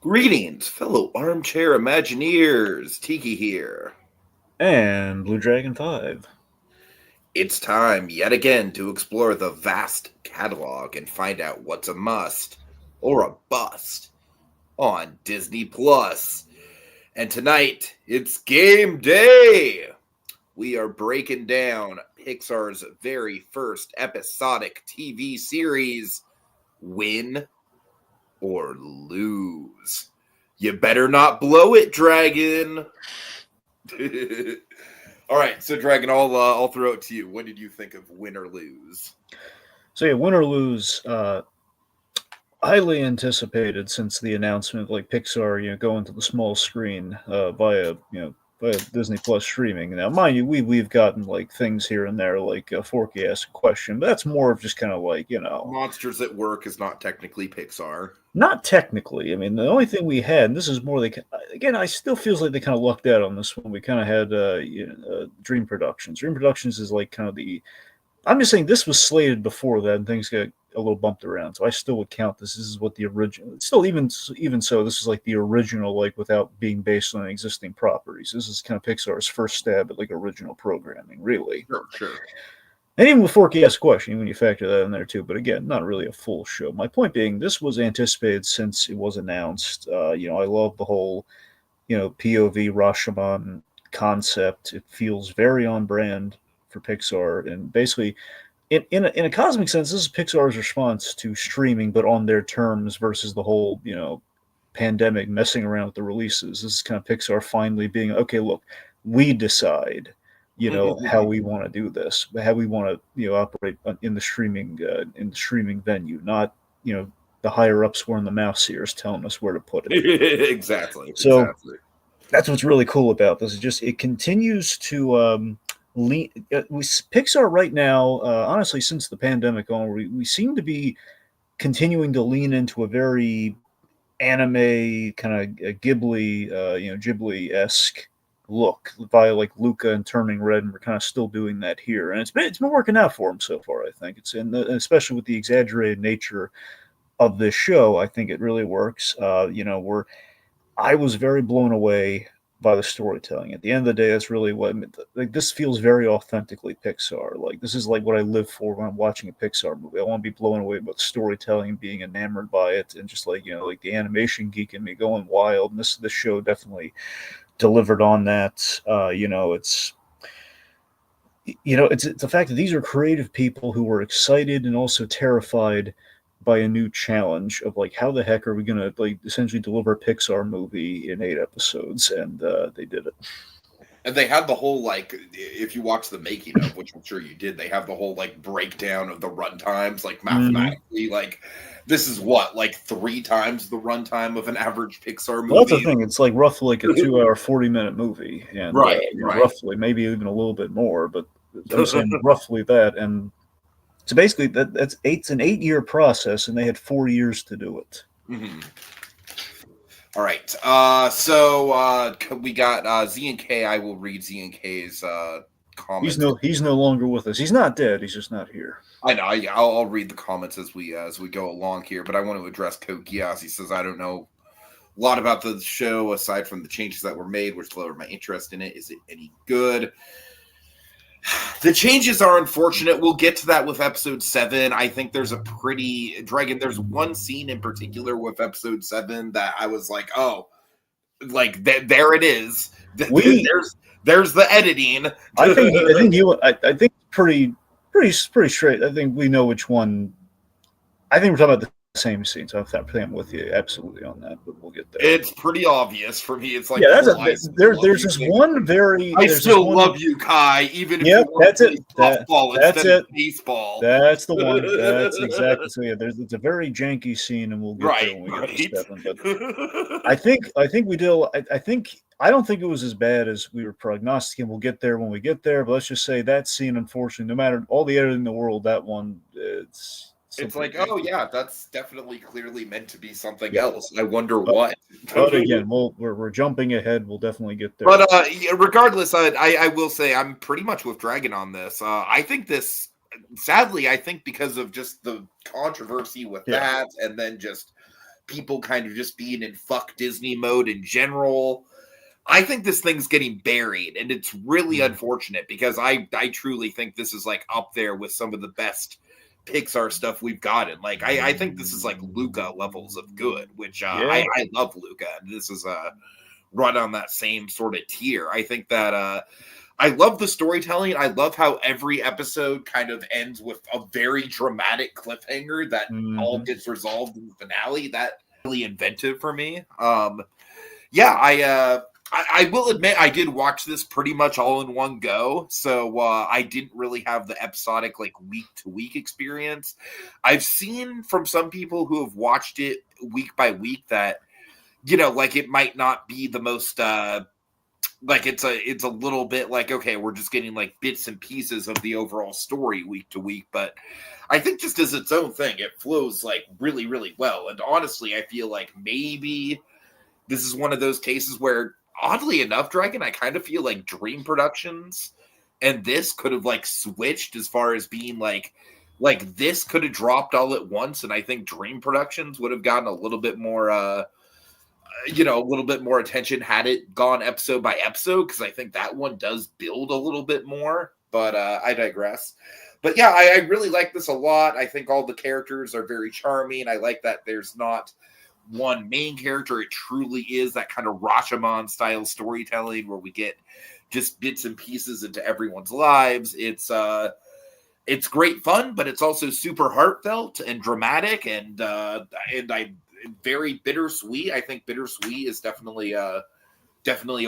Greetings, fellow armchair Imagineers. Tiki here. And Blue Dragon 5. It's time yet again to explore the vast catalog and find out what's a must or a bust on Disney Plus. And tonight, it's game day. We are breaking down Pixar's very first episodic TV series, Win or Lose. You better not blow it, Dragon. All right, so Dragon, I'll throw it to you. What did you think of Win or Lose? So yeah, Win or Lose, highly anticipated since the announcement of Pixar, going to the small screen via Disney Plus streaming. Now, mind you, we've gotten things here and there like Forky asked a question, but that's more of just kind of Monsters at Work is not technically Pixar. Not technically. I mean, the only thing we had, and this is more again, I still feels like they kind of lucked out on this one. We kind of had Dream Productions. Dream Productions is kind of I'm just saying this was slated before that, and things got a little bumped around. So I still would count this. This is what the original. Still, even so, this is the original, without being based on existing properties. This is kind of Pixar's first stab at original programming, really. Sure. And even with Forky asked question, when you factor that in there too. But again, not really a full show. My point being, this was anticipated since it was announced. I love the whole, POV Rashomon concept. It feels very on brand for Pixar, and basically, in a cosmic sense, this is Pixar's response to streaming, but on their terms versus the whole pandemic messing around with the releases. This is kind of Pixar finally being okay. Look, we decide how we want to do this, how we want to operate in the streaming venue, not the higher ups wearing the mouse ears telling us where to put it. Exactly. That's what's really cool about this. Is just it continues to Pixar right now, honestly, since the pandemic on, we seem to be continuing to lean into a very anime kind of Ghibli-esque look via Luca and Turning Red, and we're kind of still doing that here, and it's been working out for them so far. I think it's especially with the exaggerated nature of this show, I think it really works. I was very blown away by the storytelling. At the end of the day, that's really what this feels very authentically Pixar. This is what I live for when I'm watching a Pixar movie. I want to be blown away by the storytelling, being enamored by it, and just the animation geek in me going wild. And this show definitely delivered on that. It's the fact that these are creative people who were excited and also terrified by a new challenge of how the heck are we going to essentially deliver a Pixar movie in 8 episodes, and they did it. And they had the whole if you watch the making of, which I'm sure you did, they have the whole breakdown of the run times, mathematically, this is what 3 times the runtime of an average Pixar movie. Well, that's the thing. It's roughly a 2-hour, 40-minute movie, and right. roughly, maybe even a little bit more, but I'm saying roughly that. And so basically, it's an 8-year process, and they had 4 years to do it. Mm-hmm. All right. So we got Z and K. I will read Z and K's comments. He's no longer with us. He's not dead. He's just not here. I know. I'll read the comments as we go along here, but I want to address Kogias. He says, I don't know a lot about the show aside from the changes that were made, which lowered my interest in it. Is it any good? The changes are unfortunate. We'll get to that with episode 7. I think there's a pretty Dragon. There's one scene in particular with episode 7 that I was like, oh, there it is. There's the editing. I think pretty straight. I think we know which one. I think we're talking about the same scene, so I'm with you absolutely on that, but we'll get there. It's pretty obvious for me. It's there's this one very. I still love you, Kai, even if you that's it. Softball That's it. Baseball. That's the one. That's exactly. So yeah, it's a very janky scene, and we'll get there when we get to 7. But I think we did. I don't think it was as bad as we were prognosticating. We'll get there when we get there, but let's just say that scene, unfortunately, no matter all the editing in the world, that one it's. It's oh yeah, that's definitely clearly meant to be something else. I wonder what. But again, we're jumping ahead. We'll definitely get there. But regardless, I will say I'm pretty much with Dragon on this. I think this, sadly, because of just the controversy with that, and then just people kind of just being in fuck Disney mode in general. I think this thing's getting buried, and it's really unfortunate because I truly think this is like up there with some of the best Pixar stuff we've gotten. Like I think this is like Luca levels of good, which I love Luca, and this is right on that same sort of tier. I think that I love the storytelling. I love how every episode kind of ends with a very dramatic cliffhanger that all gets resolved in the finale. That really inventive for me. I will admit I did watch this pretty much all in one go, so I didn't really have the episodic like week to week experience. I've seen from some people who have watched it week by week that like it might not be the most like it's a little bit like, okay, we're just getting like bits and pieces of the overall story week to week, but I think just as its own thing, it flows like really, really well. And honestly, I feel like maybe this is one of those cases where, oddly enough, Dragon, I kind of feel like Dream Productions and this could have like switched as far as being like this could have dropped all at once, and I think Dream Productions would have gotten a little bit more a little bit more attention had it gone episode by episode, because I think that one does build a little bit more, but I digress. But yeah, I really like this a lot. I think all the characters are very charming. I like that there's not one main character. It truly is that kind of Rashomon style storytelling where we get just bits and pieces into everyone's lives. It's great fun, but it's also super heartfelt and dramatic, and I very bittersweet. I think bittersweet is definitely a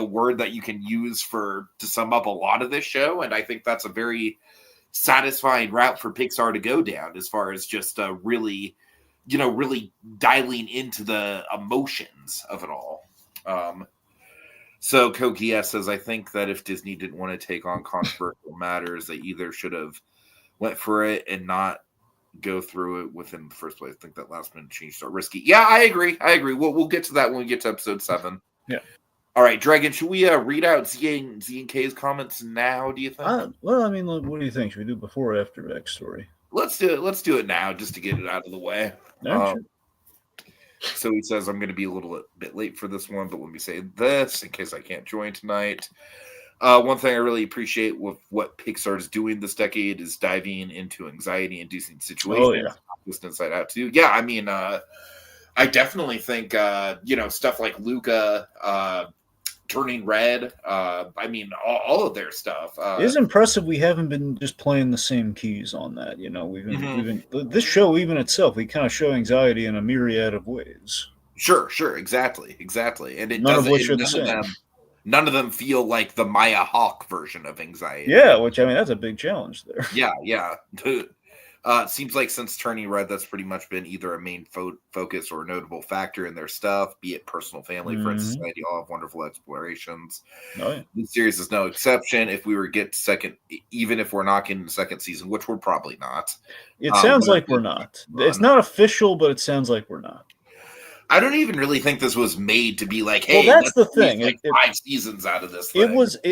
word that you can use to sum up a lot of this show, and I think that's a very satisfying route for Pixar to go down as far as just really dialing into the emotions of it all. So Koki S says, I think that if Disney didn't want to take on controversial matters, they either should have went for it and not go through it within the first place. I think that last minute changes are risky. Yeah, I agree. We'll get to that when we get to episode 7. Yeah. All right, Dragon, should we read out Z and K's comments now, do you think? Well, I mean, what do you think? Should we do before or after backstory? Let's do it. Let's do it now just to get it out of the way. Sure. So he says, I'm going to be a little bit late for this one, but let me say this in case I can't join tonight. One thing I really appreciate with what Pixar is doing this decade is diving into anxiety-inducing situations. Oh, yeah. Just Inside Out, too. Yeah, I mean, I definitely think, stuff like Luca, Turning Red, I mean, all of their stuff. It's impressive we haven't been just playing the same keys on that. We've been this show, even itself, we kind of show anxiety in a myriad of ways. Sure, exactly. And none of which are the same. None of them feel like the Maya Hawke version of anxiety. Yeah, which, I mean, that's a big challenge there. Yeah. It seems like since Turning Red, that's pretty much been either a main focus or a notable factor in their stuff, be it personal, family, friends, society, all have wonderful explorations. Oh, yeah. This series is no exception. If we were to get second, even if we're not getting the second season, which we're probably not. It sounds like we're not. It's not official, but it sounds like we're not. I don't even really think this was made to be like, hey, well, that's the thing. Like 5 seasons out of this thing.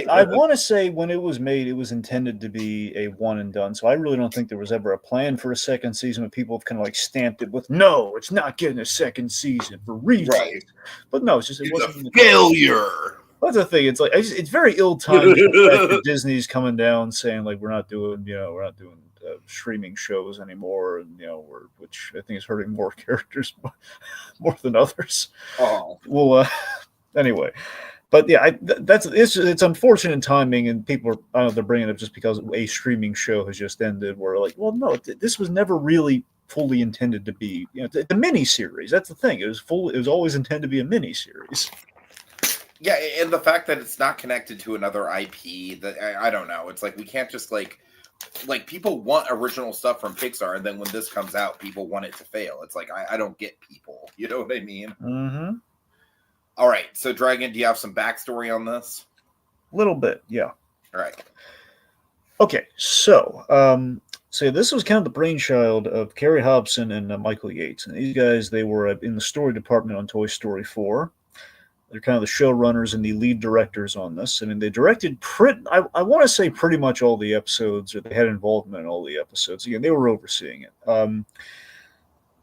I want to say when it was made, it was intended to be a one and done. So I really don't think there was ever a plan for a second season, but people have kind of like stamped it with, no, it's not getting a second season for reasons. Right. But no, it wasn't a failure. That's the thing. It's like it's very ill-timed. That Disney's coming down saying like we're not doing streaming shows anymore, and which I think is hurting more characters more than others. Oh, well, anyway, but yeah, it's unfortunate timing, and people they're bringing it up just because a streaming show has just ended. We're like, well, no, this was never really fully intended to be the mini series. That's the thing. It was always intended to be a mini series. Yeah, and the fact that it's not connected to another IP, that I don't know. It's like we can't just like people want original stuff from Pixar, and then when this comes out, people want it to fail. It's like I don't get people. You know what I mean? Mm-hmm. All right. So, Dragon, do you have some backstory on this? A little bit, yeah. All right. Okay, so this was kind of the brainchild of Kerry Hobson and Michael Yates, and these guys, they were in the story department on Toy Story 4. They're kind of the showrunners and the lead directors on this. I mean, they directed I want to say pretty much all the episodes, or they had involvement in all the episodes. Again, they were overseeing it.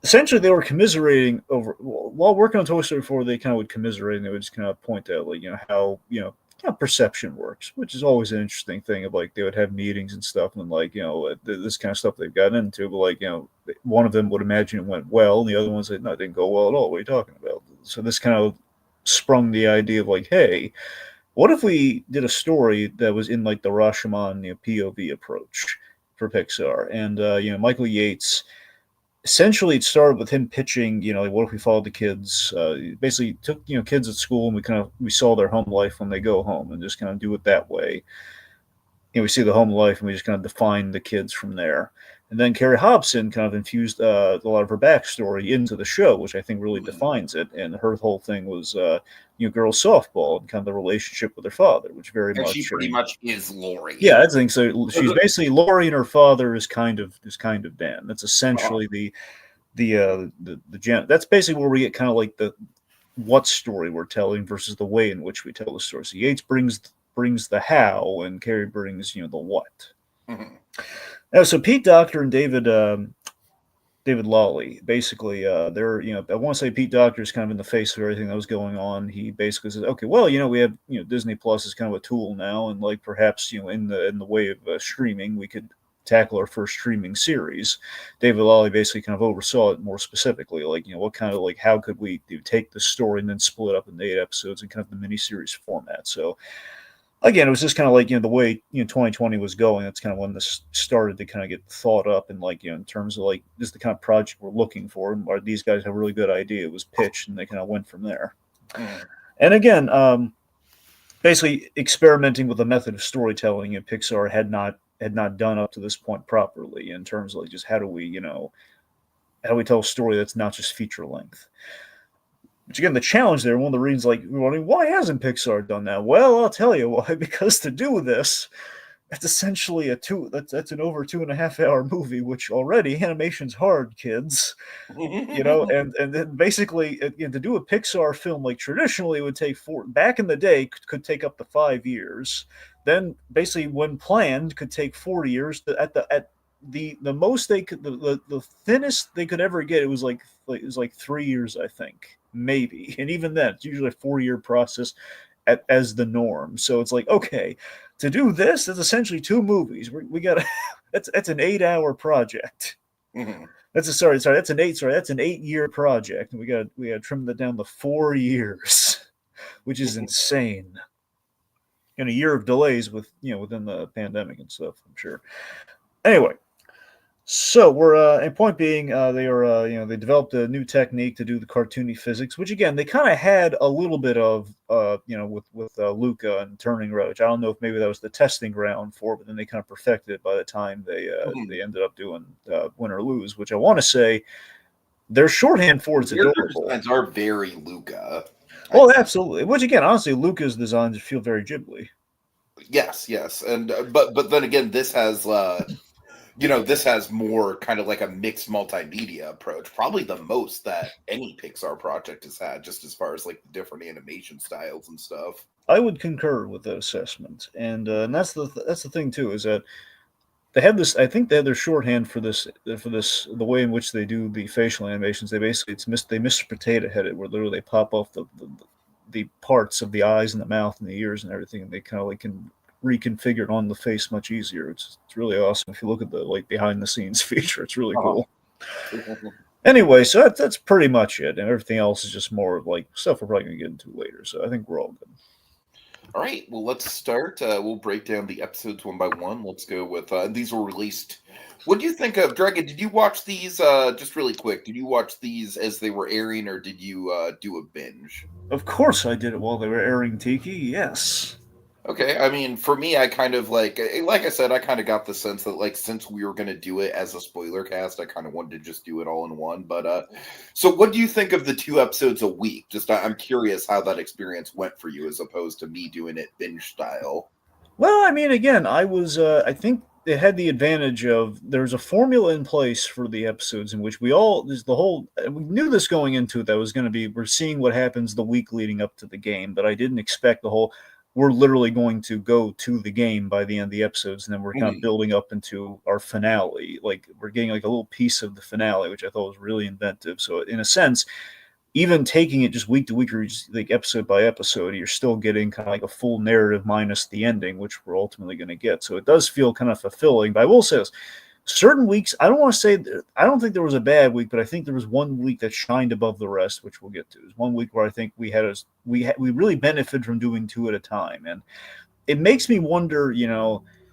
essentially they were commiserating over while working on Toy Story 4. They kind of would commiserate and they would just kind of point out like how perception works, which is always an interesting thing. Of like they would have meetings and stuff and like this kind of stuff they've gotten into, but like one of them would imagine it went well and the other one said no, it didn't go well at all. What are you talking about? So this kind of sprung the idea of like, hey, what if we did a story that was in like the Rashomon POV approach for Pixar? And Michael Yates, essentially it started with him pitching, like what if we followed the kids, basically took kids at school and we saw their home life when they go home and just kind of do it that way. We see the home life and we just kind of define the kids from there. And then Carrie Hobson kind of infused a lot of her backstory into the show, which I think really defines it. And her whole thing was, girls softball and kind of the relationship with her father, which very and much. she pretty much is Lori. Yeah, I think so. She's basically Lori, and her father is kind of Dan. That's essentially the gen. That's basically where we get kind of like the what story we're telling versus the way in which we tell the story. So Yates brings the how, and Carrie brings the what. Mm-hmm. Now, so Pete Docter and David Lawley, basically, they're I want to say Pete Docter is kind of in the face of everything that was going on. He basically says, okay, well, we have Disney Plus is kind of a tool now, and like perhaps in the way of streaming, we could tackle our first streaming series. David Lawley basically kind of oversaw it more specifically, like what kind of like how could we take the story and then split it up into 8 episodes in kind of the miniseries format. So again, it was just kind of like the way 2020 was going. That's kind of when this started to kind of get thought up, and like in terms of like this is the kind of project we're looking for. Or these guys have a really good idea. It was pitched, and they kind of went from there. And again, basically experimenting with a method of storytelling, and Pixar had not done up to this point properly in terms of like just how do we tell a story that's not just feature length. Which again, the challenge there, one of the reasons, like, why hasn't Pixar done that? Well, I'll tell you why. Because to do this, it's essentially that's an over 2.5 hour movie, which already animation's hard, kids. And then basically to do a Pixar film like traditionally it would take back in the day could take up to 5 years. Then basically when planned could take 4 years. At the most they could the thinnest they could ever get it was like 3 years, I think, maybe, and even then it's usually a 4-year process as the norm. So it's like, okay, to do this, that's essentially 2 movies. We got that's an 8-hour project. Mm-hmm. That's an 8-year project, and we got to trim that down to 4 years, which is insane. And a year of delays within the pandemic and stuff, I'm sure. Anyway, so we're and point being, they developed a new technique to do the cartoony physics, which again they kind of had a little bit of with Luca and Turning Red. Which I don't know if maybe that was the testing ground for it, but then they kind of perfected it by the time they ended up doing Win or Lose, which I want to say their shorthand for it's adorable. Designs are very Luca. Well, absolutely. Which again, honestly, Luca's designs feel very Ghibli. Yes, and but then again, this has this has more kind of like a mixed multimedia approach, probably the most that any Pixar project has had, just as far as like the different animation styles and stuff. I would concur with that assessment, and that's the thing too, is that they have this. I think they have their shorthand for this the way in which they do the facial animations. They basically they Mr. Potato Head it, where literally they pop off the parts of the eyes and the mouth and the ears and everything, and they kind of like can reconfigure it on the face much easier. It's really awesome. If you look at the like behind the scenes feature, it's really cool. Anyway, so that's pretty much it, and everything else is just more of like stuff we're probably gonna get into later. So I think we're all good. All right, well, let's start. We'll break down the episodes one by one. Let's go with these were released. What do you think of Dragon? Did you watch these just really quick? Did you watch these as they were airing, or did you do a binge? Of course, I did it while they were airing Tiki. Yes. Okay, I mean, for me, I kind of like I said, I kind of got the sense that like since we were going to do it as a spoiler cast, I kind of wanted to just do it all in one. But so what do you think of the 2 episodes a week? Just I'm curious how that experience went for you as opposed to me doing it binge style. Well, I mean, again, I was I think it had the advantage of there's a formula in place for the episodes in which we knew this going into it that was going to be we're seeing what happens the week leading up to the game, but I didn't expect the whole we're literally going to go to the game by the end of the episodes, and then we're kind of Mhm. building up into our finale. Like we're getting like a little piece of the finale, which I thought was really inventive. So in a sense, even taking it just week to week or just like episode by episode, you're still getting kind of like a full narrative minus the ending, which we're ultimately going to get. So it does feel kind of fulfilling. But I will say this, certain weeks, I don't want to say, I don't think there was a bad week, but I think there was one week that shined above the rest, which we'll get to. There's one week where I think we really benefited from doing two at a time. And it makes me wonder,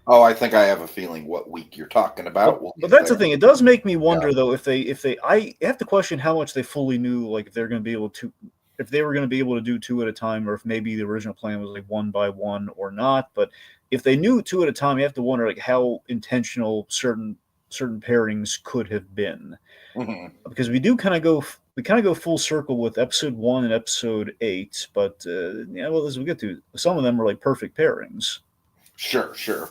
Oh, I think I have a feeling what week you're talking but about. We'll but get that's the there. thing. It does make me Yeah. wonder though if they I have to question how much they fully knew, like if they're going to be able to, if they were going to be able to do two at a time, or if maybe the original plan was like one by one or not. But if they knew two at a time, you have to wonder like how intentional certain pairings could have been, Mhm. because we kind of go full circle with episode 1 and episode 8. But well, as we get to, some of them are like perfect pairings. Sure, sure.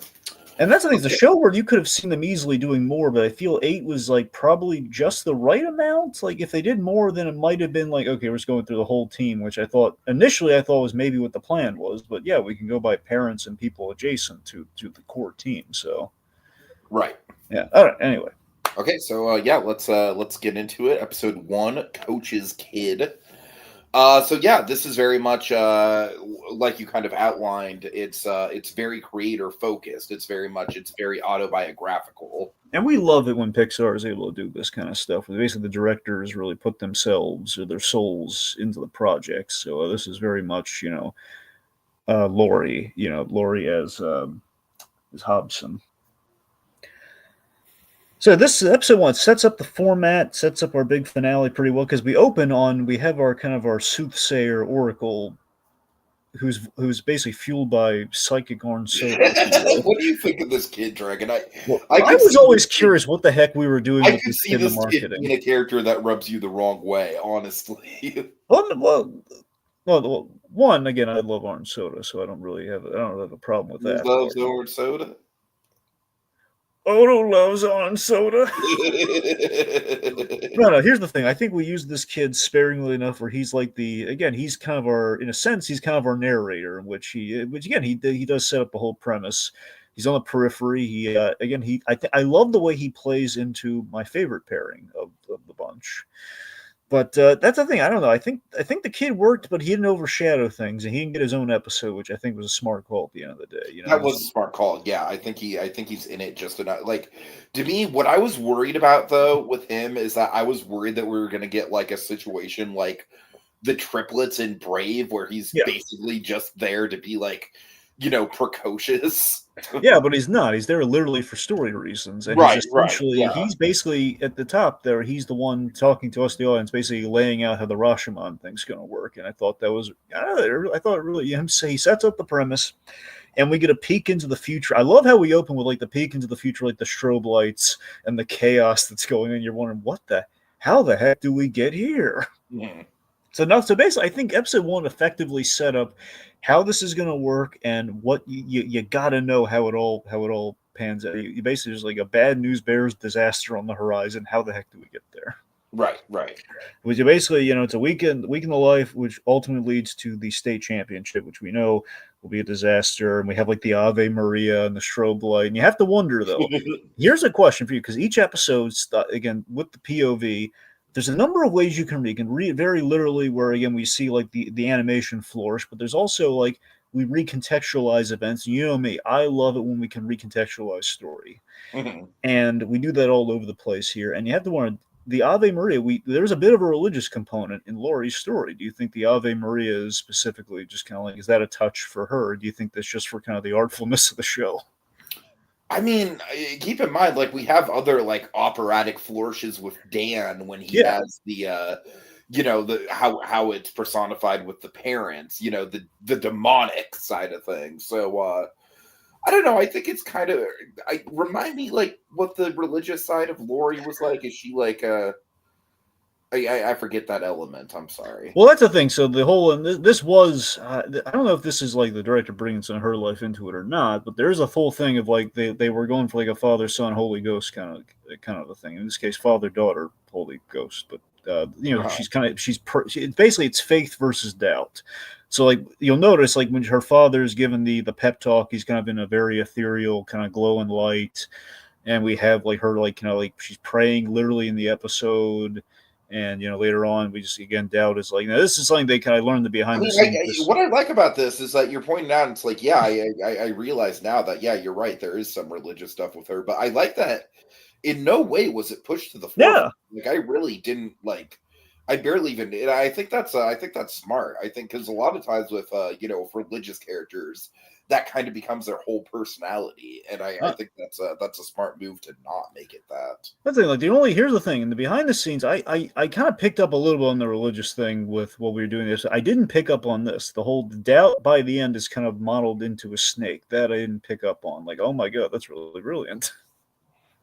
And that's the thing. It's a Okay. show where you could have seen them easily doing more, but I feel 8 was like probably just the right amount. Like if they did more, then it might have been like, okay, we're just going through the whole team, which I thought was maybe what the plan was. But yeah, we can go by parents and people adjacent to the core team. So Right. yeah. All right. Anyway, Okay, so yeah, let's get into it. Episode 1, Coach's Kid. So yeah, this is very much like you kind of outlined. It's very creator focused. It's very autobiographical. and we love it when Pixar is able to do this kind of stuff. Where basically, the directors really put themselves or their souls into the project. So this is very much, Lori, Lori as Hobson. So this episode 1 sets up the format, sets up our big finale pretty well, because we have our kind of our soothsayer oracle, who's basically fueled by psychic orange soda, if you will. What do you think of this kid, Dragon? Well, I I could was see always this kid. curious what the heck we were doing I with could this see kid in the this kid marketing. being a character that rubs you the wrong way. Honestly. Well, well, well, one again, I love orange soda, so I don't really have a problem with Who that loves part. orange soda? Odo loves orange soda. No, no. Here's the thing. I think we use this kid sparingly enough, where he's like he's kind of our, in a sense, he's kind of our narrator, in which again, he does set up the whole premise. He's on the periphery. I love the way he plays into my favorite pairing of the bunch. But that's the thing. I don't know. I think the kid worked, but he didn't overshadow things, and he didn't get his own episode, which I think was a smart call at the end of the day. That was a smart call. Yeah, I think he's in it just enough. Like, to me, what I was worried about though with him is that I was worried that we were gonna get like a situation like the triplets in Brave, where he's Yeah, basically just there to be like, precocious. yeah, but he's not. He's there literally for story reasons, and Right, right, yeah. he's basically at the top there. He's the one talking to us, the audience, basically laying out how the Rashomon thing's going to work. And I thought that was, I thought really him say he sets up the premise, and we get a peek into the future. I love how we open with like the peek into the future, like the strobe lights and the chaos that's going on. You're wondering how the heck do we get here? Mhm. So basically, I think episode 1 effectively set up how this is going to work, and what you got to know how it all pans out. You basically just like a bad news bears disaster on the horizon. How the heck do we get there? Right, right. Which you basically, it's a week in the life, which ultimately leads to the state championship, which we know will be a disaster. And we have like the Ave Maria and the strobe light. And you have to wonder though. Here's a question for you, because each episode, again with the POV, there's a number of ways you can read. You can read it very literally, where again we see like the animation flourish, but there's also like we recontextualize events. And you know me, I love it when we can recontextualize story, Mhm. and we do that all over the place here. And you have to wonder, the Ave Maria. There's a bit of a religious component in Laurie's story. Do you think the Ave Maria is specifically just kind of like, is that a touch for her? Or do you think that's just for kind of the artfulness of the show? I mean, keep in mind, like we have other like operatic flourishes with Dan when he Yeah, has the how it's personified with the parents, the demonic side of things. So I don't know. I think it's kind of I remind me like what the religious side of Lori was like. Is she like I forget that element. I'm sorry. well, that's the thing. So the whole, and this was, I don't know if this is like the director bringing some of her life into it or not, but there's a full thing of like they were going for like a father son Holy Ghost kind of a thing. In this case, father daughter Holy Ghost, but Basically it's faith versus doubt. So like you'll notice like when her father is given the pep talk, he's kind of in a very ethereal kind of glowing light, and we have like her like like she's praying literally in the episode, and later on we just again doubt is like this is something they kind of learned the I behind the mean, scenes. what I like about this is that you're pointing out. It's like, yeah, I realize now that yeah, you're right. There is some religious stuff with her, but I like that. In no way was it pushed to the Yeah, forefront. Like I really didn't like. I barely even. And I think that's smart. I think because a lot of times with with religious characters, that kind of becomes their whole personality, and I uh, think that's a smart move to not make it that. that's the thing. Like here's the thing in the behind the scenes, I kind of picked up a little bit on the religious thing with what we were doing this. I didn't pick up on this. The whole doubt by the end is kind of modeled into a snake that I didn't pick up on. Like, oh my god, that's really brilliant.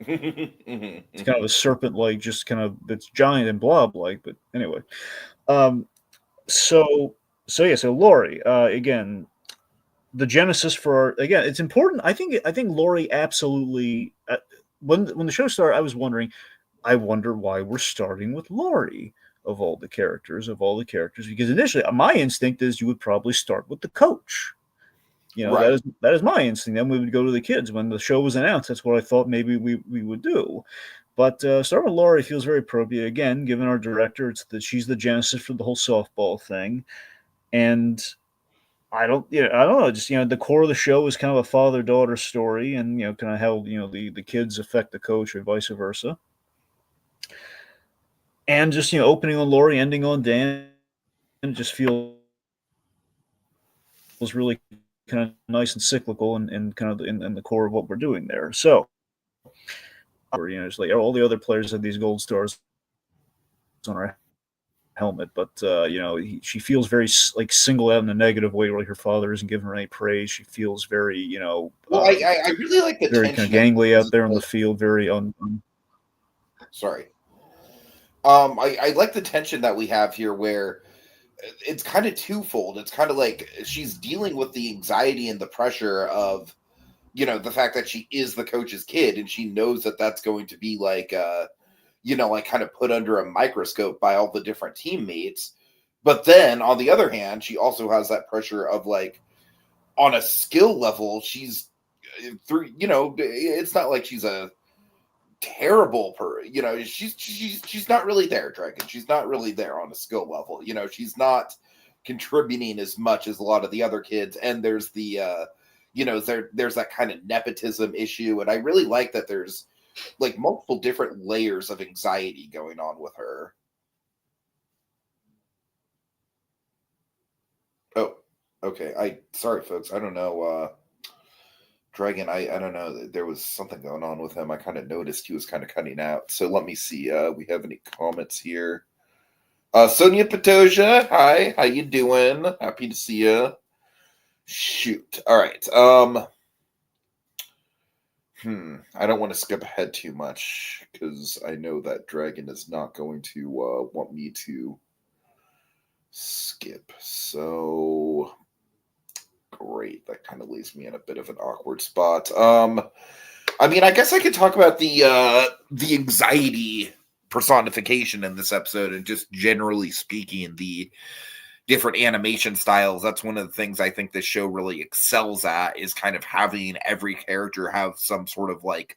Mhm, It's kind of mhm. a serpent like, just kind of it's giant and blob like. But anyway, um, so so Lori, again, the genesis for again, it's important. I think Lori absolutely. When the show started, I was wondering. I wonder why we're starting with Lori of all the characters, because initially my instinct is you would probably start with the coach. That Right. is my instinct. Then we would go to the kids when the show was announced. That's what I thought maybe we would do. But Star with Laurie feels very appropriate. Again, given our director, it's that she's the genesis for the whole softball thing. And I don't know. Just the core of the show is kind of a father-daughter story, and kind of how the kids affect the coach or vice versa. And just opening on Laurie, ending on Dan, just feels really kind of nice and cyclical, and kind of in the core of what we're doing there. So, it's like all the other players have these gold stars on our helmet, but she feels very like singled out in a negative way. Like her father isn't giving her any praise. She feels very Well, I really like the very kind of tension that gangly this out is there on the like. field. Very Sorry. I like the tension that we have here, where it's kind of twofold. It's kind of like she's dealing with the anxiety and the pressure of the fact that she is the coach's kid, and she knows that that's going to be like like kind of put under a microscope by all the different teammates. But then on the other hand, she also has that pressure of like on a skill level, she's through. It's not like she's a terrible she's not really there, Dragon. She's not really there on a skill level. She's not contributing as much as a lot of the other kids, and there's the there's that kind of nepotism issue, and I really like that there's like multiple different layers of anxiety going on with her. Oh, okay. Sorry folks, I don't know. Dragon, I don't know. There was something going on with him. I kind of noticed he was kind of cutting out. So let me see. We have any comments here? Sonia Patoja, hi. How you doing? Happy to see you. Shoot. All right. I don't want to skip ahead too much because I know that Dragon is not going to want me to skip. So great. That kind of leaves me in a bit of an awkward spot. I mean, I guess I could talk about the anxiety personification in this episode, and just generally speaking, the different animation styles. That's one of the things I think this show really excels at, is kind of having every character have some sort of like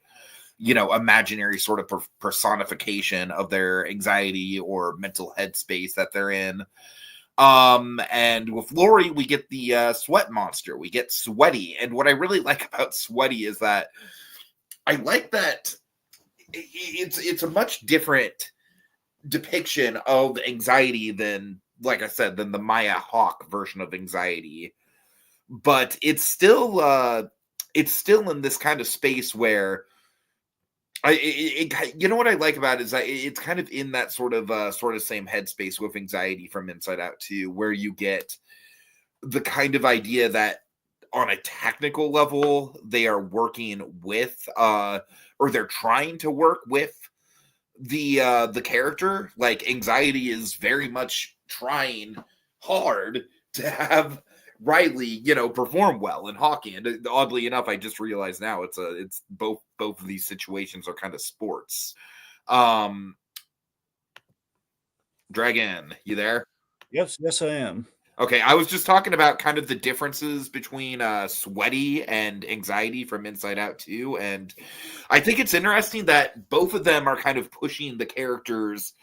imaginary sort of personification of their anxiety or mental headspace that they're in. And with Lori, we get the sweat monster. We get Sweaty, and what I really like about Sweaty is that I like that it's a much different depiction of anxiety than, like I said, than the Maya Hawk version of anxiety. But it's still in this kind of space where what I like about it is that it's kind of in that sort of same headspace with anxiety from Inside Out too, where you get the kind of idea that on a technical level they are working with or they're trying to work with the character. Like anxiety is very much trying hard to have Riley perform well in hockey, and oddly enough I just realized now it's both of these situations are kind of sports. um Dragon, you there? Yes, I am. Okay, I was just talking about kind of the differences between Sweaty and Anxiety from Inside Out 2, and I think it's interesting that both of them are kind of pushing the characters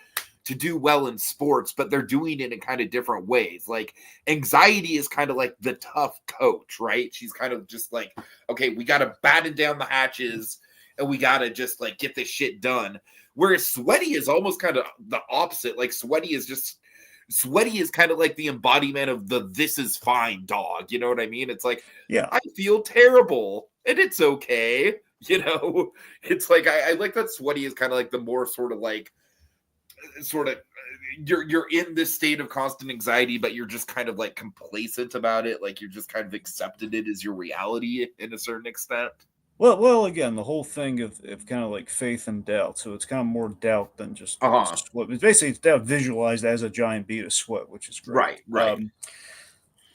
to do well in sports, but they're doing it in kind of different ways. Like Anxiety is kind of like the tough coach, right? She's kind of just like, okay, we got to batten down the hatches and we got to just like get this shit done. Whereas Sweaty is almost kind of the opposite. Like Sweaty is kind of like the embodiment of the "this is fine" dog. You know what I mean? It's like, Yeah. I feel terrible and it's okay. It's like I like that Sweaty is kind of like the more sort of like you're in this state of constant anxiety, but you're just kind of like complacent about it. Like you're just kind of accepted it as your reality in a certain extent. Well, again, the whole thing of kind of like faith and doubt. So it's kind of more doubt than just sweat. It's basically doubt visualized as a giant bead of sweat, which is great. Right.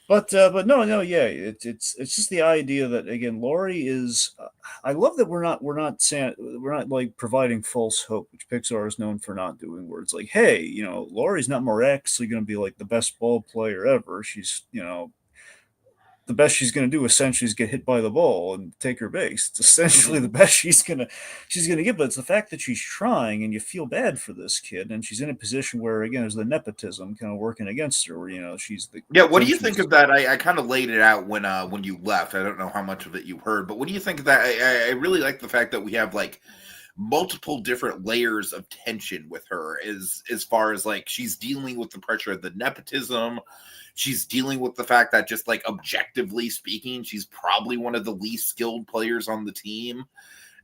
But no, yeah, it's just the idea that again, Laurie is. I love that we're not like providing false hope, which Pixar is known for not doing. Where it's like, hey, Laurie's not miraculously going to be like the best ball player ever. She's the best she's going to do essentially is get hit by the ball and take her base. It's essentially the best she's gonna get. But it's the fact that she's trying, and you feel bad for this kid, and she's in a position where again there's the nepotism kind of working against her. Where she's the What do you think of that? I kind of laid it out when you left. I don't know how much of it you heard, but what do you think of that? I really like the fact that we have like multiple different layers of tension with her as far as like she's dealing with the pressure of the nepotism. She's dealing with the fact that just like objectively speaking, she's probably one of the least skilled players on the team.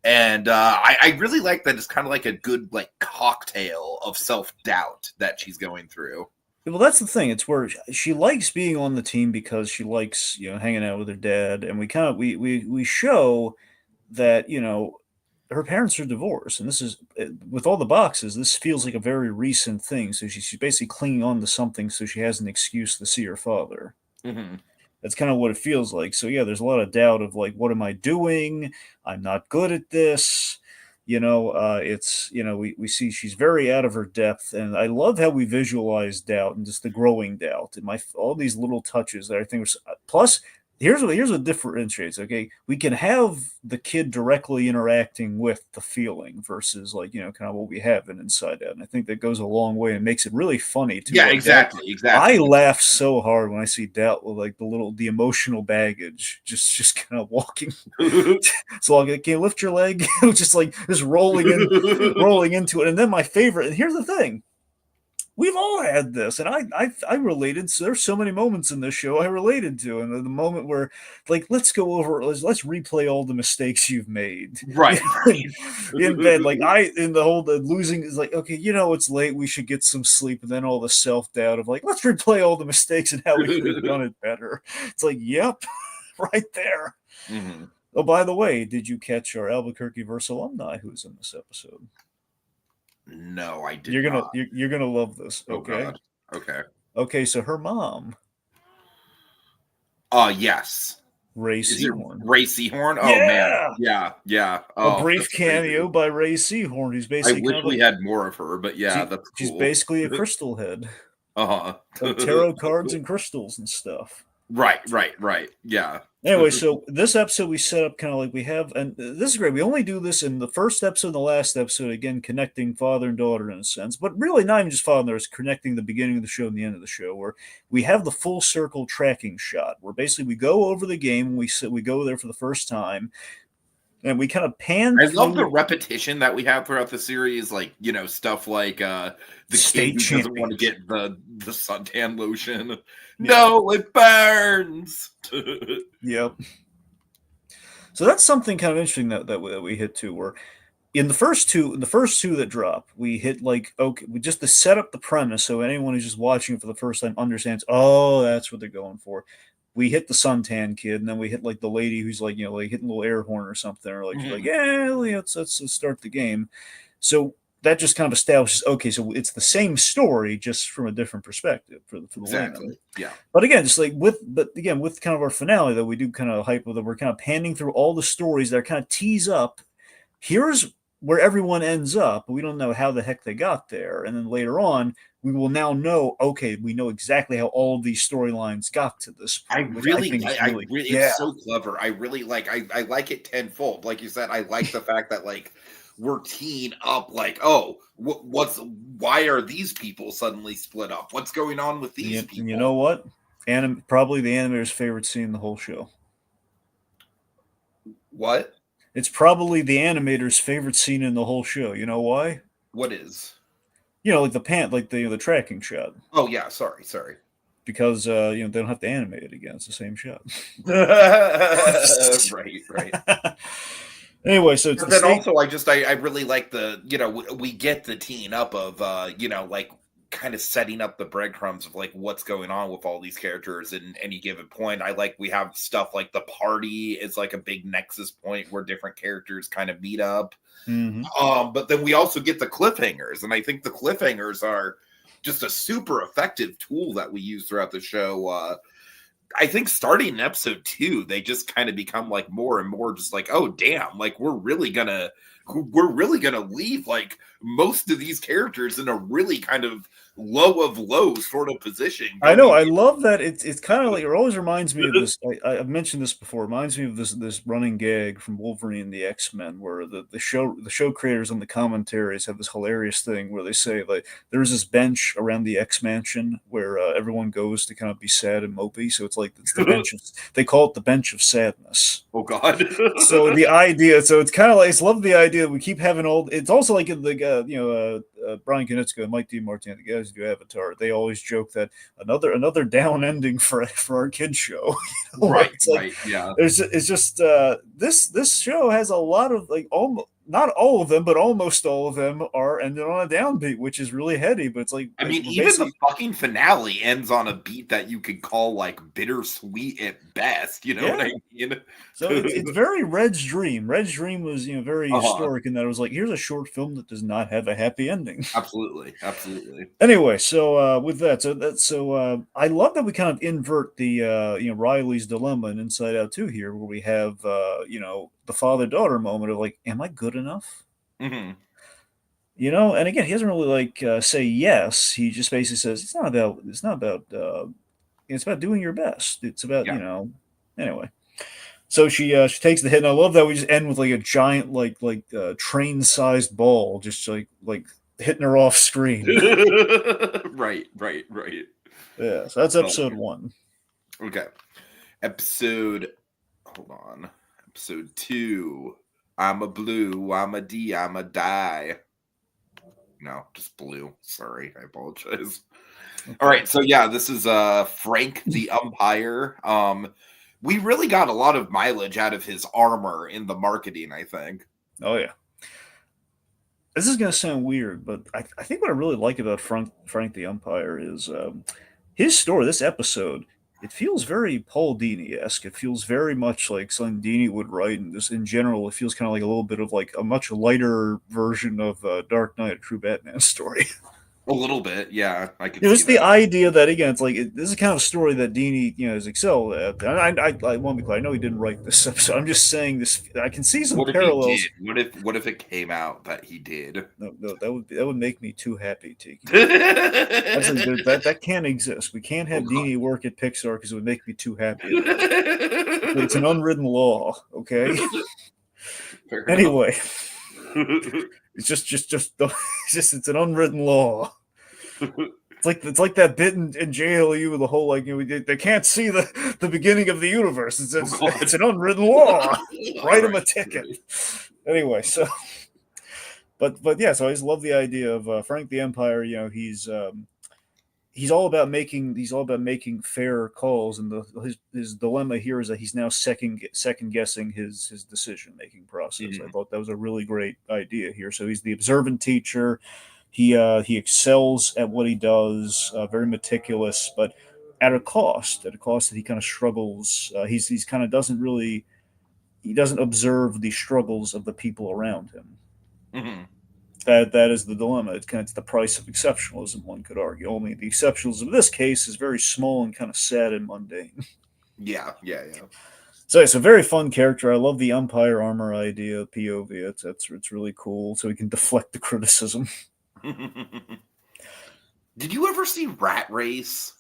And I really like that it's kind of like a good like cocktail of self-doubt that she's going through. Well, that's the thing. It's where she likes being on the team because she likes, hanging out with her dad. And we show that, her parents are divorced, and this is with all the boxes. This feels like a very recent thing. So she's basically clinging on to something, so she has an excuse to see her father. Mm-hmm. That's kind of what it feels like. So yeah, there's a lot of doubt of like, what am I doing? I'm not good at this. We see she's very out of her depth, and I love how we visualize doubt and just the growing doubt and all these little touches that I think was plus. Here's what differentiates. Okay, we can have the kid directly interacting with the feeling versus like kind of what we have in Inside Out, and I think that goes a long way and makes it really funny too. Yeah, like exactly. I laugh so hard when I see Doubt with like the emotional baggage just kind of walking. So like, can you lift your leg? just rolling into it, and then my favorite. And here's the thing. We've all had this, and I related. So there's so many moments in this show I related to, and the moment where, like, let's replay all the mistakes you've made, right? In bed, like in the losing is like, okay, it's late, we should get some sleep, and then all the self doubt of like, let's replay all the mistakes and how we could have done it better. It's like, yep, right there. Mm-hmm. Oh, by the way, did you catch our Albuquerque Verse alumni who's in this episode? No, I did. You're gonna love this. Okay. Oh, Okay. So her mom. Yes. Ray Seahorn. Ray Seahorn. Oh man. Yeah. Oh, a brief cameo by Ray Seahorn, who's basically. I wish we had more of her, but yeah, that's cool. She's basically a crystal head. Like tarot cards and crystals and stuff. Right. Yeah. Anyway, so this episode we set up kind of like we have, and this is great. We only do this in the first episode and the last episode, again, connecting father and daughter in a sense, but really not even just father and daughter, it's connecting the beginning of the show and the end of the show, where we have the full circle tracking shot, where basically we go over the game, we go there for the first time, and we kind of pan. I love the repetition that we have throughout the series, like stuff like the state kid who doesn't want to get the suntan lotion. Yeah. No, it burns. Yep. So that's something kind of interesting that we hit too. Where in the first two that drop, we hit like we just to set up the premise so anyone who's just watching it for the first time understands. Oh, that's what they're going for. We hit the suntan kid, and then we hit like the lady who's like like hitting a little air horn or something, or like she's like, yeah, let's start the game. So that just kind of establishes, okay, so it's the same story just from a different perspective for the exactly. layman. Yeah. But again, just like with kind of our finale that we do kind of hype with it, we're kind of panning through all the stories that are kind of tease up. Here's where everyone ends up, but we don't know how the heck they got there. And then later on, we will now know, okay, we know exactly how all of these storylines got to this I point, which I really, think is I really, really, yeah. it's so clever. I really like, I like it tenfold. Like you said, I like the fact that like we're teeing up. Like, oh, why are these people suddenly split up? What's going on with these And you know people? what? Probably the animator's favorite scene in the whole show. What? It's probably the animator's favorite scene in the whole show. You know why? What is? Like the like the tracking shot, Oh yeah, sorry. because they don't have to animate it again. It's the same shot. Right. Anyway, so it's But the then state. also, I really like the, we get the teeing up of, like kind of setting up the breadcrumbs of like what's going on with all these characters in any given point. I like we have stuff like the party is like a big nexus point where different characters kind of meet up. Mm-hmm. But then we also get the cliffhangers, and I think the cliffhangers are just a super effective tool that we use throughout the show. I think starting in episode 2, they just kind of become like more and more just like, oh damn, like we're really gonna leave like most of these characters in a really kind of low of low sort of position I know. going. I love that. It's kind of like, it always reminds me of this. I've mentioned this before. It reminds me of this running gag from Wolverine and the X-Men, where the show creators and the commentaries have this hilarious thing where they say like there's this bench around the X Mansion where everyone goes to kind of be sad and mopey. So it's the bench of, they call it the bench of sadness. Oh god. So the idea, so it's kind of like, I love the idea that we keep having all. It's also like in the Brian Konietzko and Mike DiMartino, the guys who do Avatar. They always joke that another down ending for our kids show. Right, It's like yeah. it's just this show has a lot of like, almost not all of them, but almost all of them are ended on a downbeat, which is really heady. But it's like, I mean, we're even the basically, fucking finale ends on a beat that you could call like bittersweet at best. You know what yeah. I mean? So it's very Red's Dream. Red's Dream was very Uh-huh. historic in that it was like, here's a short film that does not have a happy ending. Absolutely. Anyway, so with that, I love that we kind of invert the Riley's dilemma in Inside Out 2 here, where we have the father daughter moment of like, am I good enough? Hmm. And again, he doesn't really like say yes. He just basically says it's about doing your best. It's about Yeah. anyway. So she takes the hit, and I love that we just end with like a giant train sized ball, just like hitting her off screen. Right. Yeah, so that's Oh, episode 1. okay. Episode. Hold on. Episode 2. I'm a blue. I'm a D. I'm a die. No, just blue. Sorry, I apologize. Okay. All right, so yeah, this is Frank the umpire. We really got a lot of mileage out of his armor in the marketing, I think. Oh yeah. This is gonna sound weird, but I think what I really like about Frank the umpire is his story. This episode, it feels very Paul Dini esque. It feels very much like something Dini would write, and just in general, it feels kind of like a little bit of like a much lighter version of Dark Knight, a true Batman story. A little bit, yeah, I could see Just the that. idea that again, it's like this is a kind of story that Dini, has excelled at. And I want to be clear. I know he didn't write this episode. I'm just saying this. I can see some What if he did? parallels. What if it came out that he did? No, that would make me too happy, Tiki. Actually, Oh, that can't exist. We can't have God. Dini work at Pixar because it would make me too happy about it. It's an unwritten law, okay? Fair enough. Anyway, it's it's an unwritten law. It's like that bit in JLU with the whole like they can't see the beginning of the universe. It's an unwritten law. Write him a ticket. Right. Anyway, so but yeah, so I just love the idea of Frank the Empire. He's all about making fair calls, and his dilemma here is that he's now second guessing his decision making process. Mhm. I thought that was a really great idea here. So he's the observant teacher. He excels at what he does, very meticulous, but at a cost that he kind of struggles. He's kind of he doesn't observe the struggles of the people around him. Mhm. That is the dilemma. It's the price of exceptionalism, one could argue. Only the exceptionalism of this case is very small and kind of sad and mundane. Yeah. So it's a very fun character. I love the umpire armor idea, POV. It's really cool. So he can deflect the criticism. Did Did you ever see Rat Race?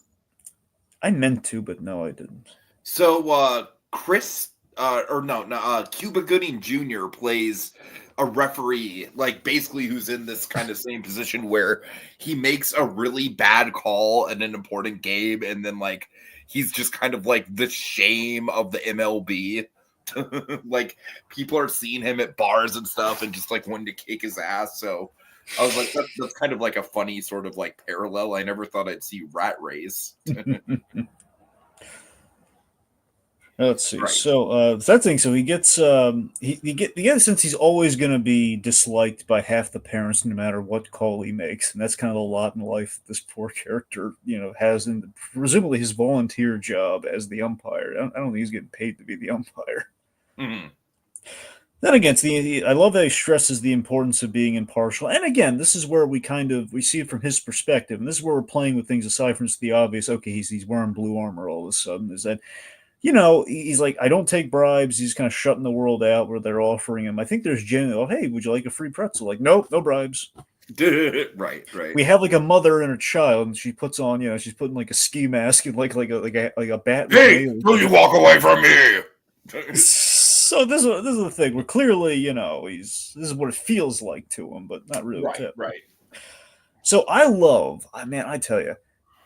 I meant to, but no, I didn't. So Chris or no, Cuba Gooding Jr. plays a referee, like basically who's in this kind of same position where he makes a really bad call in an important game, and then like he's just kind of like the shame of the MLB. Like people are seeing him at bars and stuff and just like wanting to kick his ass. So I was like, that's kind of like a funny sort of like parallel. I never thought I'd see Rat Race. Let's see. Right. So that thing. So he gets he get the sense he's always going to be disliked by half the parents, no matter what call he makes, and that's kind of a lot in life this poor character, has in presumably his volunteer job as the umpire. I don't think he's getting paid to be the umpire. Mm-hmm. Then again, I love that he stresses the importance of being impartial. And again, this is where we see it from his perspective, and this is where we're playing with things aside from just the obvious. Okay, he's wearing blue armor all of a sudden. Is that he's like, I don't take bribes. He's kind of shutting the world out where they're offering him. I think there's genuine, hey, would you like a free pretzel? Like, nope, no bribes. Right. We have like a mother and a child, and she puts on, she's putting like a ski mask and like a bat. Hey, will you walk away from me? So this is the thing. We're clearly, this is what it feels like to him, but not really. Right. So I tell you,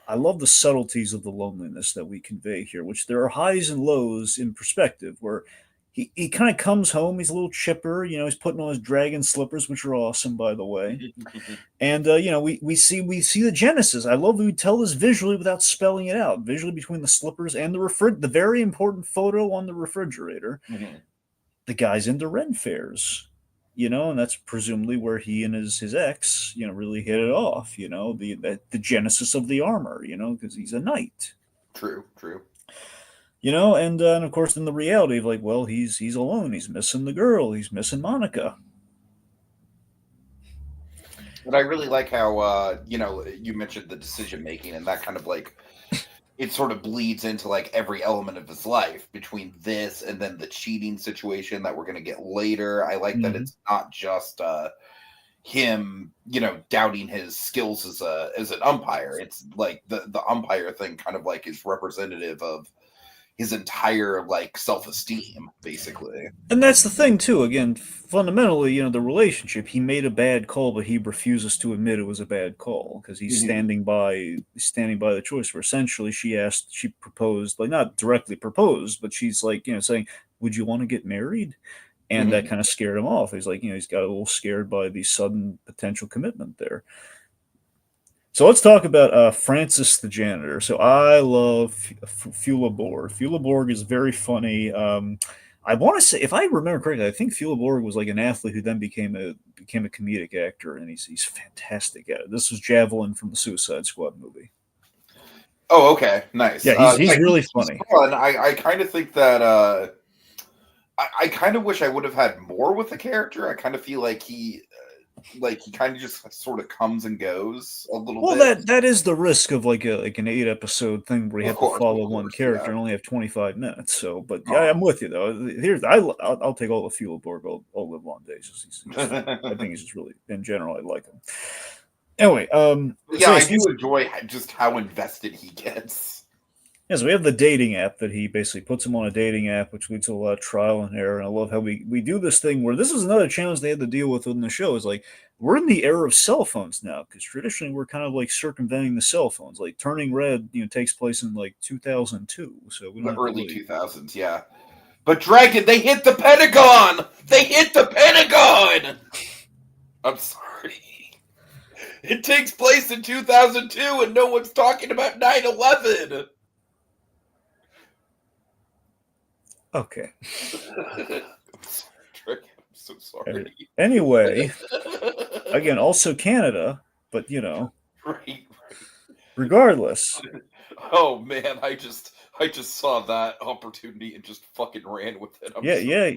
I love the subtleties of the loneliness that we convey here, which there are highs and lows in perspective, where he kind of comes home, he's a little chipper, he's putting on his dragon slippers, which are awesome, by the way. And we see the genesis. I love that we tell this visually without spelling it out, visually between the slippers and the very important photo on the refrigerator. Mm-hmm. The guy's into Ren fairs. And that's presumably where he and his ex, really hit it off. The genesis of the armor. Because he's a knight. True. And of course, then the reality of like, well, he's alone. He's missing the girl. He's missing Monica. But I really like how you mentioned the decision making, and that kind of like it sort of bleeds into like every element of his life between this and then the cheating situation that we're going to get later. I like that it's not just him, doubting his skills as an umpire. It's like the umpire thing kind of like is representative of his entire like self-esteem, basically. And that's the thing too. Again, fundamentally, the relationship. He made a bad call, but he refuses to admit it was a bad call because he's standing by the choice. Where essentially, she proposed, like not directly proposed, but she's like, saying, "Would you want to get married?" And that kind of scared him off. He's like, he's got a little scared by the sudden potential commitment there. So let's talk about Francis the janitor. So I love Fula Borg. Fula Borg is very funny. I want to say, if I remember correctly, I think Fula Borg was like an athlete who then became a comedic actor, and he's fantastic at it. This was Javelin from the Suicide Squad movie. Oh, okay, nice. Yeah, he's really funny. Fun. I kind of think that I kind of wish I would have had more with the character. I kind of feel like he kind of just sort of comes and goes a little bit. Well, that is the risk of like an 8-episode thing where you have to follow one character and only have 25 minutes. So, but yeah, I'm with you though. I'll take all the Fula Borg all live long days. I think he's just really, in general, I like him. Anyway, I do enjoy just how invested he gets. Yeah, so we have the dating app that he basically puts him on a dating app, which leads to a lot of trial and error. And I love how we do this thing where this is another challenge they had to deal with in the show. Is like, we're in the era of cell phones now, because traditionally we're kind of like circumventing the cell phones. Like Turning Red, takes place in like 2002. So we don't the early 2000s, yeah. But Dragon, they hit the Pentagon! They hit the Pentagon! I'm sorry. It takes place in 2002 and no one's talking about 9/11. Okay. I'm so sorry. Anyway, again, also Canada, but Right. Regardless. Oh man, I just saw that opportunity and just fucking ran with it. Yeah.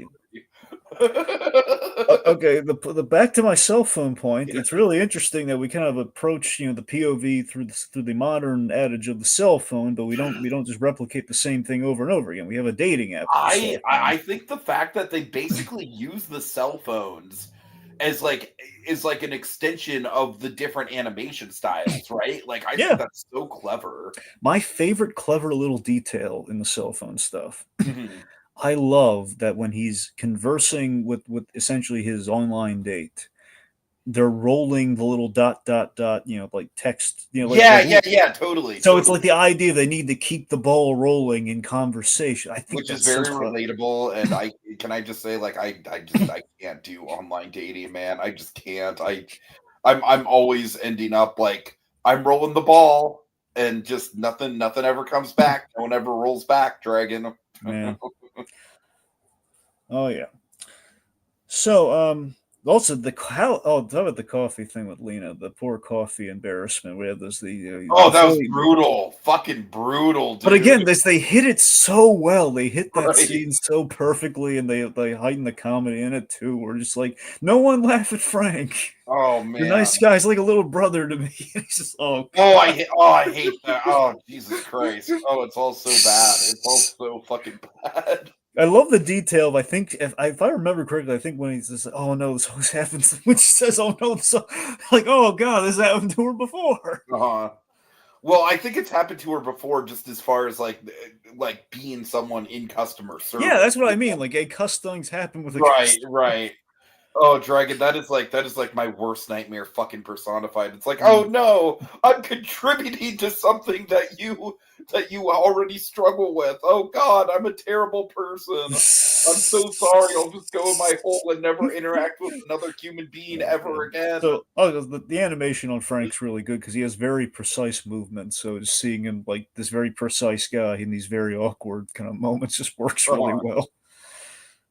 Okay, the back to my cell phone point. It's really interesting that we kind of approach the POV through the modern adage of the cell phone, but we don't just replicate the same thing over and over again. We have a dating app. I think the fact that they basically use the cell phones as like is like an extension of the different animation styles, right? Like I think Yeah. that's so clever. My favorite clever little detail in the cell phone stuff. Mhm. I love that when he's conversing with essentially his online date, they're rolling the little dot dot dot, like text, Yeah, yeah, yeah, totally, so it's like totally. the idea they need to keep the ball rolling in conversation. I think Which is that's so very clever. relatable, and I just say, like, I can't do online dating, man. I just can't. I'm always ending up like I'm rolling the ball and just nothing ever comes back. No one ever rolls back, Dragon. Yeah. Oh yeah. So also talk about the coffee thing with Lena, the poor coffee embarrassment. We had this Oh, that before was brutal. Fucking brutal, but dude. again, they hit it so well. They hit that Right. scene so perfectly, and they heighten the comedy in it too. We're just like, no one laugh at Frank. Oh The nice man. guy's like a little brother to me. He's just Oh, God. I hate that. Oh, Jesus Christ. Oh, it's all so bad. It's all so fucking bad. I love the detail. I think if I remember correctly, I think when he's just, oh no, this always happens. When she says, oh no, this, like, oh god, this happened to her before. Uh-huh. Well, I think it's happened to her before, just as far as like being someone in customer Yeah, service. that's what I mean. Like, a things happen with a Right, customer. right. Oh, Dragon, that is like my worst nightmare fucking personified. It's like, oh Mm. no, I'm contributing to something that you already struggle with. Oh God, I'm a terrible person. I'm so sorry. I'll just go in my hole and never interact with another human being Oh, ever God. again. So, the animation on Frank's really good because he has very precise movements. So, just seeing him like this very precise guy in these very awkward kind of moments just works really Uh-huh. well.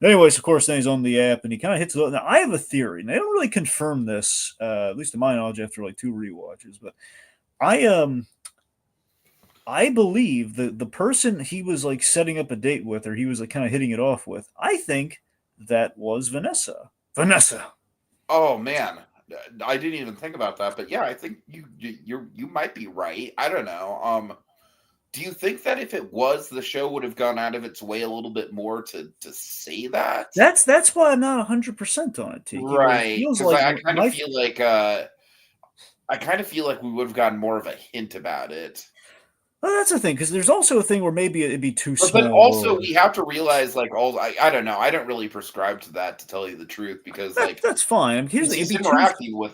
Anyways, of course, then he's on the app and he kind of hits it. Now, I have a theory, and they don't really confirm this, at least to my knowledge, after like two rewatches. But I I believe the person he was like setting up a date with, or he was like kind of hitting it off with, I think that was Vanessa. Vanessa. Oh man, I didn't even think about that, but yeah, I think you might be right. I don't know. Do you think that if it was, the show would have gone out of its way a little bit more to say that? That's why I'm not 100% on it, Tiki. But it Right, feels because like I kind of feel like we would have gotten more of a hint about it. well, that's the thing because there's also a thing where maybe it'd be too But then small also world. we have to realize, like, all I don't know. I don't really prescribe to that, to tell you the truth, because like That's fine. I mean, here's Because the it'd be too.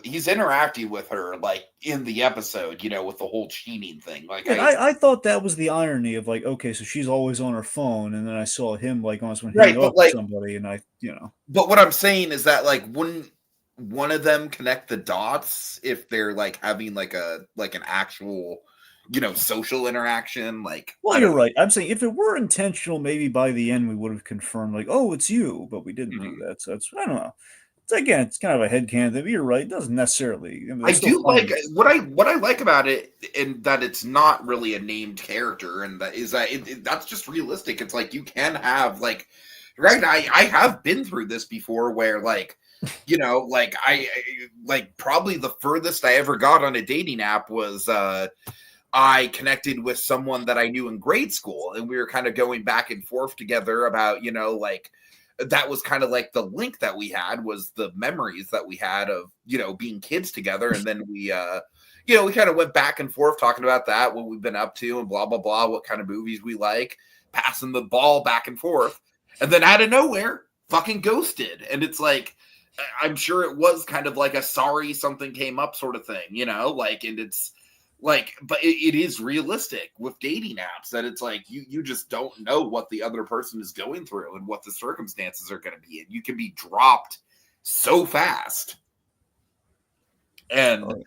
he's interacting with her, like, in the episode, with the whole cheating thing. Like, And I thought that was the irony of like, okay, so she's always on her phone, and then I saw him like almost when hitting right, off with somebody, and but what I'm saying is that, like, wouldn't one of them connect the dots if they're like having like an actual, social interaction? Like, well, I you're don't right. I'm saying if it were intentional, maybe by the end we would have confirmed like, oh, it's you, but we didn't know. do Mhm. that. So it's I don't know. It's again, it's kind of a headcanon thing. But you're right. It doesn't necessarily. I mean, I there's still do like finding. what I like about it, and that it's not really a named character, and that is that that's just realistic. It's like you can have, like, right. I have been through this before, where, like, like like probably the furthest I ever got on a dating app was I connected with someone that I knew in grade school, and we were kind of going back and forth together about, like, that was kind of like the link that we had, was the memories that we had of, being kids together. And then we kind of went back and forth talking about that, what we've been up to, and blah blah blah, what kind of movies we like, passing the ball back and forth. And then out of nowhere, fucking ghosted. And it's like, I'm sure it was kind of like a sorry something came up sort of thing, like, and it's like, but it is realistic with dating apps, that it's like you just don't know what the other person is going through and what the circumstances are going to be, and you can be dropped so fast. and Oh,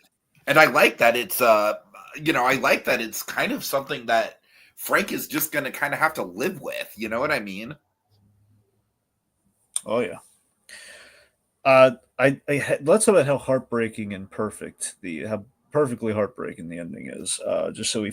and I like that it's I like that it's kind of something that Frank is just going to kind of have to live with, you know what I mean? oh yeah. Let's talk about how heartbreaking and perfect the how perfectly heartbreaking the ending is. Just so he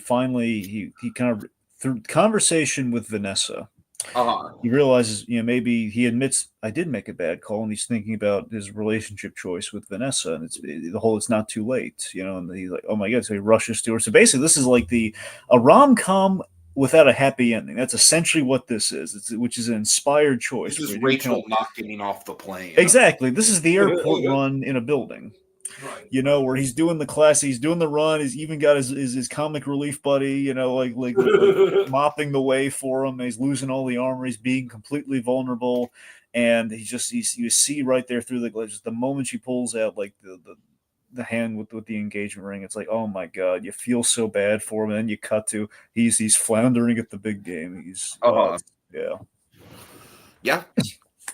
kind of through conversation with Vanessa, Uh-huh. he realizes maybe he admits I did make a bad call, and he's thinking about his relationship choice with Vanessa, and it's not too late, and he's like, oh my god, so he rushes to her. So basically, this is like a rom com without a happy ending. That's essentially what this is. Which is an inspired choice. This is Where you kind Rachel of not getting off the plane. exactly. This is the airport run in a building. Right. You know, where he's doing the class, he's doing the run. He's even got his comic relief buddy. You know, like mopping the way for him. He's losing all the armor. He's being completely vulnerable, and you see right there through the glass the moment she pulls out like the hand with the engagement ring. It's like, oh my god, you feel so bad for him. And then you cut to he's floundering at the big game. He's yeah. Yeah.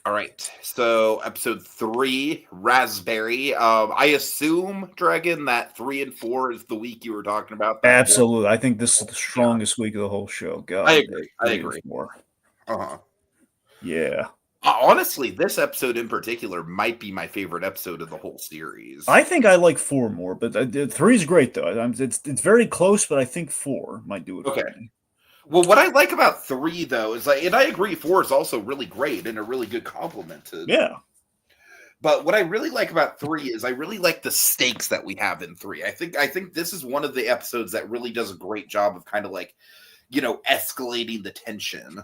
All right. So episode 3, Raspberry. I assume, Dragon, that 3 and 4 is the week you were talking about. Absolutely. I think this is the strongest week of the whole show. God, I agree. More. Uh-huh. Yeah. Honestly, this episode in particular might be my favorite episode of the whole series. I think I like 4 more, but 3 is great though. It's very close, but I think 4 might do it for me. Well, what I like about 3 though is and I agree 4 is also really great and a really good compliment to. Yeah. But what I really like about 3 is I really like the stakes that we have in 3. I think this is one of the episodes that really does a great job of kind of escalating the tension.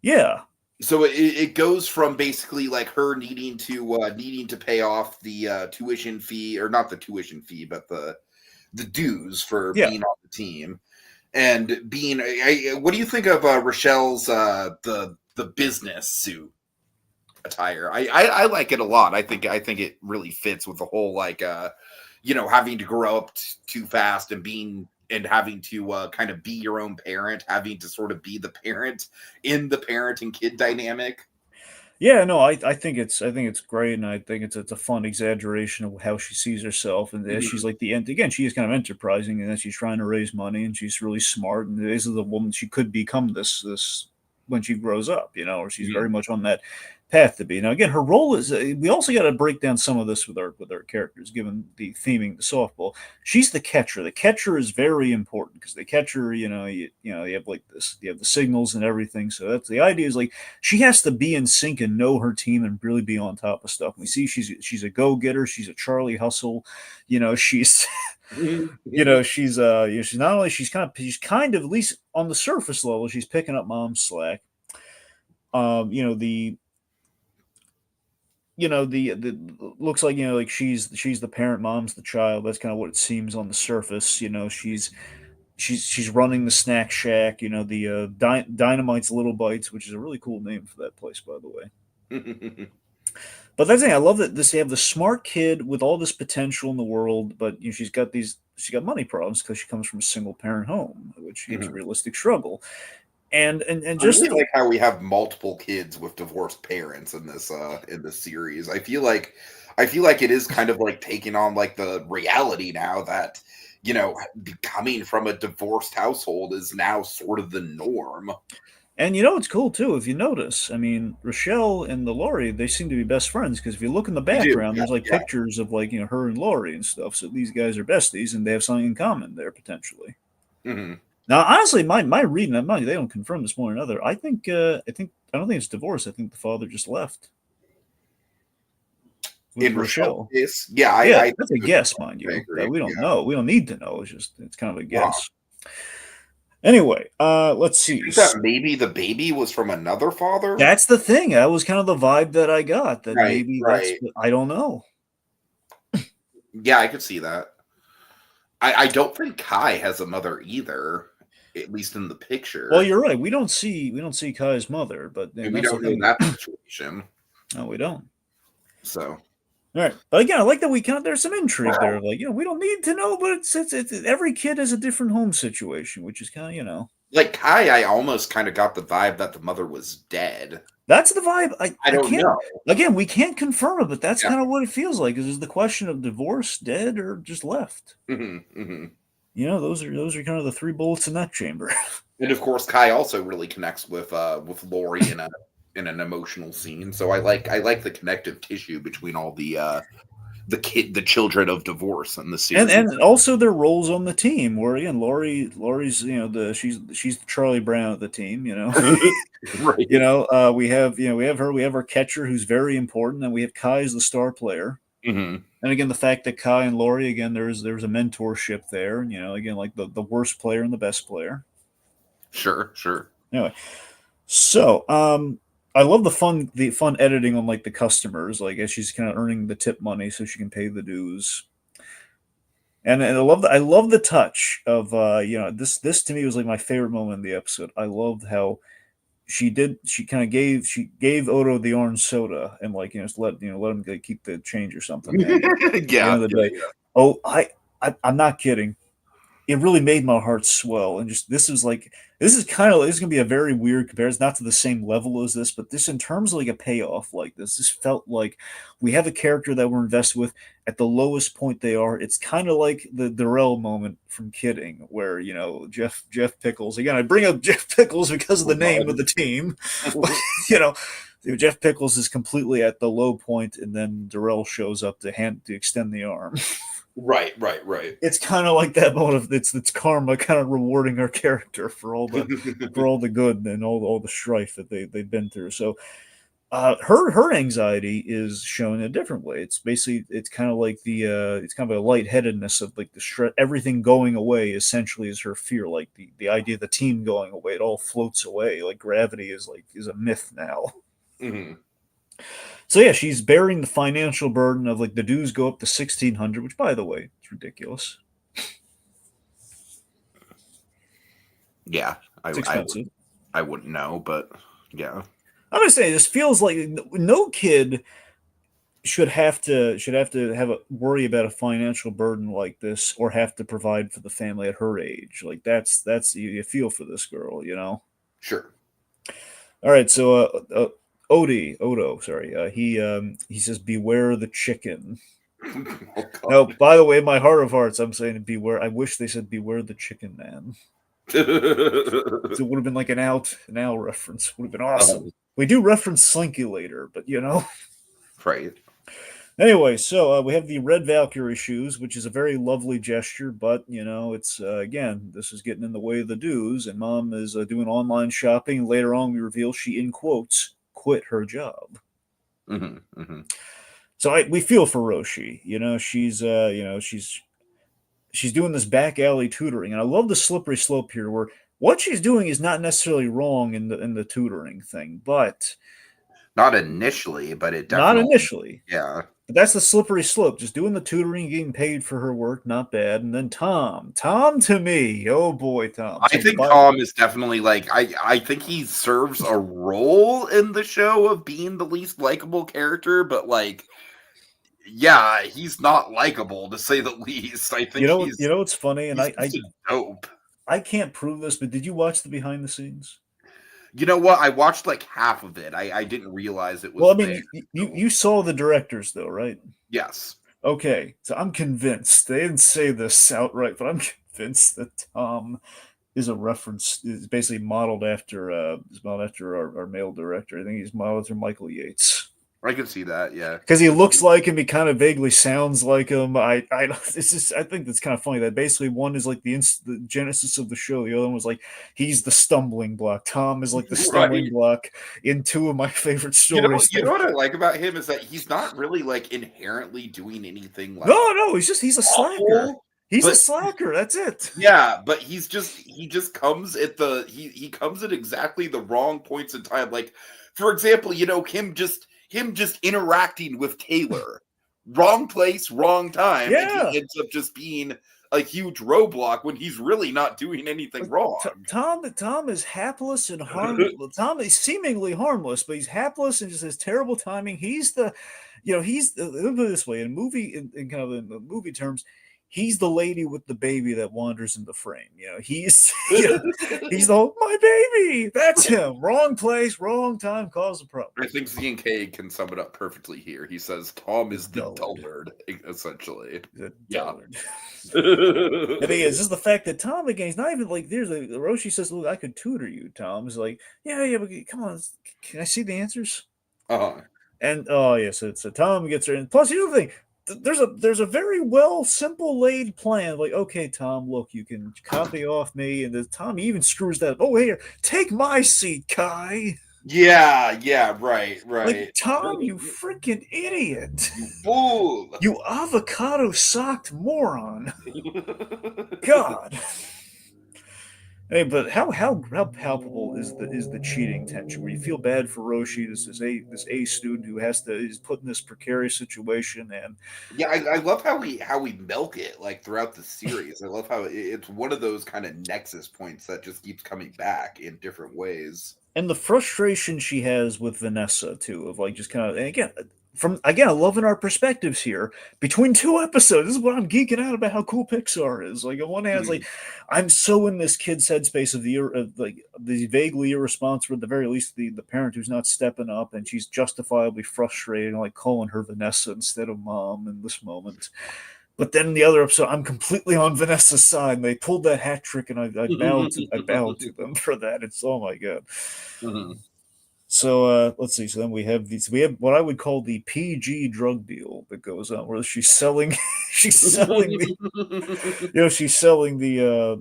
Yeah. So it goes from basically her needing to pay off the tuition fee, or not the tuition fee, but the dues for being on the team. And being, what do you think of Rochelle's the business suit attire? I like it a lot. I think it really fits with the whole having to grow up too fast and having to kind of be your own parent, having to sort of be the parent in the parent and kid dynamic. Yeah, no, I think it's great, and I think it's a fun exaggeration of how she sees herself, and she's like the end again. She is kind of enterprising, and then she's trying to raise money, and she's really smart, and this is the woman she could become this when she grows up, or she's very much on that path to be. Now, again, her role is we also got to break down some of this with our characters, given the theming the softball. She's the catcher. The catcher is very important because the catcher, you have you have the signals and everything. So that's the idea is she has to be in sync and know her team and really be on top of stuff. We see she's a go getter. She's a Charlie Hustle. She's. She's not only she's kind of at least on the surface level she's picking up mom's slack. The looks like she's the parent, mom's the child. That's kind of what it seems on the surface. She's running the snack shack. The Dynamite's Little Bites, which is a really cool name for that place, by the way. But that's the thing. I love that they have the smart kid with all this potential in the world, but she's got money problems because she comes from a single parent home, which is a realistic struggle. And just I really like how we have multiple kids with divorced parents in this series. I feel like it is kind of taking on the reality now that coming from a divorced household is now sort of the norm. And it's cool too if you notice. I mean, Rochelle and the Laurie, they seem to be best friends because if you look in the background, there's pictures of her and Laurie and stuff. So these guys are besties and they have something in common there potentially. Mm-hmm. Now, honestly, my reading of money, they don't confirm this one or another. I don't think it's divorce. I think the father just left. With in Rochelle, yeah, that's a guess, mind you. We don't know. We don't need to know. It's kind of a guess. Wow. Anyway, let's see. You think that maybe the baby was from another father? That's the thing. That was kind of the vibe that I got. That maybe that's. I don't know. Yeah, I could see that. I don't think Kai has a mother either, at least in the picture. Well, you're right. We don't see Kai's mother, but we don't know that situation. No, we don't. So. All right, but again, I like that there's some intrigue there. We don't need to know, but it's every kid has a different home situation, which is kind of like Kai. I almost kind of got the vibe that the mother was dead. That's the vibe. I don't know. Again, we can't confirm it, but that's kind of what it feels like. Is the question of divorce, dead, or just left? Mm-hmm, mm-hmm. Those are kind of the 3 bullets in that chamber. And of course, Kai also really connects with Laurie in an emotional scene. So I like the connective tissue between all the children of divorce in the series, and also their roles on the team. Where again, Laurie's she's the Charlie Brown of the team. Right. We have her catcher who's very important, and we have Kai as the star player. Mm-hmm. And again, the fact that Kai and Lori, again, there's a mentorship there. You know, again, like the worst player and the best player. Sure, sure. Anyway, so I love the fun editing on like the customers, like as she's kind of earning the tip money so she can pay the dues. And I love the touch of this to me was like my favorite moment in the episode. I loved how she gave Odo the orange soda and like let let him like, keep the change or something. And at the end Yeah, of the yeah, day, yeah. oh I'm not kidding, it really made my heart swell. And just this is gonna be a very weird comparison, not to the same level as this, but this in terms of like a payoff like this felt like we have a character that we're invested with at the lowest point they are. It's kind of like the Darrell moment from Kidding, where Jeff Pickles, again I bring up Jeff Pickles because of the Oh, name of God. the team, but you know Jeff Pickles is completely at the low point, and then Darrell shows up to extend the arm. Right, right, right. It's kind of like that moment of it's karma kind of rewarding our character for all the good and all the strife that they've been through. So her anxiety is shown in a different way. It's kind of like it's kind of a lightheadedness of like the stress, everything going away essentially is her fear, like the idea of the team going away. It all floats away, like gravity is a myth now. Mm-hmm. So yeah, she's bearing the financial burden of like the dues go up to 1,600, which by the way, it's ridiculous. Yeah, It's expensive. I wouldn't know, but yeah. I'm gonna say this feels like no kid should have to have a worry about a financial burden like this or have to provide for the family at her age. Like that's you feel for this girl, you know. Sure. All right, so Odo, sorry, he says beware the chicken. Oh, Now, God. by the way, in my heart of hearts, I'm saying beware. I wish they said beware the chicken man. So it would have been like an owl reference. Would have been awesome. We do reference Slinky later, but you know. Right. Anyway, so we have the red Valkyrie shoes, which is a very lovely gesture, but you know, it's again, this is getting in the way of the dues, and Mom is doing online shopping. And later on, we reveal she, in quotes, quit her job. Mm-hmm, mm-hmm. So we feel for Roshi. She's doing this back alley tutoring, and I love the slippery slope here, where what she's doing is not necessarily wrong in the tutoring thing, but Not initially, but it not definitely, initially. yeah. But that's the slippery slope. Just doing the tutoring, getting paid for her work, not bad. And then Tom to me, oh boy, Tom. I So, think but Tom is definitely like I think he serves a role in the show of being the least likable character, but like yeah, he's not likable to say the least. I think you know what's funny, and he's just a dope. I can't prove this, but did you watch the behind the scenes? You know what? I watched like half of it. I didn't realize it Well, I was there. mean, you saw the directors though, right? Yes. Okay, so I'm convinced they didn't say this outright, but I'm convinced that Tom is basically modeled after our male director. I think he's modeled after Michael Yates. I can see that, yeah. Because he looks like him, he kind of vaguely sounds like him. I think that's kind of funny that basically one is like the genesis of the show, the other one was like he's the stumbling block. Tom is like the stumbling Right. block in two of my favorite stories. You know what I like about him is that he's not really like inherently doing anything like No, he's a slacker. awful, He's a but slacker. That's it. yeah, but he just comes at he comes at exactly the wrong points in time. Like, for example, him just interacting with Taylor. Wrong place, wrong time, and Yeah. he ends up just being a huge roadblock when he's really not doing anything wrong. Tom is hapless and harmless. Tom is seemingly harmless, but he's hapless and just has terrible timing. He's the, let me put it this way, in kind of in the movie terms, he's the lady with the baby that wanders in the frame. He's he's the whole, my baby. That's him. Wrong place, wrong time, cause a problem. I think Z&K can sum it up perfectly here. He says Tom is the Dullard. dullard, essentially. The Yeah. dullard. The thing is the fact that Tom again, he's not even like Roshi says, "Look, I could tutor you." Tom is like, "Yeah, but come on, can I see the answers?" Uh-huh. And oh yes, so Tom gets her. And plus, the other thing, there's a very well simple laid plan. Like, okay, Tom, look, you can copy off me, and Tom even screws that up. Oh, here, take my seat, Kai. Yeah, right, Like, right. Tom, you freaking idiot. You fool. You avocado socked moron. God. Hey, but how palpable is the cheating tension where you feel bad for Roshi, this A student who is put in this precarious situation, and Yeah, I love how we milk it like throughout the series. I love how it's one of those kind of nexus points that just keeps coming back in different ways. the frustration she has with Vanessa too, of like just kind of, and again, from again loving our perspectives here between two episodes. This is what I'm geeking out about, how cool Pixar is. Like on one hand, it's like Mhm. I'm so in this kid's headspace of like the vaguely irresponsible, at the very least the parent who's not stepping up, and she's justifiably frustrated, and like calling her Vanessa instead of mom in this moment. But then in the other episode, I'm completely on Vanessa's side. And they pulled that hat trick, and I bowed to them for that. It's, oh my god. Mhm. So let's see. So then we have these. We have what I would call the PG drug deal that goes on, where she's selling, she's selling the, she's selling the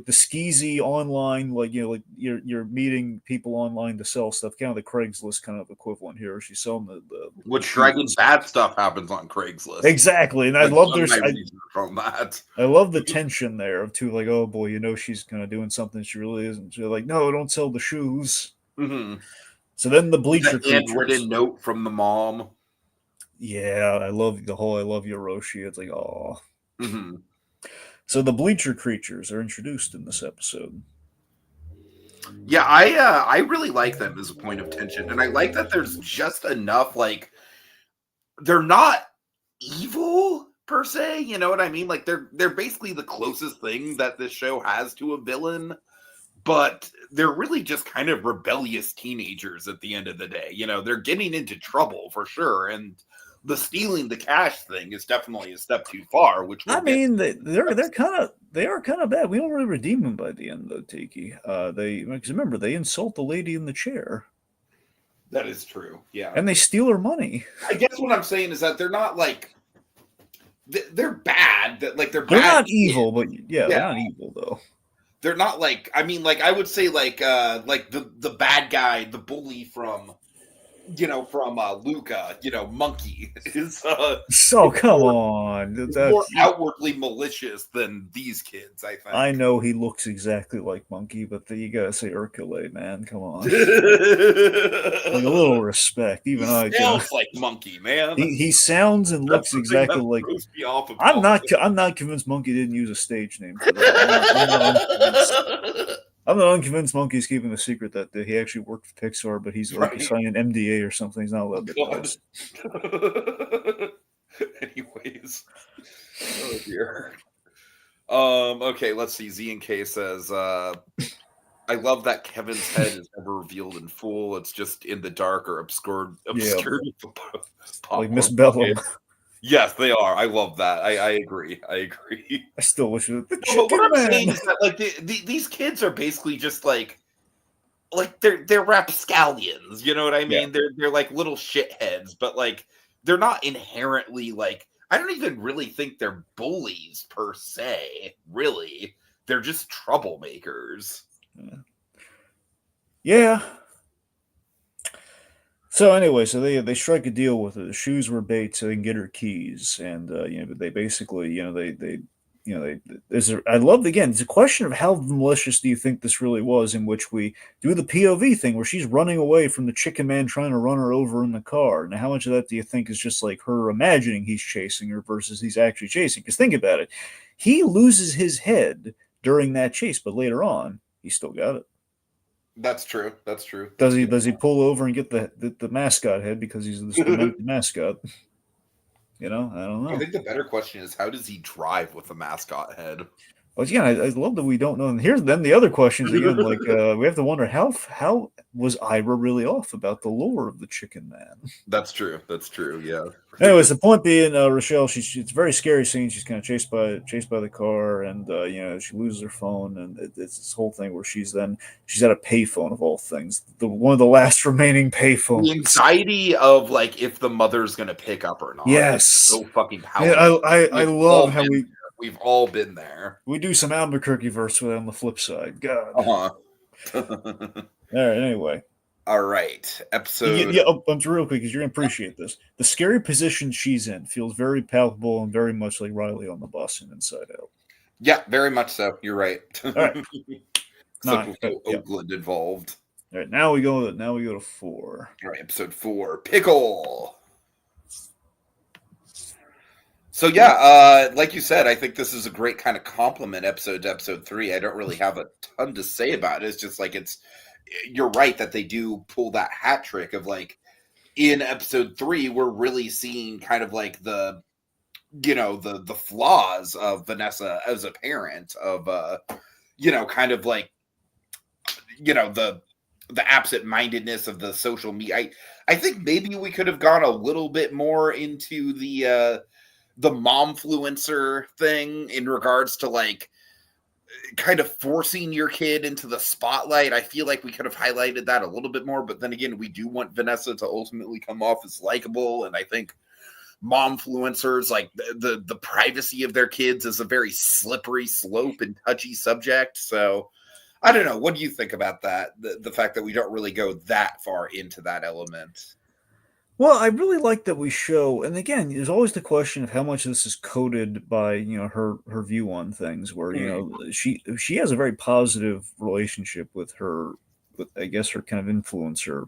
skeezy online, like like you're meeting people online to sell stuff, kind of the Craigslist kind of equivalent here. She's selling the Which shoes. dragging bad stuff happens on Craigslist. Exactly, and I Like love some there's nice research on that. I love the tension there of two, like, oh boy, she's kind of doing something she really isn't. She's like, no, don't sell the shoes. Mhm. So then the bleacher The creatures. handwritten note from the mom. Yeah, I love the whole I love Yoroshi. It's like, oh. Mhm. So the bleacher creatures are introduced in this episode. Yeah, I really like them as a point of tension, and I like that there's just enough like they're not evil per se, you know what I mean? Like they're basically the closest thing that this show has to a villain, but they're really just kind of rebellious teenagers at the end of the day. You know, they're getting into trouble for sure, and the stealing the cash thing is definitely a step too far, which we'll I get mean, to. they are kind of bad. We don't really redeem them by the end, though, Tiki. Because remember, they insult the lady in the chair, That is true. Yeah. and they steal her money. I guess what I'm saying is that they're not like they're bad. That like they're They're bad not kids. evil, but yeah, they're Yeah. not evil though. They're not like I mean like I would say like the bad guy, the bully from from Luca, Monkey So is come more on, is more outwardly malicious than these kids, I I think. know he looks exactly like Monkey, but you gotta say Hercule, man. Come on, like a little respect. He Even I can. sounds like Monkey, man. He sounds and That's looks the thing exactly that like. throws me off about I'm not convinced Monkey didn't use a stage name for that. I'm not unconvinced. it. I'm not unconvinced Monkey's keeping the secret that he actually worked for Pixar, but he's like he Right. signed an MDA or something. He's not allowed to tell God. us. Anyways. Oh dear. Okay, let's see. Z and K says, I love that Kevin's head is never revealed in full. It's just in the dark or obscured Yeah, with like Miss popcorn Bellum. bucket. Yes, they are. I love that. I agree. I agree. I still wish it was the No, but what Chicken I'm saying Man. is that like these kids are basically just like they're rapscallions, you know what I Yeah, mean? They're like little shitheads, but like they're not inherently like I don't even really think they're bullies per se, really. They're just troublemakers. yeah. So anyway, so they strike a deal with her. The shoes were bait, so they can get her keys, and they basically they there's I love again. It's a question of how malicious do you think this really was, in which we do the POV thing where she's running away from the Chicken Man trying to run her over in the car. Now, how much of that do you think is just like her imagining he's chasing her versus he's actually chasing? Because think about it, he loses his head during that chase, but later on he still got it. That's true. That's true. Does That's he good. does he pull over and get the mascot head because he's this demented mascot? I don't I know. think the better question is how does he drive with a mascot head? But again, I love that we don't know. And here's then the other questions again. Like we have to wonder how was Ira really off about the lore of the Chicken Man? That's true. That's true. Yeah. Anyways, the point being, Rochelle, it's a very scary scene. She's kind of chased by the car, and she loses her phone, and it's this whole thing where she's at a payphone of all things, the one of the last remaining payphones. The anxiety of like if the mother's gonna pick up or not. Yes, so fucking yeah, powerful. I love how We've all been there. we do some Albuquerque verse with it on the flip side. God. Uh-huh. All right. Anyway, All right, Yeah, episode. yeah, I'm real quick because you're gonna appreciate this. The scary position she's in feels very palpable and very much like Riley on the bus and Inside Out. Yeah, very much so. You're right. All right, Except with right, no yeah. Oakland involved. All right, now we go to 4. All right, episode 4, pickle. So yeah, like you said, I think this is a great kind of compliment episode to episode 3. I don't really have a ton to say about it. It's just like you're right that they do pull that hat trick of like in episode 3, we're really seeing kind of like the flaws of Vanessa as a parent of kind of like the absent-mindedness of the social media. I think maybe we could have gone a little bit more into the momfluencer thing in regards to like kind of forcing your kid into the spotlight. I feel like we could have highlighted that a little bit more, but then again, we do want Vanessa to ultimately come off as likable, and I think momfluencers, like the privacy of their kids, is a very slippery slope and touchy subject. So I don't know. What do you think about that? The fact that we don't really go that far into that element. Well, I really like that we show, and again, there's always the question of how much this is coded by her view on things. Where she has a very positive relationship with her, with I guess her kind of influencer,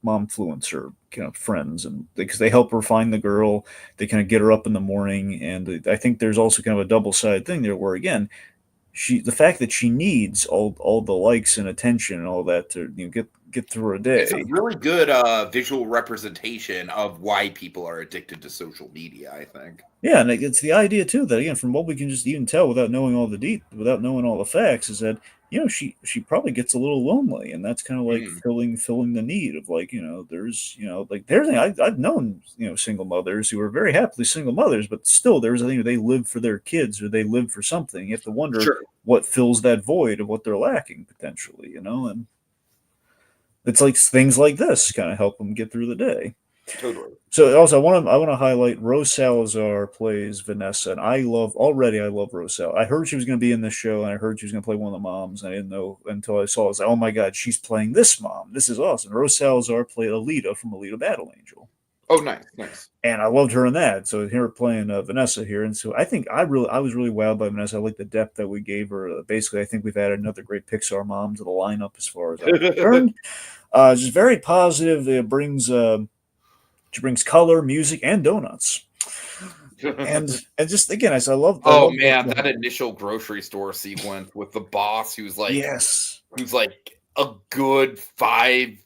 momfluencer kind of friends, and because they help her find the girl, they kind of get her up in the morning, and I think there's also kind of a double sided thing there, where again, the fact that she needs all the likes and attention and all that to get through her It's a day. really good visual representation of why people are addicted to social media, I think. Yeah, and it's the idea too that again, from what we can just even tell without knowing without knowing all the facts, is that she probably gets a little lonely, and that's kind of like Mm, filling the need of like there's like there's I've known single mothers who are very happily single mothers, but still there's a thing they live for their kids or they live for something. You have to wonder sure, what fills that void of what they're lacking potentially, and it's like things like this kind of help them get through the day. totally. So also, I want to highlight Rose Salazar plays Vanessa, and I love Rose Salazar. I heard she was going to be in this show, and I heard she was going to play one of the moms. And I didn't know until I saw it. I was like, oh my god, she's playing this mom. This is awesome. Rose Salazar played Alita from Alita Battle Angel, Oh, nice, nice. and I loved her in that. So here playing Vanessa here, and so I think I was really wowed by Vanessa. I like the depth that we gave her. Basically, I think we've added another great Pixar mom to the lineup as far as I'm concerned. Just very positive. It brings. She brings color, music, and donuts. And just again, I Oh love man, that initial grocery store sequence with the boss yes, who's like a good 5-10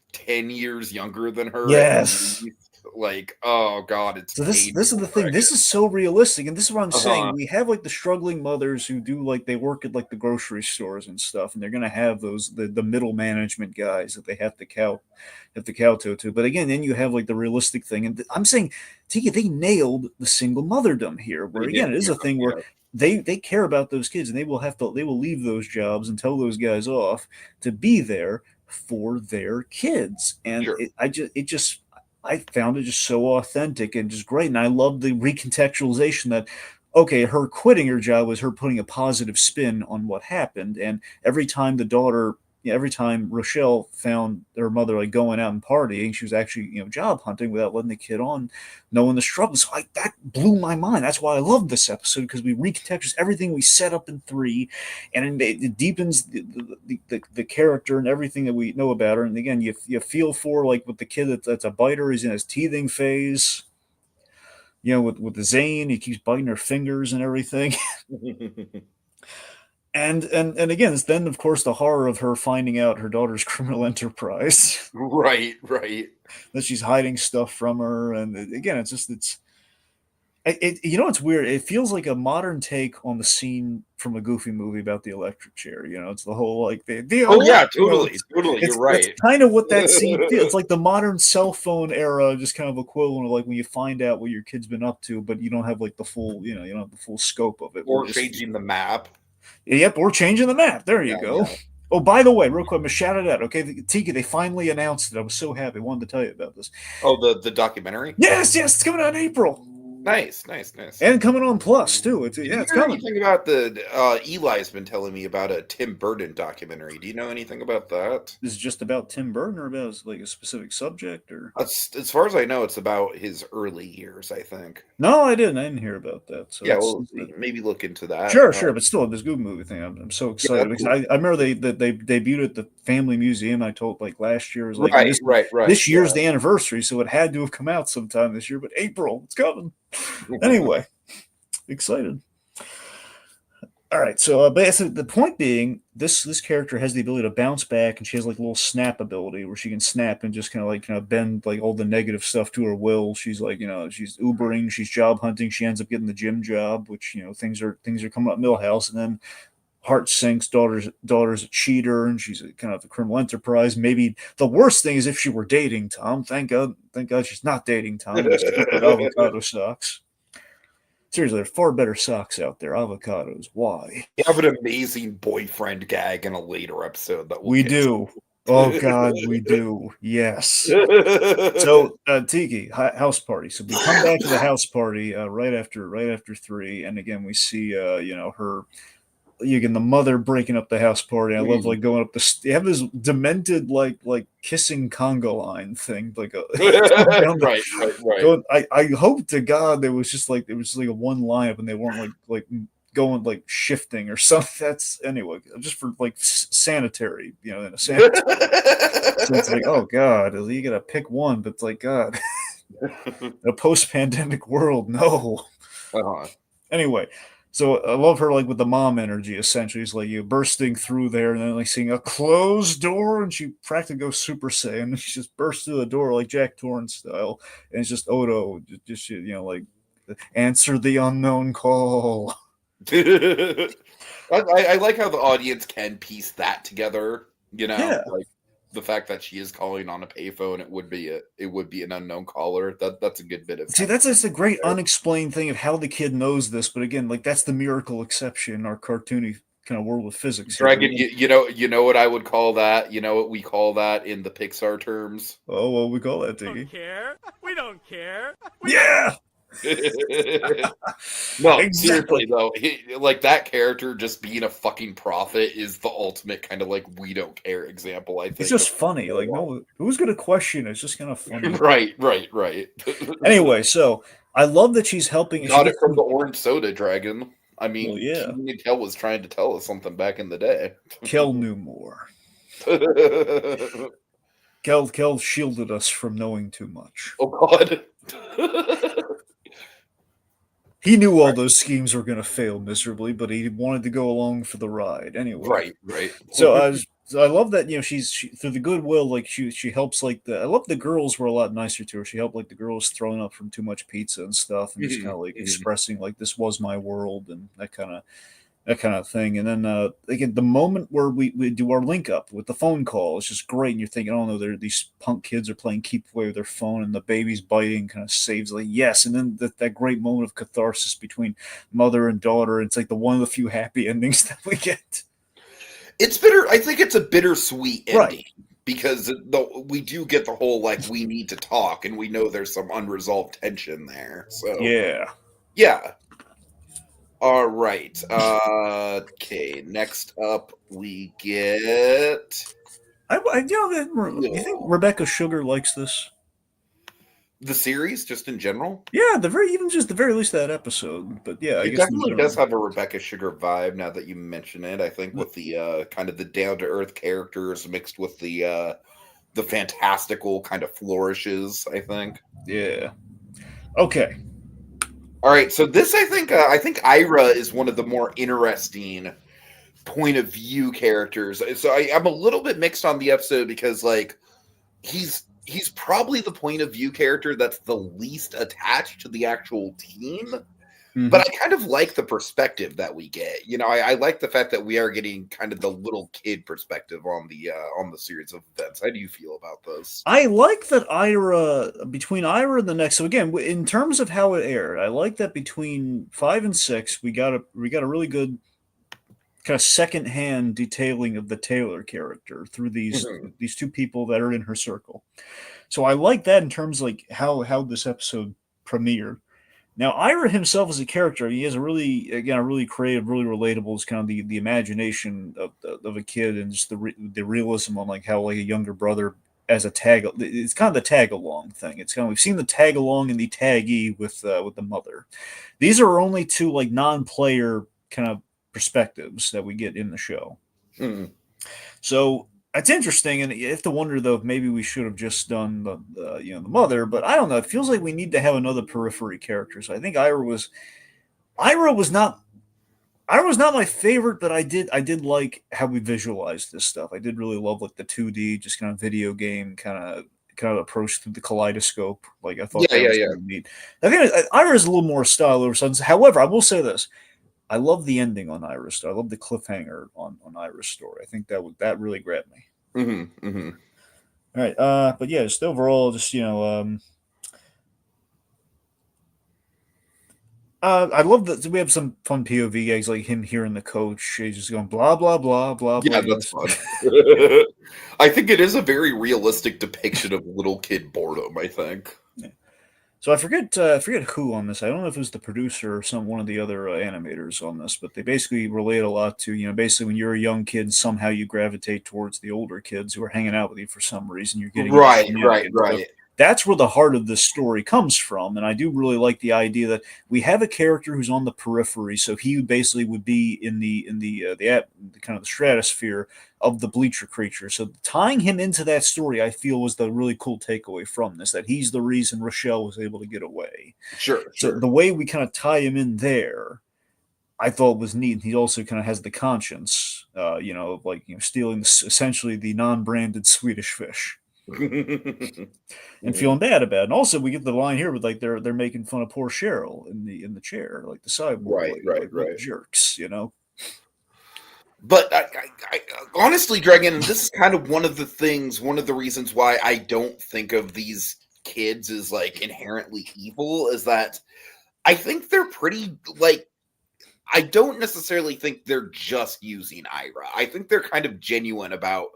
years younger than her at yes. least. Like, oh god, it's So this is painful, the thing. right? This is so realistic, and this is what I'm Uh-huh. saying. We have like the struggling mothers who do like they work at like the grocery stores and stuff, and they're gonna have the middle management guys that they have to kowtow to. But again, then you have like the realistic thing, and I'm saying, Tiki, they nailed the single motherdom here. Where They again, did, it is yeah, a thing where yeah. they care about those kids, and they will leave those jobs and tell those guys off to be there for their kids, and Sure. it just I found it just so authentic and just great. And I love the recontextualization that, okay, her quitting her job was her putting a positive spin on what happened. And every time every time Rochelle found her mother like going out and partying, she was actually, job hunting without letting the kid on, knowing the struggle. So that blew my mind. That's why I love this episode because we recontextualize everything we set up in 3, and it deepens the character and everything that we know about her. And again, you feel for like with the kid that's a biter, he's in his teething phase. With the Zane, he keeps biting her fingers and everything. And again, it's then of course the horror of her finding out her daughter's criminal enterprise Right, right. that she's hiding stuff from her, and again, it's weird. It feels like a modern take on the scene from a Goofy movie about the electric chair. It's the whole like the Oh yeah, elect. totally, totally. You're That's right. kind of what that scene feels. It's like the modern cell phone era, just kind of equivalent of like when you find out what your kid's been up to, but you don't have like the full, you don't have the full scope of it. We're Or just changing the map. Yep, we're changing the map. There you Yeah, go. yeah. Oh, by the way, real quick, I'm gonna shout it out. Okay, Tiki, they finally announced it. I was so happy. I wanted to tell you about this. Oh, the documentary. Yes, it's coming out in April. Nice. And coming on Plus too. It's Did you it's hear coming. anything about the Eli's been telling me about a Tim Burton documentary? Do you know anything about that? This is just about Tim Burton or about like a specific subject or? As far as I know, it's about his early years, I think. No, I didn't. I didn't hear about that. So Yeah, well, maybe look into that. sure, but still, this Google movie thing, I'm so Yeah, excited because I remember they debuted at the Family Museum. I told like last year was like right. this year's Yeah. the anniversary, so it had to have come out sometime this year. But April, it's coming. Anyway, excited. All right, so basically the point being, this character has the ability to bounce back, and she has like a little snap ability where she can snap and just kind of bend like all the negative stuff to her will. She's like she's Ubering, she's job hunting, she ends up getting the gym job, which things are coming up Millhouse, and then heart sinks. Daughter's a cheater, and she's kind of a criminal enterprise. Maybe the worst thing is if she were dating Tom. Thank God she's not dating Tom. Those stupid avocado socks. Seriously, there's far better socks out there. Avocados. Why? You have an amazing boyfriend gag in a later episode that we do. Oh God, we do. Yes. So Tiki house party. So we come back to the house party right after 3, and again we see her. Again, the mother breaking up the house party. I love like going up they have this demented like kissing conga line thing, like a right. Going, I hope to God there was just like a one line up and they weren't like going like shifting or something. That's anyway just for like sanitary, in a sanitary. So it's like, oh God, you gotta pick one, but it's like God, a post-pandemic world, no. Anyway. So I love her like with the mom energy. Essentially, it's like you bursting through there, and then like seeing a closed door, and she practically goes Super Saiyan. And she just bursts through the door like Jack Torrance style, and it's just Odo, just like answer the unknown call. I like how the audience can piece that together. Like the fact that she is calling on a payphone, it would be an unknown caller. That's a good bit of. See, that's just a great unexplained thing of how the kid knows this, but again, like that's the miracle exception in our cartoony kind of world of physics. Dragon, you know what I would call that? You know what we call that in the Pixar terms? Oh, well, we call that, Tiki. We don't care. Yeah. No, exactly. Seriously though, like that character just being a fucking prophet is the ultimate kind of like we don't care example. I think it's just funny. Like, no, who's gonna question it? It's just kind of funny. Right. Anyway, so I love that she's helping. Got it from the orange soda dragon. I mean, well, yeah, Kel was trying to tell us something back in the day. Kel knew more. Kel shielded us from knowing too much. Oh God. He knew all those schemes were going to fail miserably, but he wanted to go along for the ride anyway. Right. So I love that she's through the goodwill, like she helps like I love the girls were a lot nicer to her. She helped like the girls throwing up from too much pizza and stuff, and just kind of like expressing like this was my world and that kind of thing. And then again, the moment where we do our link up with the phone call, it's just great. And you're thinking, oh no, these punk kids are playing keep away with their phone, and the baby's biting kind of saves like yes. And then that great moment of catharsis between mother and daughter. It's like one of the few happy endings that we get. It's bitter. I think it's a bittersweet ending because we do get the whole like we need to talk, and we know there's some unresolved tension there. So yeah. All right. Okay. Next up, we get. You think Rebecca Sugar likes this? The series, just in general. Yeah, the very least of that episode. But yeah, it definitely does have a Rebecca Sugar vibe. Now that you mention it, I think with the kind of the down to earth characters mixed with the fantastical kind of flourishes. I think. Yeah. Okay. All right, so this I think Ira is one of the more interesting point of view characters. So I'm a little bit mixed on the episode because like he's probably the point of view character that's the least attached to the actual team. But I kind of like the perspective that we get. I like the fact that we are getting kind of the little kid perspective on the series of events. How do you feel about this? I like that between Ira and the next. So again, in terms of how it aired, I like that between 5 and 6, we got a really good kind of secondhand detailing of the Taylor character through these two people that are in her circle. So I like that in terms of like how this episode premiered. Now, Ira himself as a character, he has a really creative, really relatable. It's kind of the imagination of a kid and just the realism on like how like a younger brother as a tag. It's kind of the tag along thing. It's kind of we've seen the tag along and the taggee with the mother. These are only two like non-player kind of perspectives that we get in the show. Mm-hmm. So it's interesting, and you have to wonder though if maybe we should have just done the mother, but I don't know. It feels like we need to have another periphery character. So I think Ira was not my favorite, but I did like how we visualized this stuff. I did really love like the 2D, just kind of video game kind of approach through the kaleidoscope. Like I thought that was really neat. I think Ira is a little more style over Sons. However, I will say this. I love the ending on Ira's story. I love the cliffhanger on Ira's story. I think that really grabbed me. Mm-hmm, mm-hmm. All right, but yeah, just overall, just I love that we have some fun POV gags like him hearing the coach. He's just going blah blah blah blah. Yeah, blah, that's fun. I think it is a very realistic depiction of little kid boredom. I think. Yeah. So I forget who on this. I don't know if it was the producer or one of the other animators on this, but they basically relate a lot to basically when you're a young kid, somehow you gravitate towards the older kids who are hanging out with you for some reason. You're getting right. So that's where the heart of this story comes from, and I do really like the idea that we have a character who's on the periphery, so he basically would be in the kind of the stratosphere of the bleacher creature. So tying him into that story, I feel, was the really cool takeaway from this, that he's the reason Rochelle was able to get away. Sure. So the way we kind of tie him in there, I thought was neat. He also kind of has the conscience, of stealing essentially the non-branded Swedish fish. And feeling bad about it. And also we get the line here with like they're making fun of poor Cheryl in the chair, like the sideboard, right. Jerks, But I honestly, Dragon, this is kind of one of the reasons why I don't think of these kids as like inherently evil, is that I think they're pretty like, I don't necessarily think they're just using Ira. I think they're kind of genuine about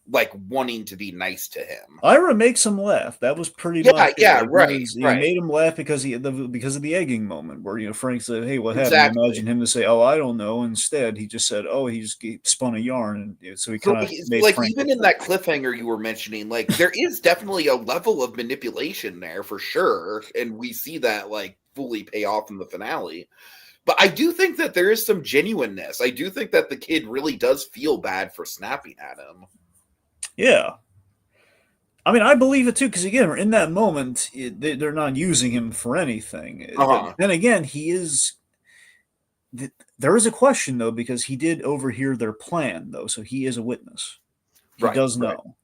like wanting to be nice to him. Ira makes him laugh. That was pretty much right. He made him laugh because of the egging moment where Frank said, "Hey, what happened?" Exactly. Imagine him to say, "Oh, I don't know." Instead, he just said, "Oh, he spun a yarn," and so he kind of made like Frank even in that cliffhanger you were mentioning, like there is definitely a level of manipulation there for sure, and we see that like fully pay off in the finale. But I do think that there is some genuineness. I do think that the kid really does feel bad for snapping at him. Yeah. I mean, I believe it too, because again, in that moment, they're not using him for anything. Then again, he is. There is a question though, because he did overhear their plan, though, so he is a witness. He does know,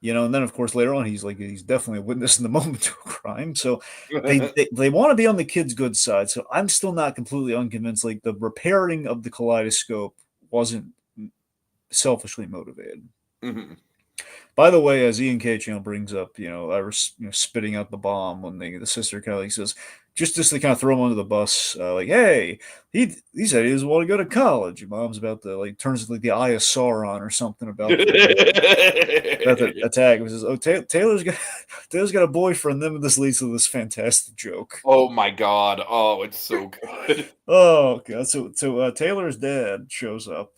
and then of course later on, he's definitely a witness in the moment to a crime. So they want to be on the kid's good side. So I'm still not completely unconvinced. Like the repairing of the kaleidoscope wasn't selfishly motivated. Mm-hmm. By the way, as Ian K. brings up, Iris spitting out the bomb when the sister kind of like says, just to kind of throw him under the bus, like, hey, he said he doesn't want to go to college. Your mom's about to like turns like the eye of Sauron or something about the attack. He says, oh, Taylor's got a boyfriend. Then this leads to this fantastic joke. Oh my god! Oh, it's so good. Oh god! So Taylor's dad shows up.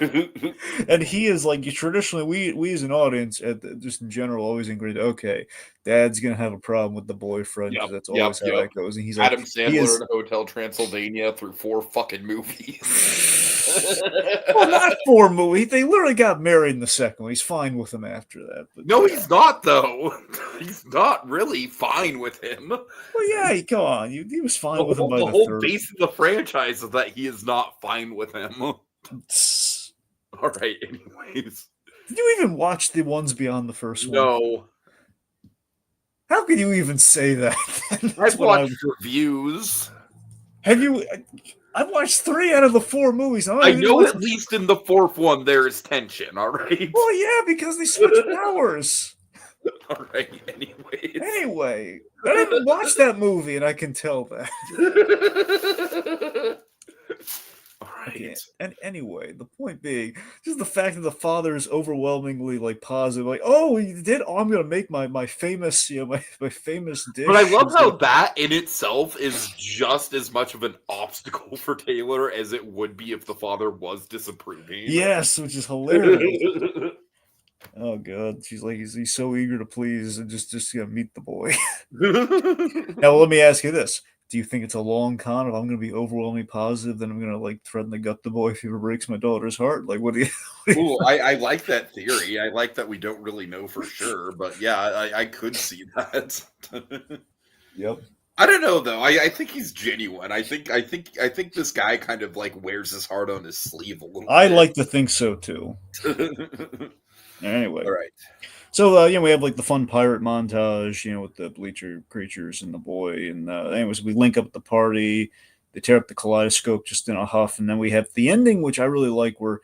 And he is like traditionally we as an audience just in general always agreed, okay, dad's gonna have a problem with the boyfriend because that's always how that goes. And he's Adam like, Sandler in Hotel Transylvania through 4 fucking movies. Well, not 4 movies. They literally got married in the second one. He's fine with him after that. But no, he's not though. He's not really fine with him. Well, yeah, come on. He was fine with him by the whole third. base of the franchise is that he is not fine with him. All right, anyways. Did you even watch the ones beyond the first one? No. How could you even say that? I've watched reviews. Have you? I've watched 3 out of the 4 movies. I know at least in the 4th one there is tension, all right? Well, yeah, because they switch powers. All right, anyways. Anyway, I didn't watch that movie, and I can tell that. All Okay, Right. and anyway, the point being, just the fact that the father is overwhelmingly like positive, like, oh, you did. Oh, I'm gonna make my famous, my famous But I dish. love It's how like, that in itself is just as much of an obstacle for Taylor as it would be if the father was disapproving. yes, which is hilarious. Oh god, she's like, he's so eager to please and just meet the boy. Now, let me ask you this: do you think it's a long con if I'm going to be overwhelmingly positive, then I'm going to like threaten to gut the boy if he ever breaks my daughter's heart? Like, what do you? Ooh, I like that theory. I like that we don't really know for sure, but yeah, I could see that. Yep. I don't know though. I think he's genuine. I think this guy kind of like wears his heart on his sleeve a little I bit. like to think so too. Anyway, All right. so we have like the fun pirate montage, with the bleacher creatures and the boy, and anyways, we link up at the party. They tear up the kaleidoscope just in a huff, and then we have the ending, which I really like, where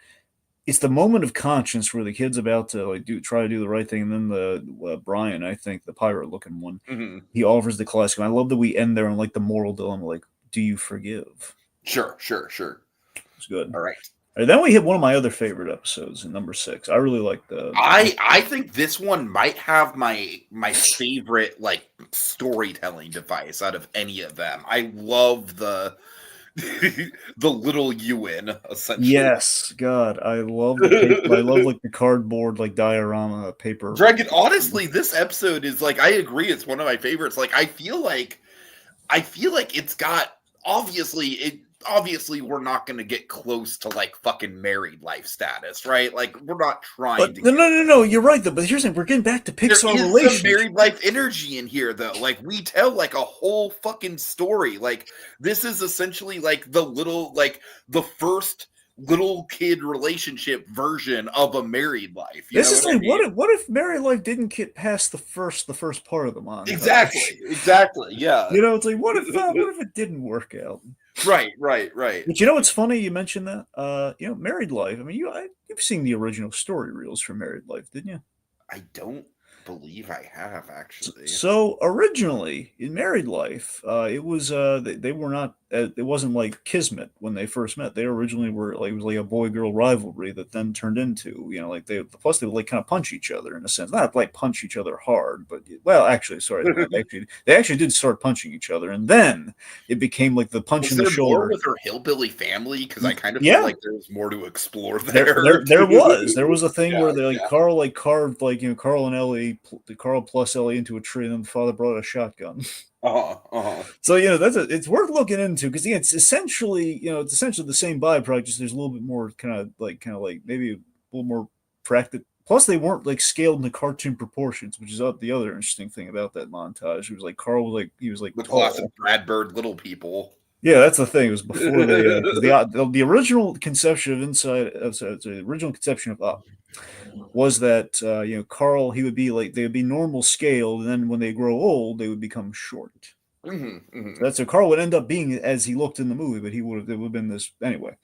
it's the moment of conscience where the kid's about to like try to do the right thing, and then the Brian, I think the pirate looking one, Mhm. he offers the kaleidoscope. I love that we end there on like the moral dilemma, like, do you forgive? Sure. It's good. All right. And then we hit one of my other favorite episodes in number 6. I really like the I think this one might have my favorite like storytelling device out of any of them. I love the the little Ewan essentially. yes, God, I love the paper. I love like the cardboard like diorama paper. Dragon, honestly, this episode is like I agree it's one of my favorites. Like I feel like it's got obviously we're not going to get close to like fucking married life status, right? Like we're not trying But to no, get no, no, no. You're right though. But here's the thing: we're getting back to there Pixar is some relationship. married life energy in here though. Like we tell like a whole fucking story. Like this is essentially like the first little kid relationship version of a married life. You This know is what I like mean? what if married life didn't get past the first part of the montage? Exactly. Yeah. It's like what if it didn't work out? Right. But what's funny? You mentioned that. Married life. I mean, you've seen the original story reels for Married Life, didn't you? I don't believe I have actually. So originally in Married Life, it was they were not. It wasn't like Kismet when they first met. They originally were like it was like a boy girl rivalry that then turned into like they plus they would like kind of punch each other in a sense, not like punch each other hard, but well actually sorry they actually did start punching each other, and then it became like the punch Was in the there more shoulder. with her hillbilly family? Because I kind of feel Yeah, like there was more to explore there, there. there, there was there was a thing Yeah, where they like yeah. Carl like carved like Carl and Ellie, Carl plus Ellie into a tree, and then the father brought a shotgun. Uh-huh. So it's worth looking into because it's essentially the same byproduct, just there's a little bit more kind of like maybe a little more practical. Plus, they weren't like scaled into cartoon proportions, which is the other interesting thing about that montage. It was like Carl was like he was like The classic tall. Brad Bird little people. Yeah, that's the thing. It was before they because the original conception of the original conception of Up was that Carl he would be like they would be normal scale, and then when they grow old, they would become short. So Hmm. that's so Carl would end up being as he looked in the movie, but it would have been this anyway.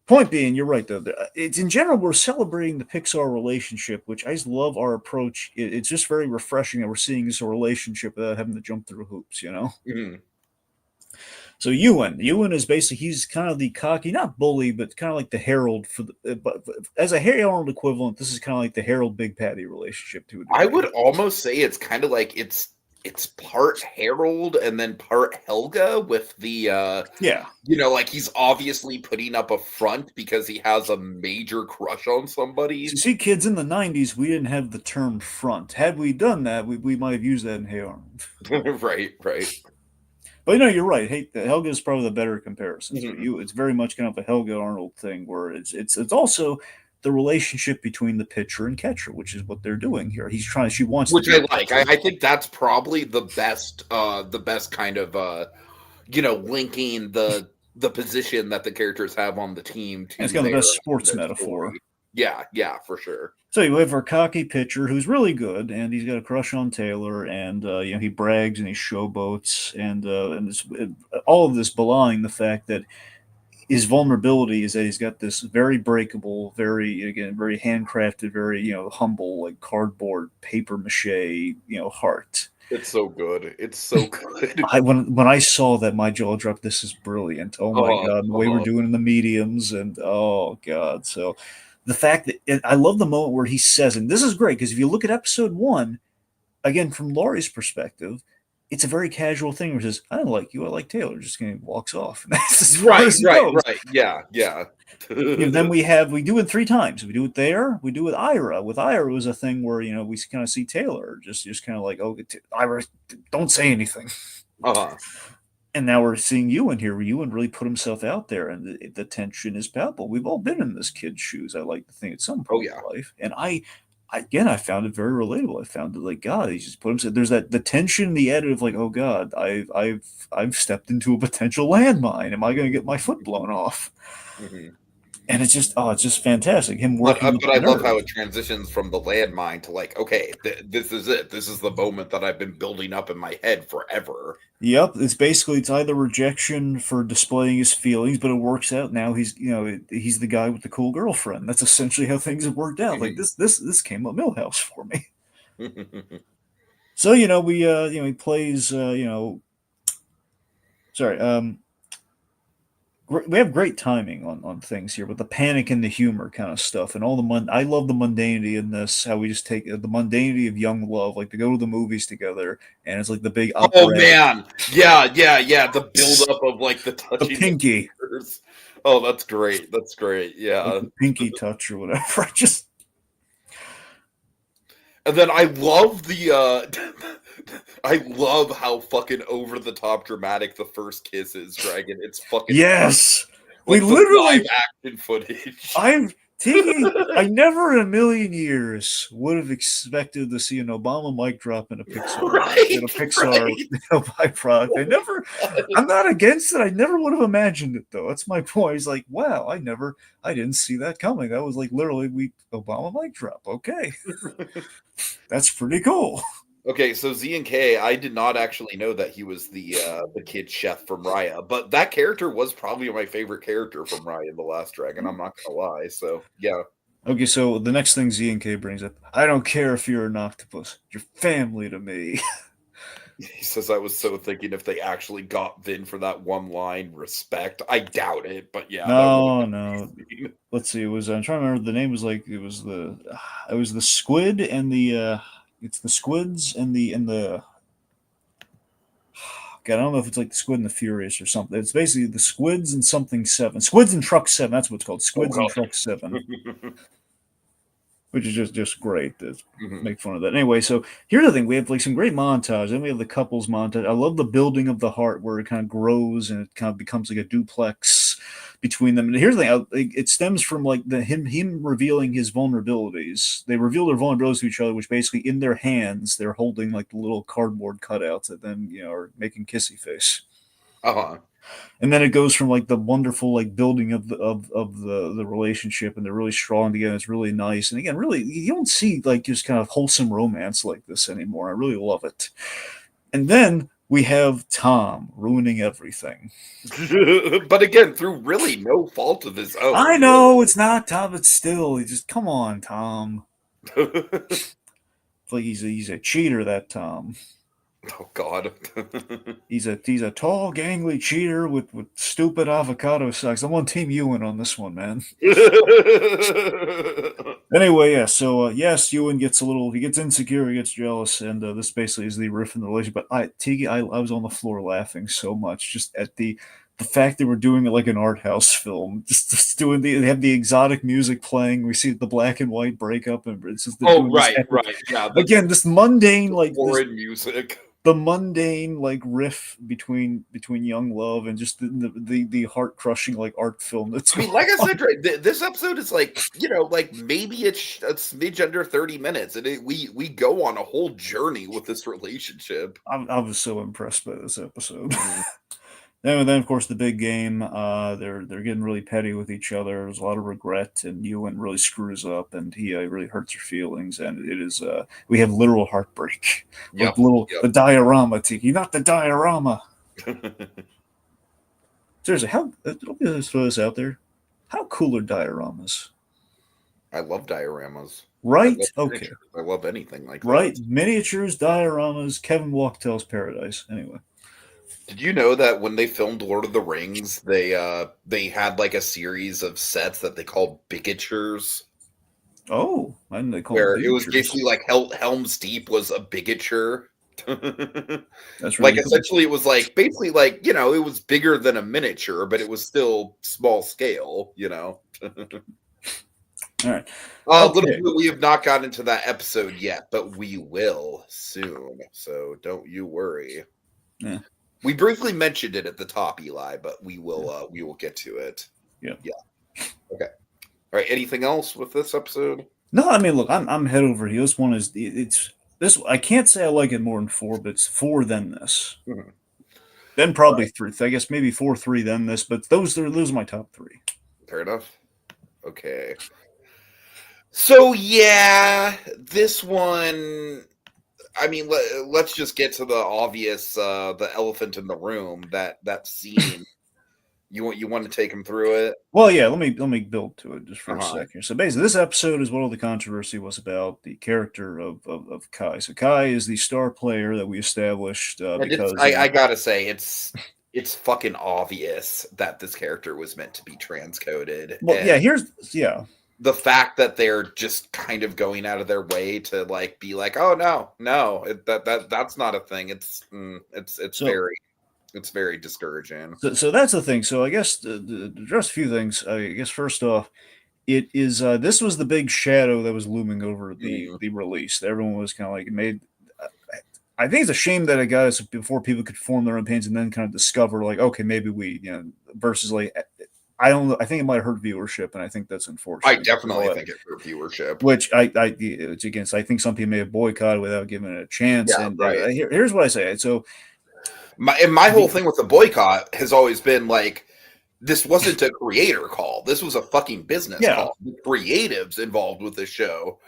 Point being, you're right though. It's in general we're celebrating the Pixar relationship, which I just love our approach. It's just very refreshing that we're seeing this relationship without having to jump through hoops. Hmm. So Ewan is basically he's kind of the cocky, not bully, but kind of like the herald for the. But as a herald equivalent, this is kind of like the Harold Big Patty relationship to a I degree. would almost say it's kind of like it's part Harold and then part Helga with the Yeah. like he's obviously putting up a front because he has a major crush on So somebody. see, kids, in the '90s, we didn't have the term front. Had we done that, we might have used that in Hey Arnold. Right. But you're right. Hey, Helga is probably the better comparison. So Mhm. it's very much kind of a Helga Arnold thing, where it's also the relationship between the pitcher and catcher, which is what they're doing here. She wants to Which be I a like. pitcher. I think that's probably the best kind of linking the position that the characters have on the team And it's to kind of the their best sports their metaphor. story. Yeah, for sure. So you have our cocky pitcher who's really good, and he's got a crush on Taylor, and he brags and he showboats, and all of this belying the fact that his vulnerability is that he's got this very breakable, very handcrafted, very humble like cardboard paper mache heart. It's so good. It's so good. When I saw that, my jaw dropped. This is brilliant. Oh my god, the way we're doing in the mediums, and oh god. So the fact that and I love the moment where he says, and this is great because if you look at episode one, again from Laurie's perspective, it's a very casual thing where he says, "I don't like you, I like Taylor." Just kind of walks off, and that's as far as it goes. Yeah. Then we do it three times. We do it there. We do it with Ira. With Ira, it was a thing where we kind of see Taylor just kind of like, oh, Ira, don't say anything. Uh-huh. And now we're seeing Ewan here, where Ewan really put himself out there, and the tension is palpable. We've all been in this kid's shoes, I like to think, at some point in life. And I found it very relatable. I found it like, God, he just put himself. There's the tension, the edit of like, oh God, I've stepped into a potential landmine. Am I going to get my foot blown off? Mm-hmm. And it's just fantastic. Him working, but I love how it transitions from the landmine to like, okay, this is it. This is the moment that I've been building up in my head forever. Yep, it's either rejection for displaying his feelings, but it works out now. He's he's the guy with the cool girlfriend. That's essentially how things have worked out. Like this came up Millhouse for me. So he plays sorry we have great timing on things here with the panic and the humor kind of stuff and all I love the mundanity in this, how we just take the mundanity of young love, like to go to the movies together and it's like the big man, yeah, the build up of like the touching the pinky. Oh, that's great, yeah, like the pinky touch or whatever. And then I love I love how fucking over the top dramatic the first kiss is, Dragon. It's fucking yes. Like we literally live action footage. I never in a million years would have expected to see an Obama mic drop in a Pixar byproduct. I'm not against it. I never would have imagined it though. That's my point. It's like, wow, I didn't see that coming. That was like literally Obama mic drop. Okay. That's pretty cool. Okay, so Z and K, I did not actually know that he was the kid chef from Raya, but that character was probably my favorite character from Raya and the Last Dragon. I'm not gonna lie. So yeah. Okay, so the next thing Z and K brings up, I don't care if you're an octopus, you're family to me. He says, I was so thinking if they actually got Vin for that one line, respect. I doubt it, but yeah. No. Let's see. I'm trying to remember. The name was like it was the squid and the it's the squids and the God, I don't know if it's like the Squid and the Furious or something. It's basically the Squids and something 7. Squids and Truck 7. That's what it's called. Squids and Truck 7. Which is just great to make fun of that. Anyway, so here's the thing. We have like some great montage. Then we have the couples montage. I love the building of the heart where it kind of grows and it kind of becomes like a duplex between them. And here's the thing. It stems from like him revealing his vulnerabilities. They reveal their vulnerabilities to each other, which basically in their hands, they're holding like the little cardboard cutouts that then, are making kissy face. Uh-huh. And then it goes from like the wonderful like building of the relationship, and they're really strong together. It's really nice, and again, really you don't see like just kind of wholesome romance like this anymore. I really love it. And then we have Tom ruining everything, but again, through really no fault of his own. I know it's not Tom, but still, he just come on, Tom. It's like he's a cheater, that Tom. Oh God. He's a tall, gangly cheater with stupid avocado socks. I'm on Team Ewan on this one, man. Anyway, yeah. So yes, Ewan gets he gets insecure, he gets jealous, and this basically is the riff in the relationship. But Tiki, I was on the floor laughing so much just at the fact that we're doing it like an art house film, just doing they have the exotic music playing. We see the black and white breakup, and it's just right, yeah. Again, this mundane like foreign music. The mundane like riff between young love and just the heart crushing like art film. That's like I said, right, this episode is like like maybe it's a smidge under 30 minutes, and we go on a whole journey with this relationship. I was so impressed by this episode. And then, of course, the big game. They're getting really petty with each other. There's a lot of regret, and Ewan really screws up, and he really hurts her feelings. And it is we have literal heartbreak. Yep, the diorama, Tiki, not the diorama. Seriously, how? Let me just throw this out there. How cool are dioramas? I love dioramas. Right? Okay. Miniatures. I love anything like Right? that. Miniatures, dioramas, Kevin Walktel's Paradise. Anyway. Did you know that when they filmed Lord of the Rings, they had like a series of sets that they called bigatures, Oh, why didn't they call them where it was Beachers? basically like Helm's Deep was a bigature. That's Like really cool. essentially, it was like basically like it was bigger than a miniature, but it was still small scale. All right. Little Okay. bit, we have not gotten into that episode yet, but we will soon. So don't you worry. Yeah. We briefly mentioned it at the top, Eli, but we will get to it. Yeah. Okay. All right. Anything else with this episode? No, I mean, look, I'm head over heels. This one is it's this. I can't say I like it more than 4, but it's 4 than this. Mhm. Then probably 3. I guess maybe 4, 3 then this. But those are my top 3. Fair enough. Okay. So yeah, this one. I mean, let's just get to the obvious, the elephant in the room. That scene. You want to take him through it? Well, yeah. Let me build to it just for a Uh-huh. second. So basically, this episode is what all the controversy was about the character of Kai. So Kai is the star player that we established because I gotta say it's fucking obvious that this character was meant to be transcoded. Well, and yeah. the fact that they're just kind of going out of their way to like be like, oh no, that's not a thing. It's very discouraging. So that's the thing. So I guess to address a few things. I guess first off, it is this was the big shadow that was looming over the release. Everyone was kind of like made. I think it's a shame that it got us before people could form their own opinions and then kind of discover like, okay, maybe we versus like. I don't know. I think it might hurt viewership, and I think that's unfortunate. I definitely think it hurt viewership. Which it's against. I think some people may have boycotted without giving it a chance. Yeah, and right. Here's what I say. So my whole thing with the boycott has always been like, this wasn't a creator call. This was a fucking business call. The creatives involved with this show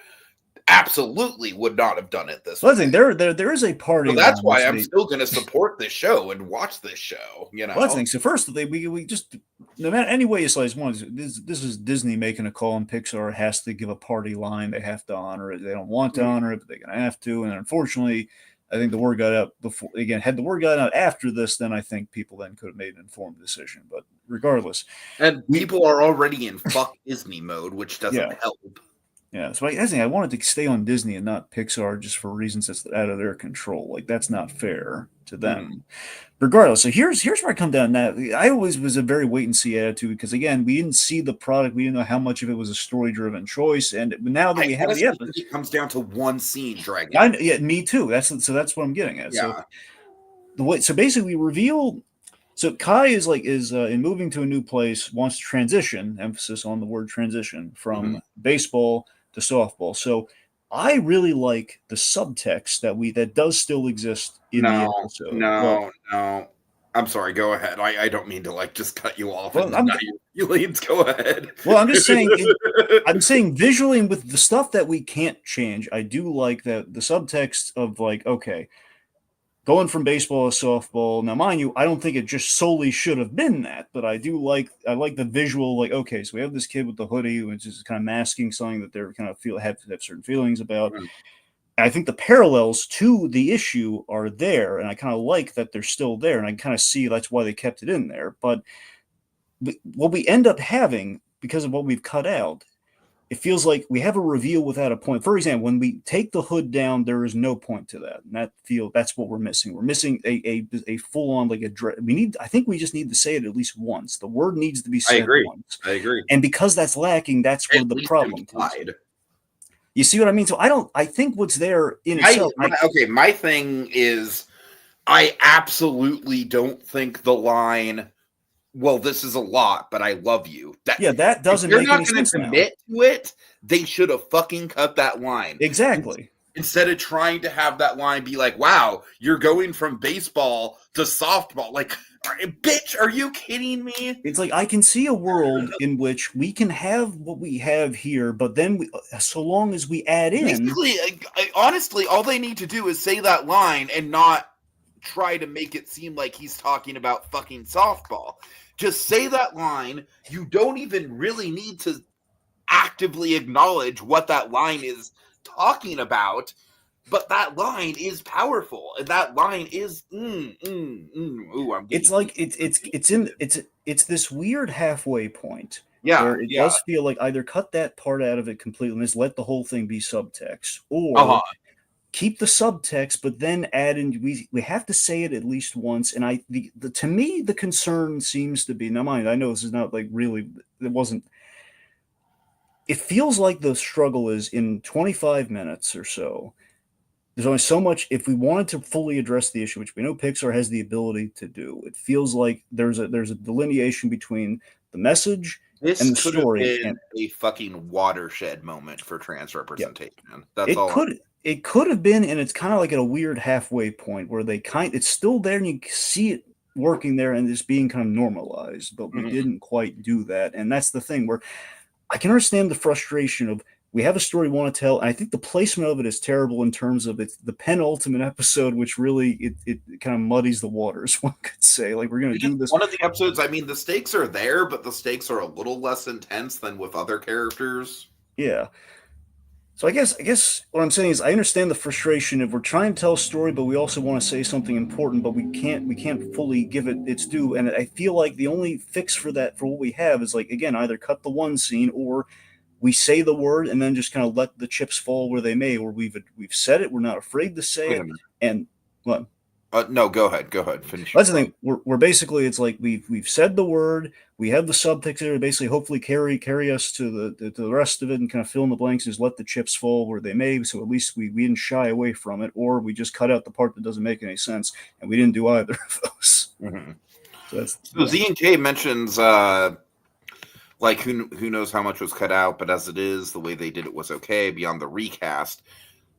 absolutely would not have done it this way. I think there is a party. So that's why I'm still going to support this show and watch this show. Well, that's the thing. So first, we just no matter any way you slice one, this is Disney making a call, and Pixar has to give a party line. They have to honor it. They don't want to honor it, but they're going to have to. And unfortunately, I think the word got out before. Again, had the word got out after this, then I think people then could have made an informed decision. But regardless, and people are already in fuck Disney mode, which doesn't help. Yeah, so I wanted to stay on Disney and not Pixar just for reasons that's out of their control. Like that's not fair to them. Regardless, so here's where I come down. Now, I always was a very wait and see attitude because again, we didn't see the product, we didn't know how much of it was a story driven choice, and now that we have the episode, it comes down to one scene, Dragon. Yeah, me too. That's what I'm getting at. Yeah. So basically, we reveal. So Kai is in moving to a new place, wants to transition. Emphasis on the word transition from baseball to softball. So I really like the subtext that does still exist in the episode. No. I'm sorry. Go ahead. I don't mean to just cut you off. Well, you leads. Go ahead. Well, I'm just saying. I'm saying visually and with the stuff that we can't change, I do like that the subtext of okay, going from baseball to softball. Now, mind you, I don't think it just solely should have been that, but I like the visual. Okay, so we have this kid with the hoodie, which is kind of masking something that they're kind of have certain feelings about. And I think the parallels to the issue are there, and I kind of like that they're still there, and I kind of see that's why they kept it in there. But what we end up having, because of what we've cut out, it feels like we have a reveal without a point. For example, when we take the hood down, there is no point to that. And that's what we're missing. We're missing a full on I think we just need to say it at least once. The word needs to be said once. I agree. And because that's lacking, that's where the problem comes. You see what I mean? So I think what's there in itself. My thing is, I absolutely don't think the line, well, this is a lot, but I love you. That doesn't make any sense. If you're not going to commit to it, they should have fucking cut that line. Exactly. Instead of trying to have that line be like, wow, you're going from baseball to softball. Bitch, are you kidding me? It's I can see a world in which we can have what we have here, but then so long as we add in. Basically, honestly, all they need to do is say that line and not try to make it seem like he's talking about fucking softball. Just say that line. You don't even really need to actively acknowledge what that line is talking about, but that line is powerful, and that line is ooh, I'm It's getting like it's this weird halfway point yeah, where it yeah. does feel like either cut that part out of it completely and just let the whole thing be subtext, Uh-huh. or keep the subtext, but then add in we have to say it at least once. And to me the concern seems to be, now mind, I know this is not like really, it wasn't, it feels like the struggle is in 25 minutes or so. There's only so much. If we wanted to fully address the issue, which we know Pixar has the ability to do, it feels like there's a delineation between the message This and the could have story. been And a fucking watershed moment for trans yeah, representation. That's it all. could have been, and it's kind of like at a weird halfway point where it's still there and you see it working there and it's being kind of normalized, but we didn't quite do that. And that's the thing where I can understand the frustration of, we have a story we want to tell, and I think the placement of it is terrible in terms of it's the penultimate episode, which really it kind of muddies the waters, one could say. Like, we're going to do this. One of the episodes, I mean, the stakes are there, but the stakes are a little less intense than with other characters. Yeah. So I guess what I'm saying is I understand the frustration of, we're trying to tell a story, but we also want to say something important, but we can't fully give it its due. And I feel like the only fix for that, for what we have, is like, again, either cut the one scene, or we say the word and then just kind of let the chips fall where they may, or we've said it, we're not afraid to say it. And what? No, go ahead, finish. That's the thing. We're basically, it's like we've said the word, we have the subtext there to basically hopefully carry us to the rest of it and kind of fill in the blanks, and just let the chips fall where they may. So at least we didn't shy away from it, or we just cut out the part that doesn't make any sense, and we didn't do either of those. So Z and K mentions like who knows how much was cut out, but as it is, the way they did it was okay beyond the recast.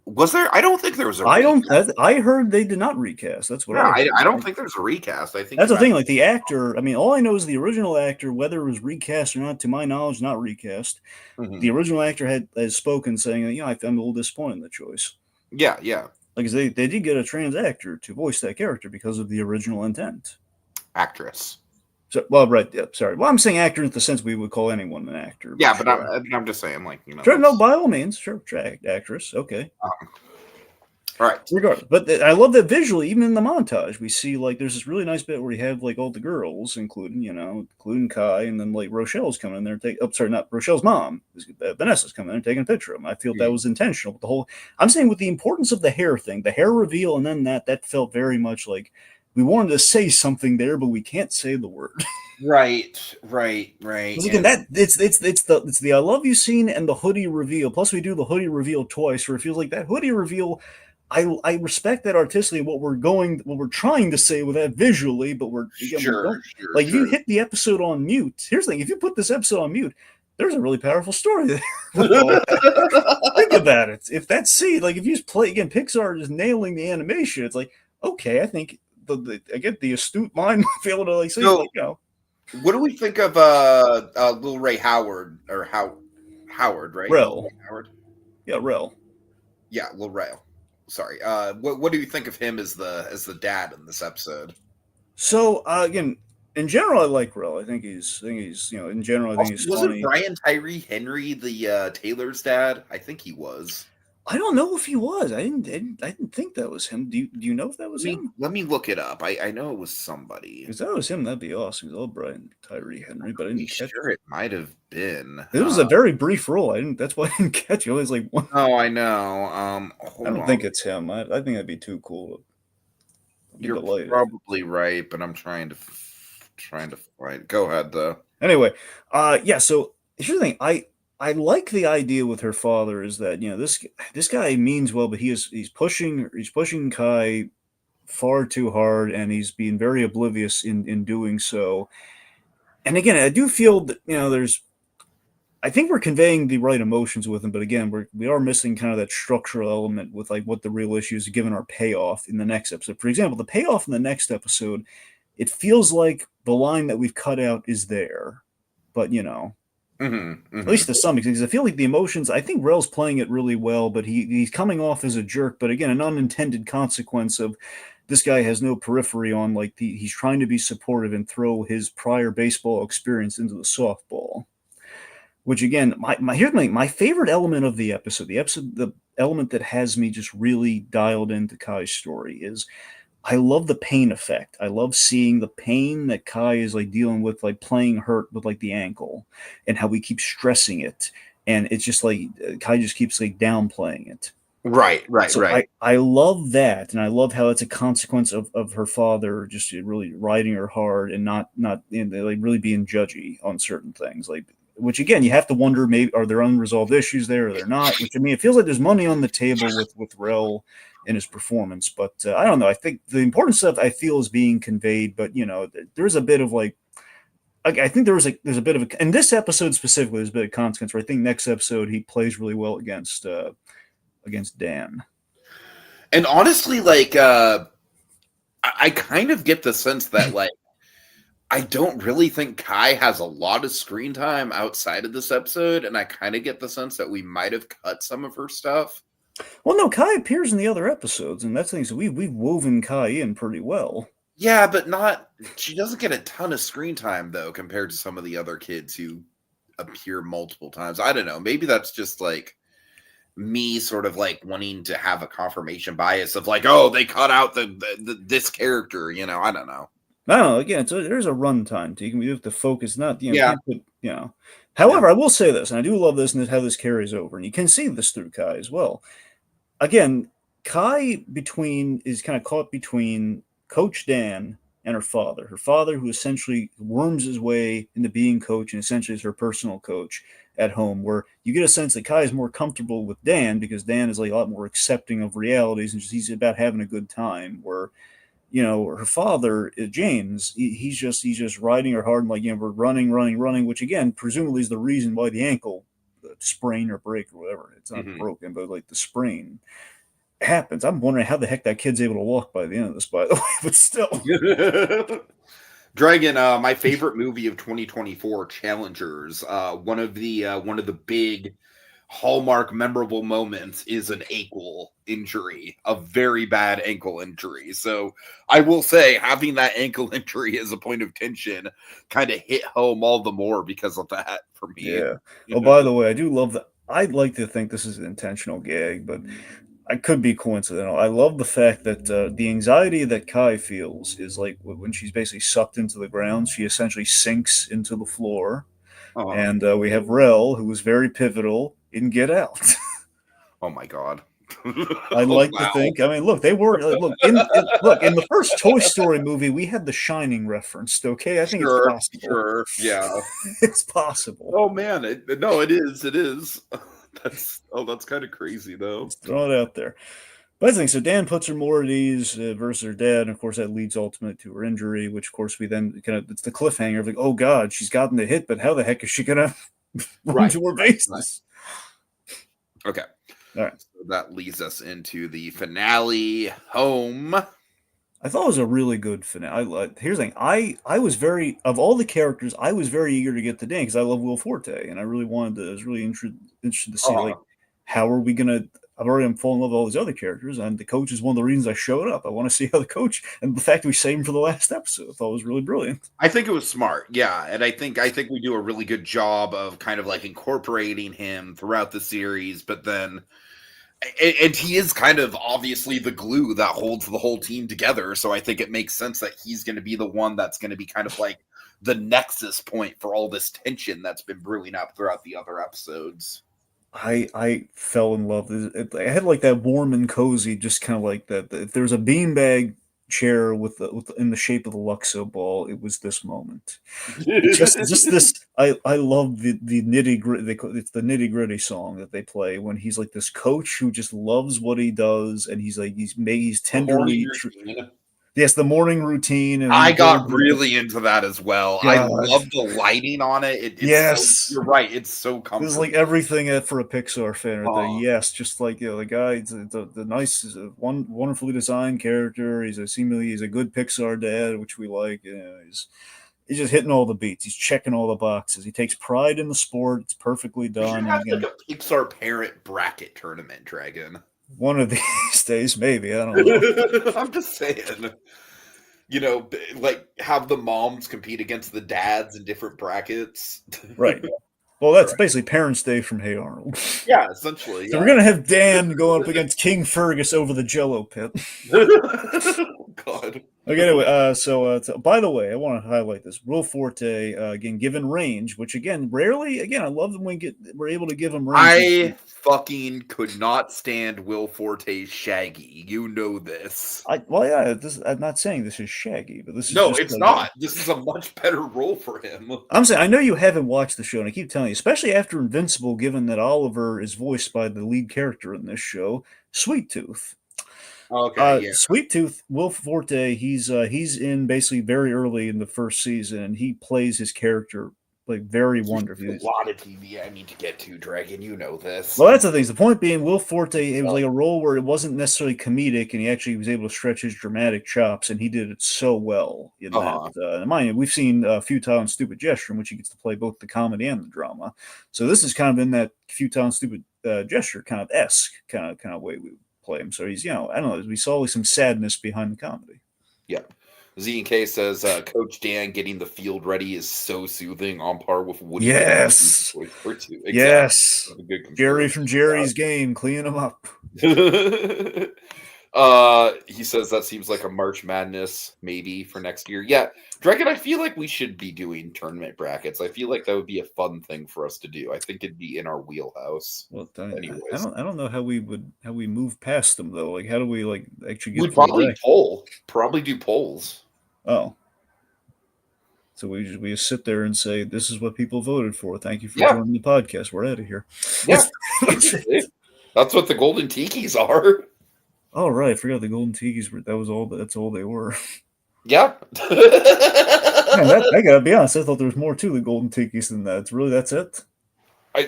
Was there? I don't think there was a recast. I heard they did not recast. That's what I don't think there's a recast. I think that's the thing. Like, the actor, I mean, all I know is the original actor, whether it was recast or not, to my knowledge, not recast. The original actor has spoken saying that, I'm a little disappointed in the choice. Yeah. Like, they did get a trans actor to voice that character because of the original intent. Actress. So, well, right. Yeah, sorry. Well, I'm saying actor in the sense we would call anyone an actor. Yeah, but I'm just saying, like, Sure, no, by all means. Sure, actress. Okay. All right. Regardless, but I love that visually, even in the montage, we see, like, there's this really nice bit where you have, like, all the girls, including Kai, and then, like, Rochelle's coming in there not Rochelle's mom, Vanessa's coming in and taking a picture of him. I feel that was intentional. I'm saying, with the importance of the hair thing, the hair reveal, and then that felt very much like we wanted to say something there, but we can't say the word. Right. Again, it's the I love you scene and the hoodie reveal. Plus, we do the hoodie reveal twice, where it feels like that hoodie reveal. I respect that artistically, what we're trying to say with that visually, but if you hit the episode on mute. Here's the thing: if you put this episode on mute, there's a really powerful story there. Think about it. If that scene, like, if you just play again, Pixar is nailing the animation. It's like, okay, I think I get the astute mind be able to, like, say, What do we think of Lil Ray Howard, or Howard, right? Rel. Howard. Yeah, Rel. Yeah, Lil Ray. Sorry. What do you think of him as the dad in this episode? So again, in general, I like Rel. I think he's in general, I think he's funny. Wasn't Brian Tyree Henry the Taylor's dad? I think he was. I don't know if he was. I didn't think that was him. Do you know if that was him? Let me look it up. I know it was somebody. If that was him, that'd be awesome. I love Brian Tyree Henry, but I didn't catch it. Might have been. It was a very brief role. That's why I didn't catch it. It was like one. Oh, I know. I don't think it's him. I think that'd be too cool. You're probably right, but I'm trying to find. Go ahead, though. Anyway, yeah. So here's the thing. I like the idea with her father is that, this guy means well, but he's pushing Kai far too hard, and he's being very oblivious in doing so. And again, I do feel that I think we're conveying the right emotions with him, but again, we are missing kind of that structural element with, like, what the real issue is, given our payoff in the next episode. For example, the payoff in the next episode, it feels like the line that we've cut out is there, but at least to some extent, because I feel like the emotions, I think Rel's playing it really well, but he's coming off as a jerk. But again, an unintended consequence of this guy has no periphery on, like, he's trying to be supportive and throw his prior baseball experience into the softball. Which again, my favorite element of the element that has me just really dialed into Kai's story is I love the pain effect. I love seeing the pain that Kai is like dealing with, like playing hurt with like the ankle, and how we keep stressing it, and it's just like Kai just keeps like downplaying it. Right. So I love that, and I love how it's a consequence of her father just really riding her hard and not like really being judgy on certain things, like, which again you have to wonder, maybe are there unresolved issues there or they're not. Which, I mean, it feels like there's money on the table with Rel in his performance, but I don't know. I think the important stuff I feel is being conveyed, but there's a bit of like. I think there's a bit of in this episode specifically, there's a bit of consequence where I think next episode he plays really well against Dan. And honestly, like, I kind of get the sense that, like, I don't really think Kai has a lot of screen time outside of this episode, and I kind of get the sense that we might have cut some of her stuff. Well, no, Kai appears in the other episodes, and that's the thing. So we've woven Kai in pretty well. Yeah, but not. She doesn't get a ton of screen time though, compared to some of the other kids who appear multiple times. I don't know. Maybe that's just like me sort of like wanting to have a confirmation bias of like, oh, they cut out this character, I don't know. No, again, there's a runtime. You can have to focus, not Yeah. However, I will say this, and I do love this, and how this carries over, and you can see this through Kai as well. Again, Kai is kind of caught between Coach Dan and her father. Her father, who essentially worms his way into being coach and essentially is her personal coach at home, where you get a sense that Kai is more comfortable with Dan because Dan is like a lot more accepting of realities and he's about having a good time. Where, her father, James, he's just riding her hard and like, we're running, which again, presumably is the reason why the ankle sprain or break or whatever. It's not broken, but like the sprain happens. I'm wondering how the heck that kid's able to walk by the end of this, by the way, but still. Dragon, my favorite movie of 2024, Challengers. One of the big hallmark memorable moments is an ankle injury, a very bad ankle injury. So I will say having that ankle injury as a point of tension kind of hit home all the more because of that for me. Yeah. Oh, by the way, I do love that. I'd like to think this is an intentional gag, but I could be coincidental. I love the fact that the anxiety that Kai feels is like when she's basically sucked into the ground, she essentially sinks into the floor. Uh-huh. And we have Rel, who was very pivotal in Get Out. Oh my God. I'd like to think. I mean, look, they were in the first Toy Story movie, we had The Shining referenced. Okay, I think it's possible. Sure, yeah, it's possible. Oh man, it is. It is. That's kind of crazy though. Let's throw it out there. But I think so. Dan puts her more at ease versus her dad, and of course that leads ultimately to her injury. Which of course we then it's the cliffhanger of like, oh God, she's gotten the hit, but how the heck is she gonna run to her bases? Right. Okay. All right. So that leads us into the finale, Home. I thought it was a really good finale. Here's the thing. I was very, of all the characters, I was very eager to get to Dan because I love Will Forte, and I really wanted to. I was really interested to see like how are we gonna. I've already fallen in love with all these other characters, and the coach is one of the reasons I showed up. I want to see how the coach, and the fact that we saved him for the last episode, I thought was really brilliant. I think it was smart, yeah, and I think we do a really good job of kind of like incorporating him throughout the series, but then. And he is kind of obviously the glue that holds the whole team together. So I think it makes sense that he's going to be the one that's going to be kind of like the nexus point for all this tension that's been brewing up throughout the other episodes. I fell in love. I had like that warm and cozy, just kind of like that. If there's a beanbag chair with in the shape of the Luxo ball, it was this moment. just this. I love the nitty gritty. It's the nitty gritty song that they play when he's like this coach who just loves what he does, and he's like he's tenderly. Yes, the morning routine. And I got really into that as well. God. I love the lighting on it. Yes. You're right. It's so comfortable. It's like everything for a Pixar fan right there. Yes, just like the guy, the nice, wonderfully designed character. He's a good Pixar dad, which we like. He's just hitting all the beats. He's checking all the boxes. He takes pride in the sport. It's perfectly done. Have like a Pixar parent bracket tournament, Dragon. One of these days, maybe. I don't know. I'm just saying. Like have the moms compete against the dads in different brackets. Right. Well, that's basically Parents' Day from Hey Arnold. Yeah, essentially. So we're gonna have Dan going up against King Fergus over the Jello pit. God. Okay, anyway, so by the way, I want to highlight this. Will Forte, again, given range, which again, rarely, again, I love them when we're able to give him range. I fucking could not stand Will Forte's Shaggy. You know this. I'm not saying this is Shaggy, but this is No, just it's not. This is a much better role for him. I'm saying I know you haven't watched the show, and I keep telling you, especially after Invincible, given that Oliver is voiced by the lead character in this show, Sweet Tooth. Okay, yeah. Sweet Tooth, Will Forte, he's in basically very early in the first season, and he plays his character like very wonderfully. A lot of TV I need to get to, Dragon. You know this. Well, that's the thing. The point being, Will Forte, it was like a role where it wasn't necessarily comedic, and he actually was able to stretch his dramatic chops, and he did it so well in that. Mind you, we've seen Futile and Stupid Gesture, in which he gets to play both the comedy and the drama. So this is kind of in that Futile and Stupid Gesture kind of esque kind of way we play him. So he's, I don't know, we saw some sadness behind the comedy. Yeah. Z&K says Coach Dan getting the field ready is so soothing, on par with Woody. Yes. Exactly. Yes. Jerry from Jerry's Game, cleaning him up. He says that seems like a March Madness maybe for next year. Yeah, Dragon, I feel like we should be doing tournament brackets. I feel like that would be a fun thing for us to do. I think it'd be in our wheelhouse. Well, anyways. I don't know how we move past them though. Like, how do we like actually get? We'd probably poll. Probably do polls. Oh. So we just sit there and say, this is what people voted for. Thank you for joining the podcast. We're out of here. Yeah. That's what the Golden Tikis are. Oh, right. I forgot the Golden Tikis were, that's all they were. Yeah. Man, I gotta be honest, I thought there was more to the Golden Tikis than that. That's it?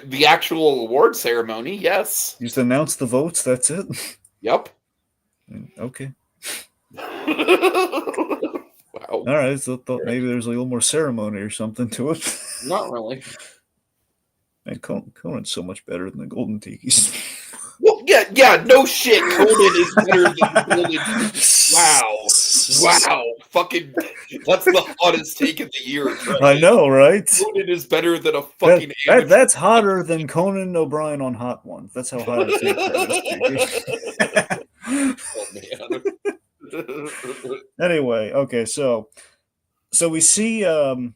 The actual award ceremony, yes. You just announce the votes, that's it? Yep. Okay. Wow. All right, so I thought maybe there's a little more ceremony or something to it. Not really. Man, Conan's so much better than the Golden Tikis. Well, yeah, no shit. Conan is better than Golden Tikis. Wow. Fucking, that's the hottest take of the year. Right? I know, right? Conan is better than a fucking that's hotter than Conan O'Brien on Hot Ones. That's how hot a take that is. Oh, man. Anyway, okay, so we see the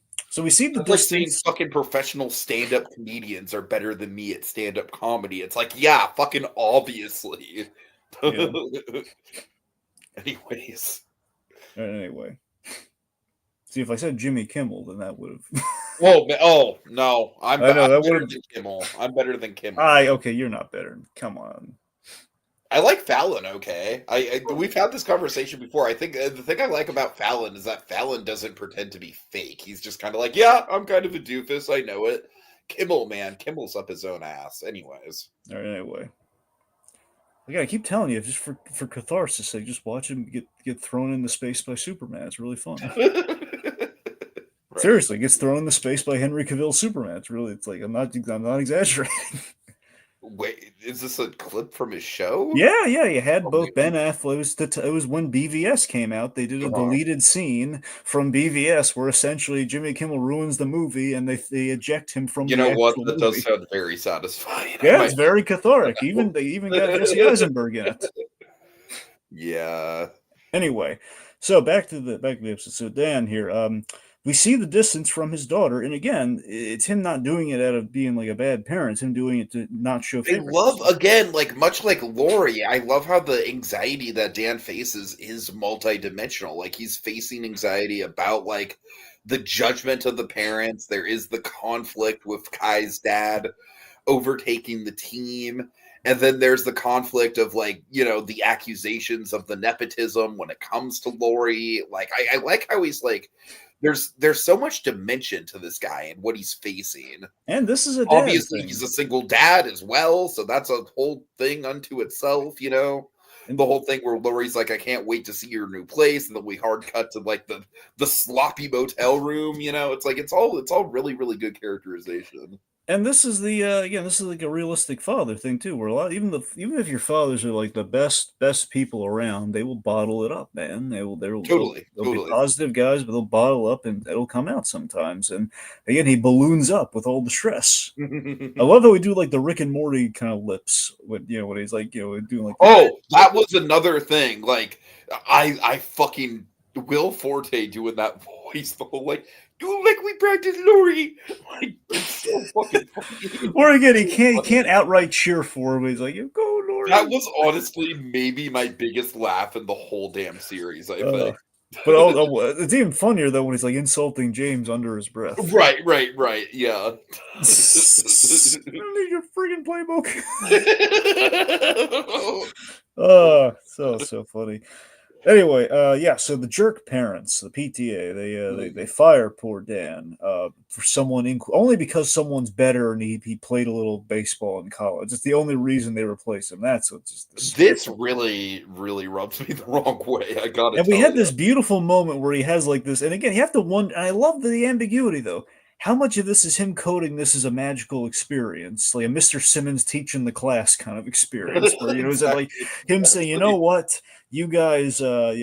like saying fucking professional stand-up comedians are better than me at stand-up comedy. It's like, yeah, fucking obviously. Yeah. Anyways. Anyway. See, if I said Jimmy Kimmel, then that would have. No, I'm better than Kimmel. I'm better than Kimmel. Okay, you're not better. Come on. I like Fallon. Okay, we've had this conversation before. I think the thing I like about Fallon is that Fallon doesn't pretend to be fake. He's just kind of like, yeah, I'm kind of a doofus. I know it. Kimmel's up his own ass. Anyways. All right. Anyway, I keep telling you, just for catharsis' sake, just watch him get thrown into space by Superman. It's really fun. Right. Seriously, gets thrown into space by Henry Cavill's Superman. It's like I'm not exaggerating. Wait, is this a clip from his show? Yeah. You had both Ben Affleck. It was when BVS came out. They did a deleted scene from BVS where essentially Jimmy Kimmel ruins the movie and they eject him from. You know what? That does sound very satisfying. Yeah, it's very cathartic. They even got Jesse Eisenberg in it. Yeah. Anyway, so back to the episode. So Dan here. We see the distance from his daughter, and again, it's him not doing it out of being like a bad parent. It's him doing it to not show favoritism. I love, again, like much like Lori, I love how the anxiety that Dan faces is multidimensional. Like he's facing anxiety about like the judgment of the parents. There is the conflict with Kai's dad overtaking the team. And then there's the conflict of like, the accusations of the nepotism when it comes to Lori. Like, I like how he's like, there's so much dimension to this guy and what he's facing. And this is obviously he's a single dad as well, so that's a whole thing unto itself, And the whole thing where Lori's like, I can't wait to see your new place, and then we hard cut to like the sloppy motel room, It's like it's all really, really good characterization. And this is the again, this is like a realistic father thing too, where a lot even if your fathers are like the best people around, they will bottle it up, man. Totally, They'll be totally. positive guys, but they'll bottle up and it'll come out sometimes. And again, he balloons up with all the stress. I love how we do like the Rick and Morty kind of lips when when he's like doing like Oh, that was another thing. Like, I fucking Will Forte doing that voice the whole like, do like we practice Lori. Like, it's so fucking funny. or again he can't outright cheer for him. He's like, "You go, Lori." That was honestly maybe my biggest laugh in the whole damn series. I think. But it's even funnier though when he's like insulting James under his breath. Right. Yeah. I don't need your friggin' playbook. So funny. Anyway, yeah. So the jerk parents, the PTA, they fire poor Dan for someone only because someone's better and he played a little baseball in college. It's the only reason they replace him. That's what just this really rubs me the wrong way. I gotta. And we had this beautiful moment where he has like this, and again, you have to wonder. And I love the ambiguity though. How much of this is him coding this as a magical experience, like a Mr. Simmons teaching the class kind of experience, where is it like him saying, you know what, you guys, I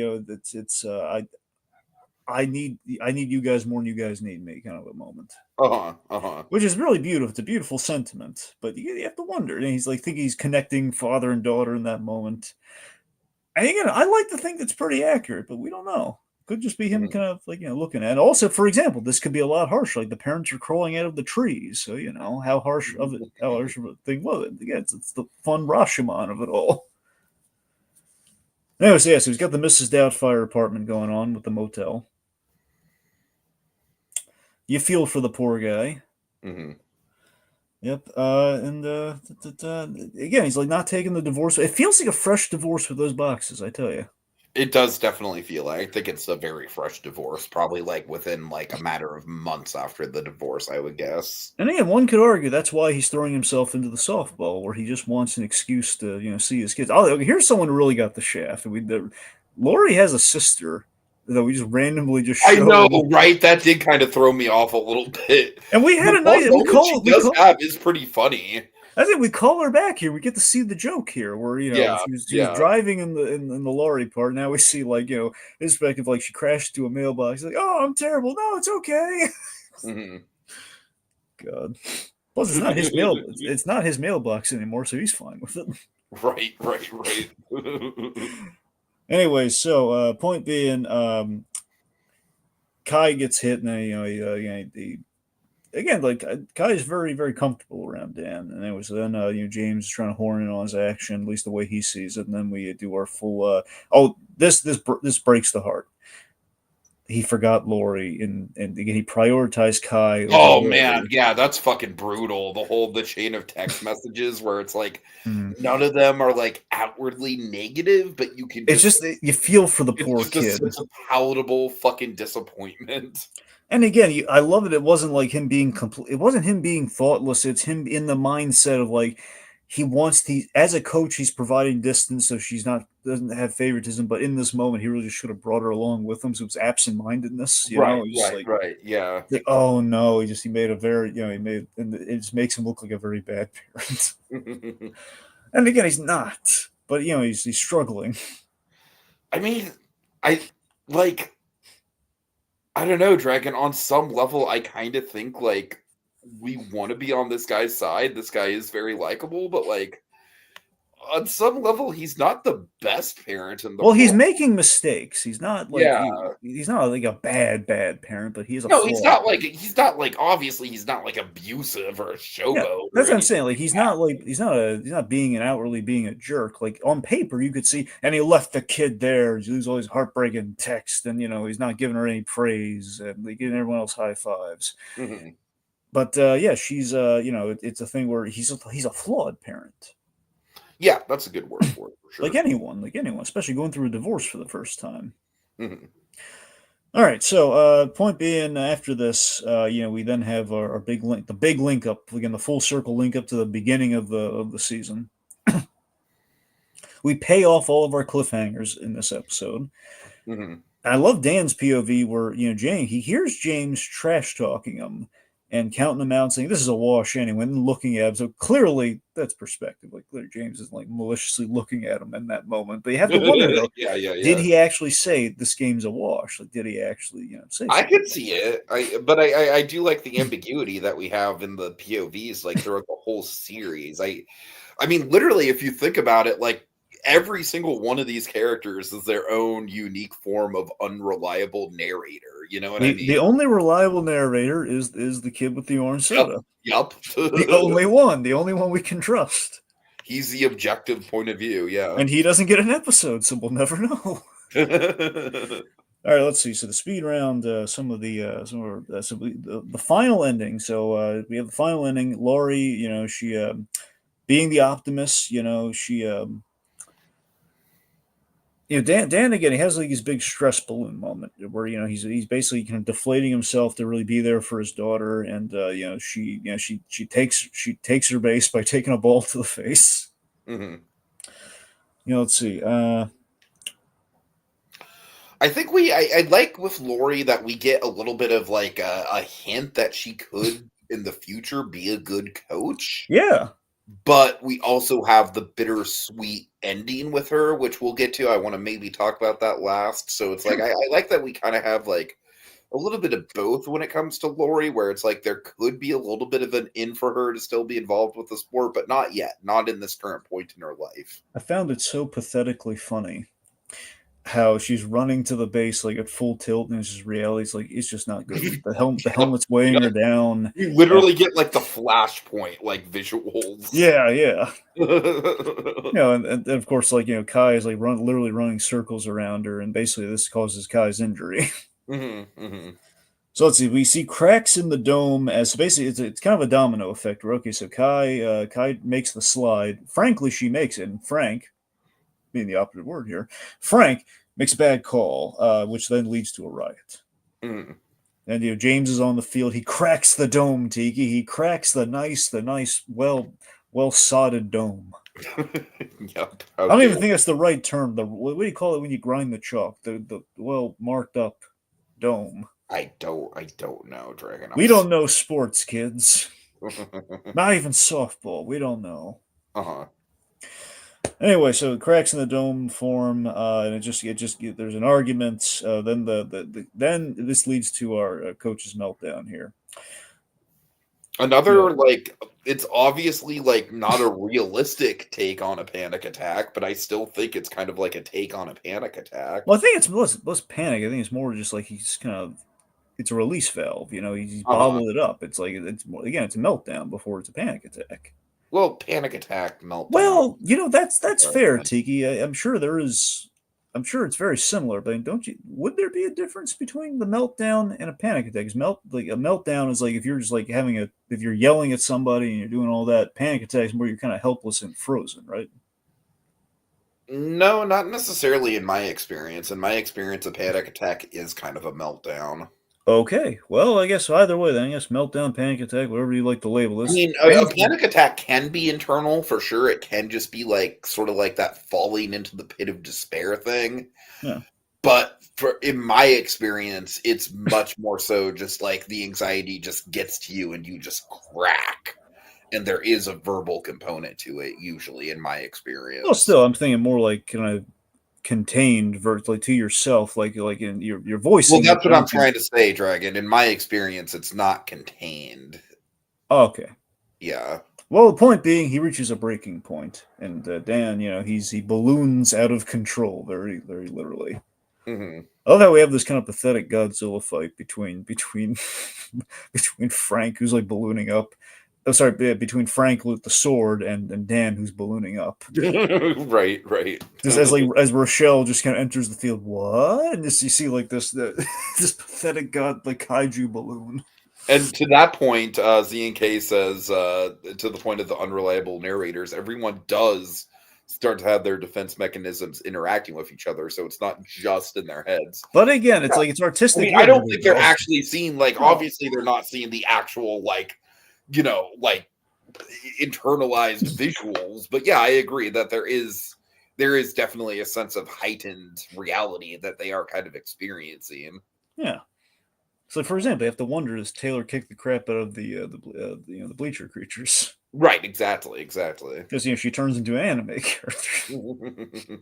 need you guys more than you guys need me, kind of a moment. Which is really beautiful. It's a beautiful sentiment, but you have to wonder. And he's like, think he's connecting father and daughter in that moment. And again, I like to think that's pretty accurate, but we don't know. Could just be him kind of like, looking at it. Also, for example, this could be a lot harsher. Like the parents are crawling out of the trees. So, how harsh of a thing was it? Again, it's the fun Rashomon of it all. Anyway, so yes, he's got the Mrs. Doubtfire apartment going on with the motel. You feel for the poor guy. Mm-hmm. Yep. Again, he's like not taking the divorce. It feels like a fresh divorce with those boxes, I tell you. It does definitely feel like. I think it's a very fresh divorce, probably like within like a matter of months after the divorce, I would guess. And again, one could argue that's why he's throwing himself into the softball, where he just wants an excuse to see his kids. Oh, here's someone who really got the shaft. Lori has a sister that we just randomly just showed. I know, right? That did kind of throw me off a little bit. And we had a nice. Is pretty funny. I think we call her back here. We get to see the joke here, where she was driving in the lorry part. Now we see his perspective, like she crashed to a mailbox. Like, oh, I'm terrible. No, it's okay. Mm-hmm. God. Plus, it's not his mail. It's not his mailbox anymore, so he's fine with it. Right. Anyway, so point being, Kai gets hit, and again, like Kai is very, very comfortable around Dan, and it was then James is trying to horn in on his action, at least the way he sees it, and then we do our full. This breaks the heart. He forgot Lori, and again he prioritized Kai. Oh man, yeah, that's fucking brutal. The chain of text messages where it's like none of them are like outwardly negative, but you can. It's just you feel for the poor kid. It's a palatable fucking disappointment. And again, I love it. It wasn't like him being complete. It wasn't him being thoughtless. It's him in the mindset of like he wants to. As a coach, he's providing distance, so she's doesn't have favoritism. But in this moment, he really just should have brought her along with him. So it was absent-mindedness. Right. Yeah. Like, oh no, he made a very and it just makes him look like a very bad parent. And again, he's not. But he's struggling. I mean, I don't know, Dragon. On some level, I kind of think like we want to be on this guy's side. This guy is very likable, but like on some level, he's not the best parent in the world. He's making mistakes. He's not like he's not like a bad parent, but he's he's not like obviously he's not like abusive or a showboat. Yeah, that's what I'm saying. Like he's not being outwardly being a jerk. Like on paper, you could see, and he left the kid there. He's always heartbreaking text, and he's not giving her any praise, and giving everyone else high fives. Mm-hmm. But she's it's a thing where he's a flawed parent. Yeah, that's a good word for it, for sure. Like anyone, especially going through a divorce for the first time. Mm-hmm. All right, so point being, after this, we then have our big link up again, the full circle link up to the beginning of the season. We pay off all of our cliffhangers in this episode. Mm-hmm. I love Dan's POV where he hears James trash talking him, and counting them out and saying, this is a wash anyway, and then looking at him. So clearly, that's perspective. Like, clearly James is like maliciously looking at him in that moment. But you have to wonder, though, did he actually say this game's a wash? Like, did he actually, say I something could like see it. I do like the ambiguity that we have in the POVs, like throughout the whole series. I mean, literally, if you think about it, like every single one of these characters is their own unique form of unreliable narrator. You know what I mean? The only reliable narrator is the kid with the orange soda. Yep. The only one we can trust. He's the objective point of view, yeah. And he doesn't get an episode, so we'll never know. All right, let's see. So the speed round, the final ending. So we have the final ending. Laurie, she being the optimist, she Dan again, he has like his big stress balloon moment where he's basically kind of deflating himself to really be there for his daughter, and she takes her base by taking a ball to the face. Mm-hmm. Let's see. I think I like with Laurie that we get a little bit of like a hint that she could in the future be a good coach. Yeah. But we also have the bittersweet ending with her, which we'll get to. I want to maybe talk about that last. So it's like I like that we kind of have like a little bit of both when it comes to Laurie, where it's like there could be a little bit of an in for her to still be involved with the sport, but not yet, not in this current point in her life. I found it so pathetically funny how she's running to the base like at full tilt, and it's just reality. It's like it's just not good. The helmet's weighing her down. You literally get like the flashpoint like visuals. Yeah. And of course, like Kai is like literally running circles around her, and basically this causes Kai's injury. So let's see. We see cracks in the dome as basically it's kind of a domino effect. Where okay, so Kai makes the slide. Frankly, she makes it, and Frank, being the operative word here, Frank makes a bad call, which then leads to a riot. Mm. And James is on the field. He cracks the dome, Tiki. He cracks the nice, well sodded dome. Yep. I don't even think that's the right term. What do you call it when you grind the chalk? The well marked up dome. I don't know, Dragon. We don't know sports, kids. Not even softball. We don't know. Anyway, so it cracks in the dome form, and it just there's an argument. Then then this leads to our coach's meltdown here. Another like it's obviously like not a realistic take on a panic attack, but I still think it's kind of like a take on a panic attack. Well, I think it's less panic. I think it's more just like he's kind of it's a release valve. He's bottled it up. It's like it's more, again, it's a meltdown before it's a panic attack. Well, panic attack, meltdown. Well, that's fair, Tiki. I'm sure there is. I'm sure it's very similar, but would there be a difference between the meltdown and a panic attack? Because a meltdown is like if you're just like if you're yelling at somebody and you're doing all that. Panic attack is where you're kind of helpless and frozen, right? No, not necessarily in my experience. In my experience, a panic attack is kind of a meltdown. Okay, well, I guess either way, then I guess meltdown, panic attack, whatever you like to label this. I mean, a panic attack can be internal for sure. It can just be like sort of like that falling into the pit of despair thing. Yeah. But in my experience, it's much more so just like the anxiety just gets to you and you just crack. And there is a verbal component to it, usually, in my experience. Well, still, I'm thinking more like kind of contained virtually to yourself, like in your voice. Well, that's what I'm trying to say, Dragon. In my experience, it's not contained. Okay. Yeah. Well, the point being, he reaches a breaking point, and Dan, he balloons out of control, very, very literally. Mm-hmm. I love how we have this kind of pathetic Godzilla fight between Frank, who's like ballooning up. Oh, sorry, between Frank with the sword and Dan, who's ballooning up. Right. Just as Rochelle just kind of enters the field, what? And just you see like this pathetic kaiju balloon. And to that point, Z&K says, to the point of the unreliable narrators, everyone does start to have their defense mechanisms interacting with each other, so it's not just in their heads. But again, it's like it's artistic. I mean, I don't think they're actually seeing obviously they're not seeing the actual internalized visuals, but yeah, I agree that there is definitely a sense of heightened reality that they are kind of experiencing. Yeah. So, for example, you have to wonder: does Taylor kick the crap out of the bleacher creatures? Right, exactly. Because she turns into an anime character.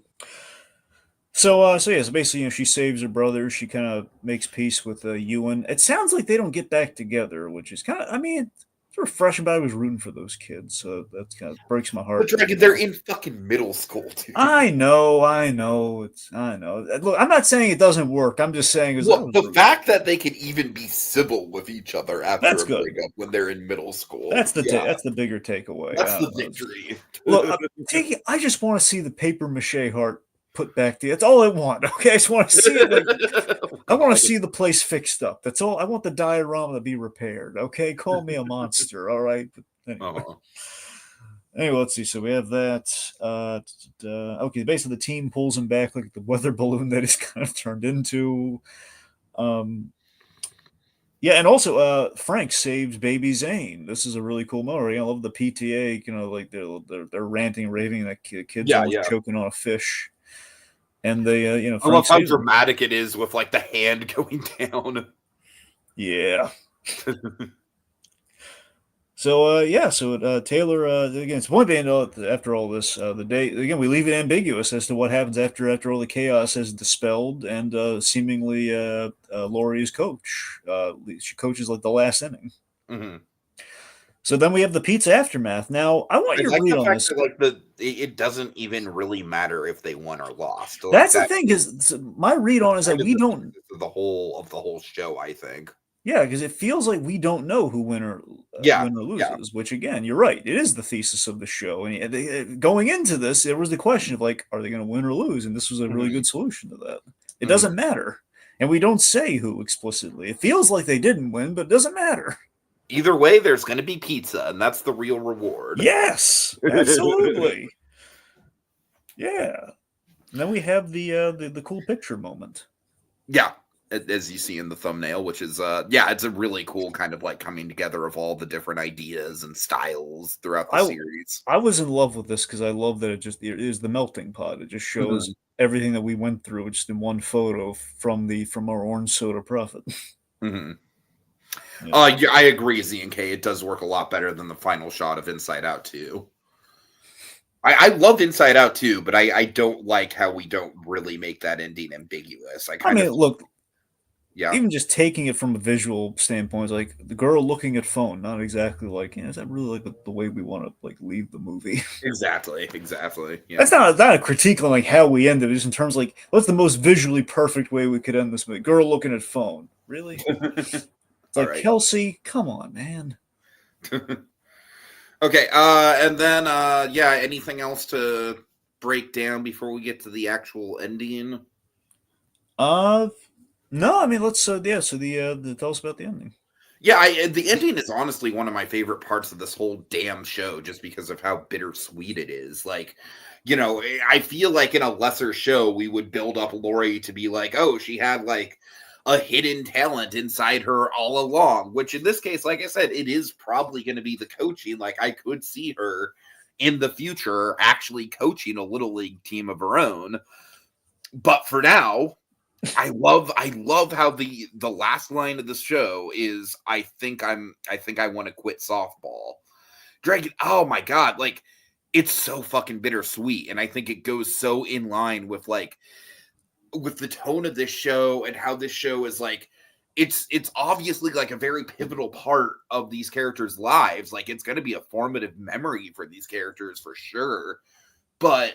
So yeah, so basically, she saves her brother. She kind of makes peace with Ewan. It sounds like they don't get back together, which is kind of, I mean, it's refreshing. But I was rooting for those kids, so that kind of breaks my heart. But Dragon, they're in fucking middle school, dude. I know. I know. Look, I'm not saying it doesn't work. I'm just saying the fact that they can even be civil with each other after That's a good. breakup when they're in middle school. That's the bigger takeaway. That's the victory. Look, I just want to see the paper mache heart put back there. That's all I want. Okay, I just want to see it. I want to see the place fixed up. That's all. I want the diorama to be repaired. Okay, call me a monster. All right. But anyway. Anyway, let's see. So we have that. Okay, basically the team pulls him back like the weather balloon that he's kind of turned into. Yeah, and also Frank saves baby Zane. This is a really cool moment. I love the PTA. Like they're ranting, raving that kid's almost choking on a fish. And they, I love how dramatic it is with like the hand going down. Yeah. So Taylor again. It's point being after all this, the day again we leave it ambiguous as to what happens after all the chaos is dispelled, and seemingly Laurie is coach. She coaches like the last inning. Mm-hmm. So then we have the pizza aftermath. Now I want your read on this. It doesn't even really matter if they won or lost. That's the thing, is my read on is that we don't the whole show. I think. Yeah, because it feels like we don't know who win or loses. Which again, you're right. It is the thesis of the show. And going into this, there was the question of like, are they going to win or lose? And this was a really good solution to that. It doesn't matter, and we don't say who explicitly. It feels like they didn't win, but it doesn't matter. Either way, there's going to be pizza, and that's the real reward. Yes, absolutely. Yeah, and then we have the cool picture moment. Yeah, as you see in the thumbnail, which is it's a really cool kind of like coming together of all the different ideas and styles throughout the series. I was in love with this because I love that it is the melting pot. It just shows everything that we went through just in one photo from our orange soda prophet. Mm-hmm. Yeah. I agree, Z&K. It does work a lot better than the final shot of Inside Out 2. I love Inside Out 2, but I don't like how we don't really make that ending ambiguous. Look, even just taking it from a visual standpoint, like the girl looking at phone, not exactly like, is that really like the way we want to like leave the movie? Exactly. Yeah. That's not a critique on like how we ended it, just in terms of like what's the most visually perfect way we could end this movie? Girl looking at phone, really? It's like, right. Kelsey, come on, man. Okay, and then anything else to break down before we get to the actual ending? No, I mean let's tell us about the ending. Yeah, the ending is honestly one of my favorite parts of this whole damn show, just because of how bittersweet it is. Like, I feel like in a lesser show we would build up Laurie to be like, oh, she had like a hidden talent inside her all along, which in this case, like I said, it is probably going to be the coaching. Like I could see her in the future actually coaching a little league team of her own. But for now, I love how the last line of the show is, I think I want to quit softball. Dragon, oh my God, like it's so fucking bittersweet. And I think it goes so in line with with the tone of this show and how this show is like, it's obviously like a very pivotal part of these characters' lives. Like it's going to be a formative memory for these characters for sure, but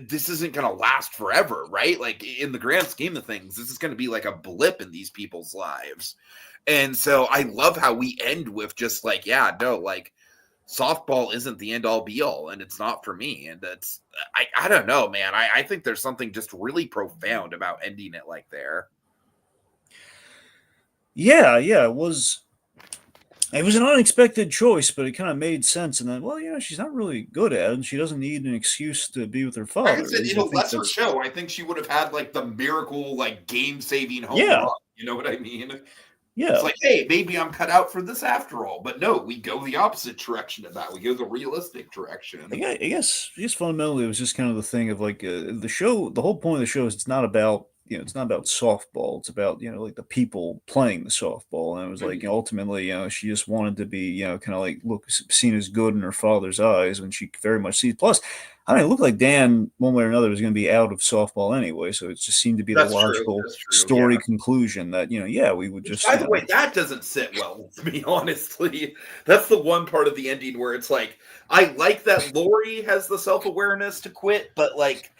this isn't going to last forever, right? Like in the grand scheme of things, this is going to be like a blip in these people's lives. And so I love how we end with just like, like softball isn't the end all be all, and it's not for me. And that's, I don't know, man. I think there's something just really profound about ending it like there. Yeah, it was an unexpected choice, but it kind of made sense. And then, she's not really good at it, and she doesn't need an excuse to be with her father. Like I said, in a lesser show, I think she would have had like the miracle, like game-saving home run. You know what I mean? Yeah. It's like, hey, maybe I'm cut out for this after all. But no, we go the opposite direction of that. We go the realistic direction. I guess fundamentally it was just kind of the thing of like the show. The whole point of the show is it's not about it's not about softball. It's about, like the people playing the softball. And it was like, ultimately, she just wanted to be, kind of like look seen as good in her father's eyes when she very much sees. Plus, I mean, it looked like Dan, one way or another, was going to be out of softball anyway. So it just seemed to be the That's true. logical That's true. story Yeah. conclusion that, yeah, we would Which, just, by the way, that doesn't sit well with me, honestly. That's the one part of the ending where it's like, I like that Lori has the self-awareness to quit, but like,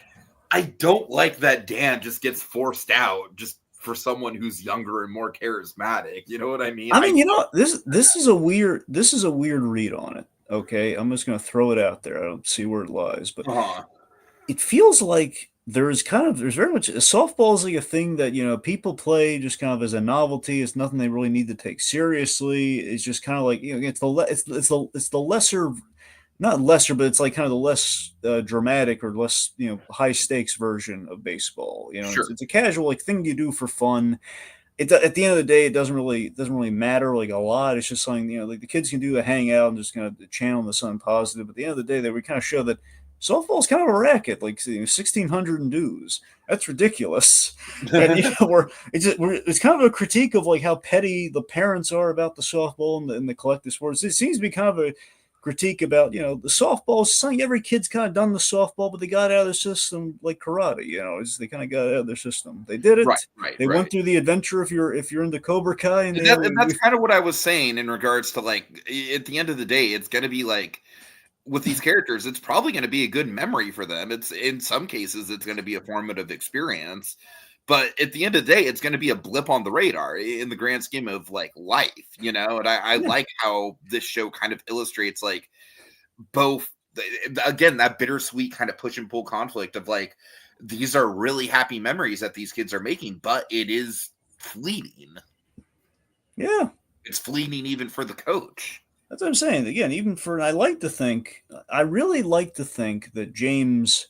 I don't like that Dan just gets forced out just for someone who's younger and more charismatic. You know what I mean? I mean, this is a weird read on it. Okay, I'm just going to throw it out there. I don't see where it lies, but it feels like there's very much softball is like a thing that people play just kind of as a novelty. It's nothing they really need to take seriously. It's just kind of like it's the lesser, not lesser, but it's like kind of the less dramatic or less high stakes version of baseball. Sure. It's a casual like thing you do for fun. At the end of the day, it doesn't really matter like a lot. It's just something like the kids can do to hang out and just kind of channel the sun positive. At the end of the day, they would kind of show that softball is kind of a racket, like 1,600 in dues. That's ridiculous. And it's kind of a critique of like how petty the parents are about the softball and the collective sports. It seems to be kind of a critique about the softball is something every kid's kind of done the softball, but they got out of their system like karate. They kind of got out of their system. They did it. Right. They went through the adventure. If you're into Cobra Kai, and that's kind of what I was saying in regards to like at the end of the day, it's going to be like with these characters, it's probably going to be a good memory for them. It's in some cases, it's going to be a formative experience. But at the end of the day, it's going to be a blip on the radar in the grand scheme of like life, And I like how this show kind of illustrates like both, again, that bittersweet kind of push and pull conflict of like, these are really happy memories that these kids are making, but it is fleeting. Yeah. It's fleeting even for the coach. That's what I'm saying. Again, I really like to think that James,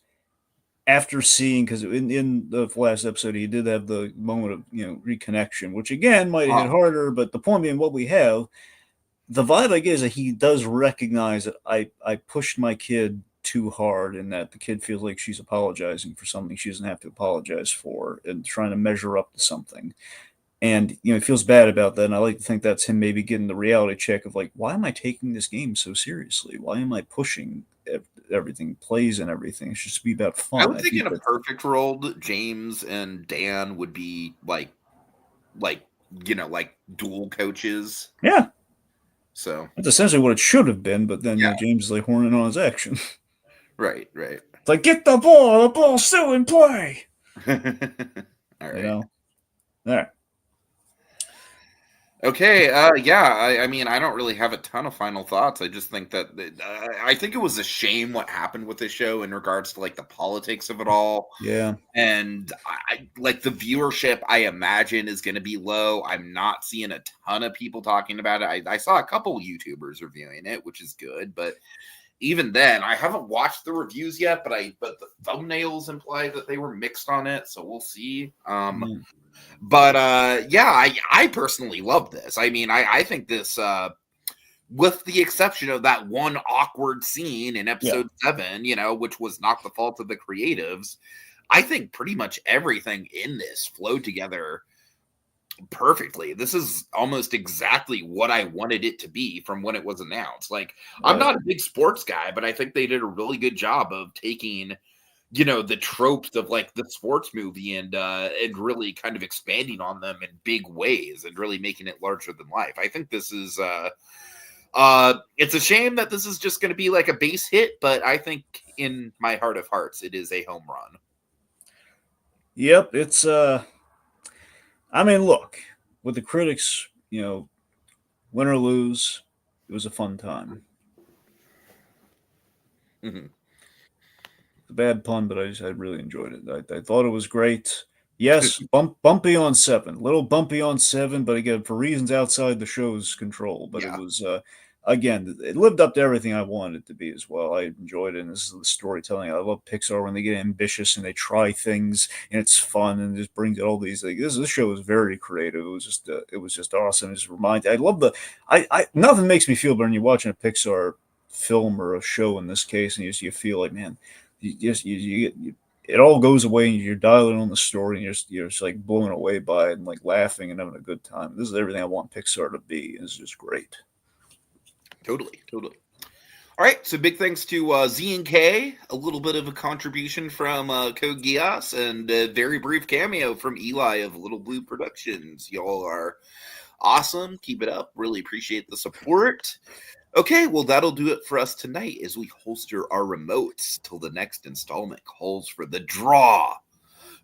after seeing, because in the last episode he did have the moment of reconnection, which again might have hit harder, but the point being what we have, the vibe I get is that he does recognize that I pushed my kid too hard, and that the kid feels like she's apologizing for something she doesn't have to apologize for, and trying to measure up to something. And he feels bad about that, and I like to think that's him maybe getting the reality check of like, why am I taking this game so seriously? Why am I pushing everything, plays and everything? It's just be about fun. I would think in a perfect world, James and Dan would be like dual coaches. Yeah. So that's essentially what it should have been, but then James is like horning on his action. Right. It's like, get the ball's still in play. All right. All right. Okay, I mean, I don't really have a ton of final thoughts. I just think that I think it was a shame what happened with the show in regards to like the politics of it all. Yeah, and I like the viewership. I imagine is going to be low. I'm not seeing a ton of people talking about it. I saw a couple YouTubers reviewing it, which is good, but even then, I haven't watched the reviews yet. But the thumbnails imply that they were mixed on it, so we'll see. But I personally love this. I mean, I think this, with the exception of that one awkward scene in episode 7, which was not the fault of the creatives, I think pretty much everything in this flowed together perfectly. This is almost exactly what I wanted it to be from when it was announced. Like, I'm not a big sports guy, but I think they did a really good job of taking the tropes of like the sports movie and really kind of expanding on them in big ways and really making it larger than life. I think this is it's a shame that this is just going to be like a base hit, but I think in my heart of hearts, it is a home run. Yep. It's, I mean, look, with the critics, win or lose, it was a fun time. Mm-hmm. A bad pun, but I really enjoyed it. I thought it was great. Yes, bumpy on 7, little bumpy on 7, but again, for reasons outside the show's control. But it was, again, it lived up to everything I wanted it to be as well. I enjoyed it, and this is the storytelling. I love Pixar when they get ambitious and they try things, and it's fun, and just brings out all these. Like, this show was very creative. It was just awesome. It just I love nothing makes me feel better than you watching a Pixar film or a show in this case, and you feel like, man. it all goes away and you're dialing on the story and you're just like blown away by it and like laughing and having a good time. This is everything I want Pixar to be. It's just great. Totally. All right, so big thanks to Z and K, a little bit of a contribution from Code Geass, and a very brief cameo from Eli of Little Blue Productions. Y'all are awesome. Keep it up. Really appreciate the support. Okay, well, that'll do it for us tonight as we holster our remotes till the next installment calls for the draw.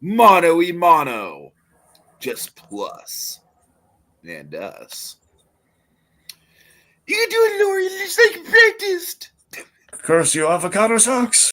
Mono y mono. Just Plus and Us. You can do it, Lori. It's like you practiced. Curse you, avocado socks!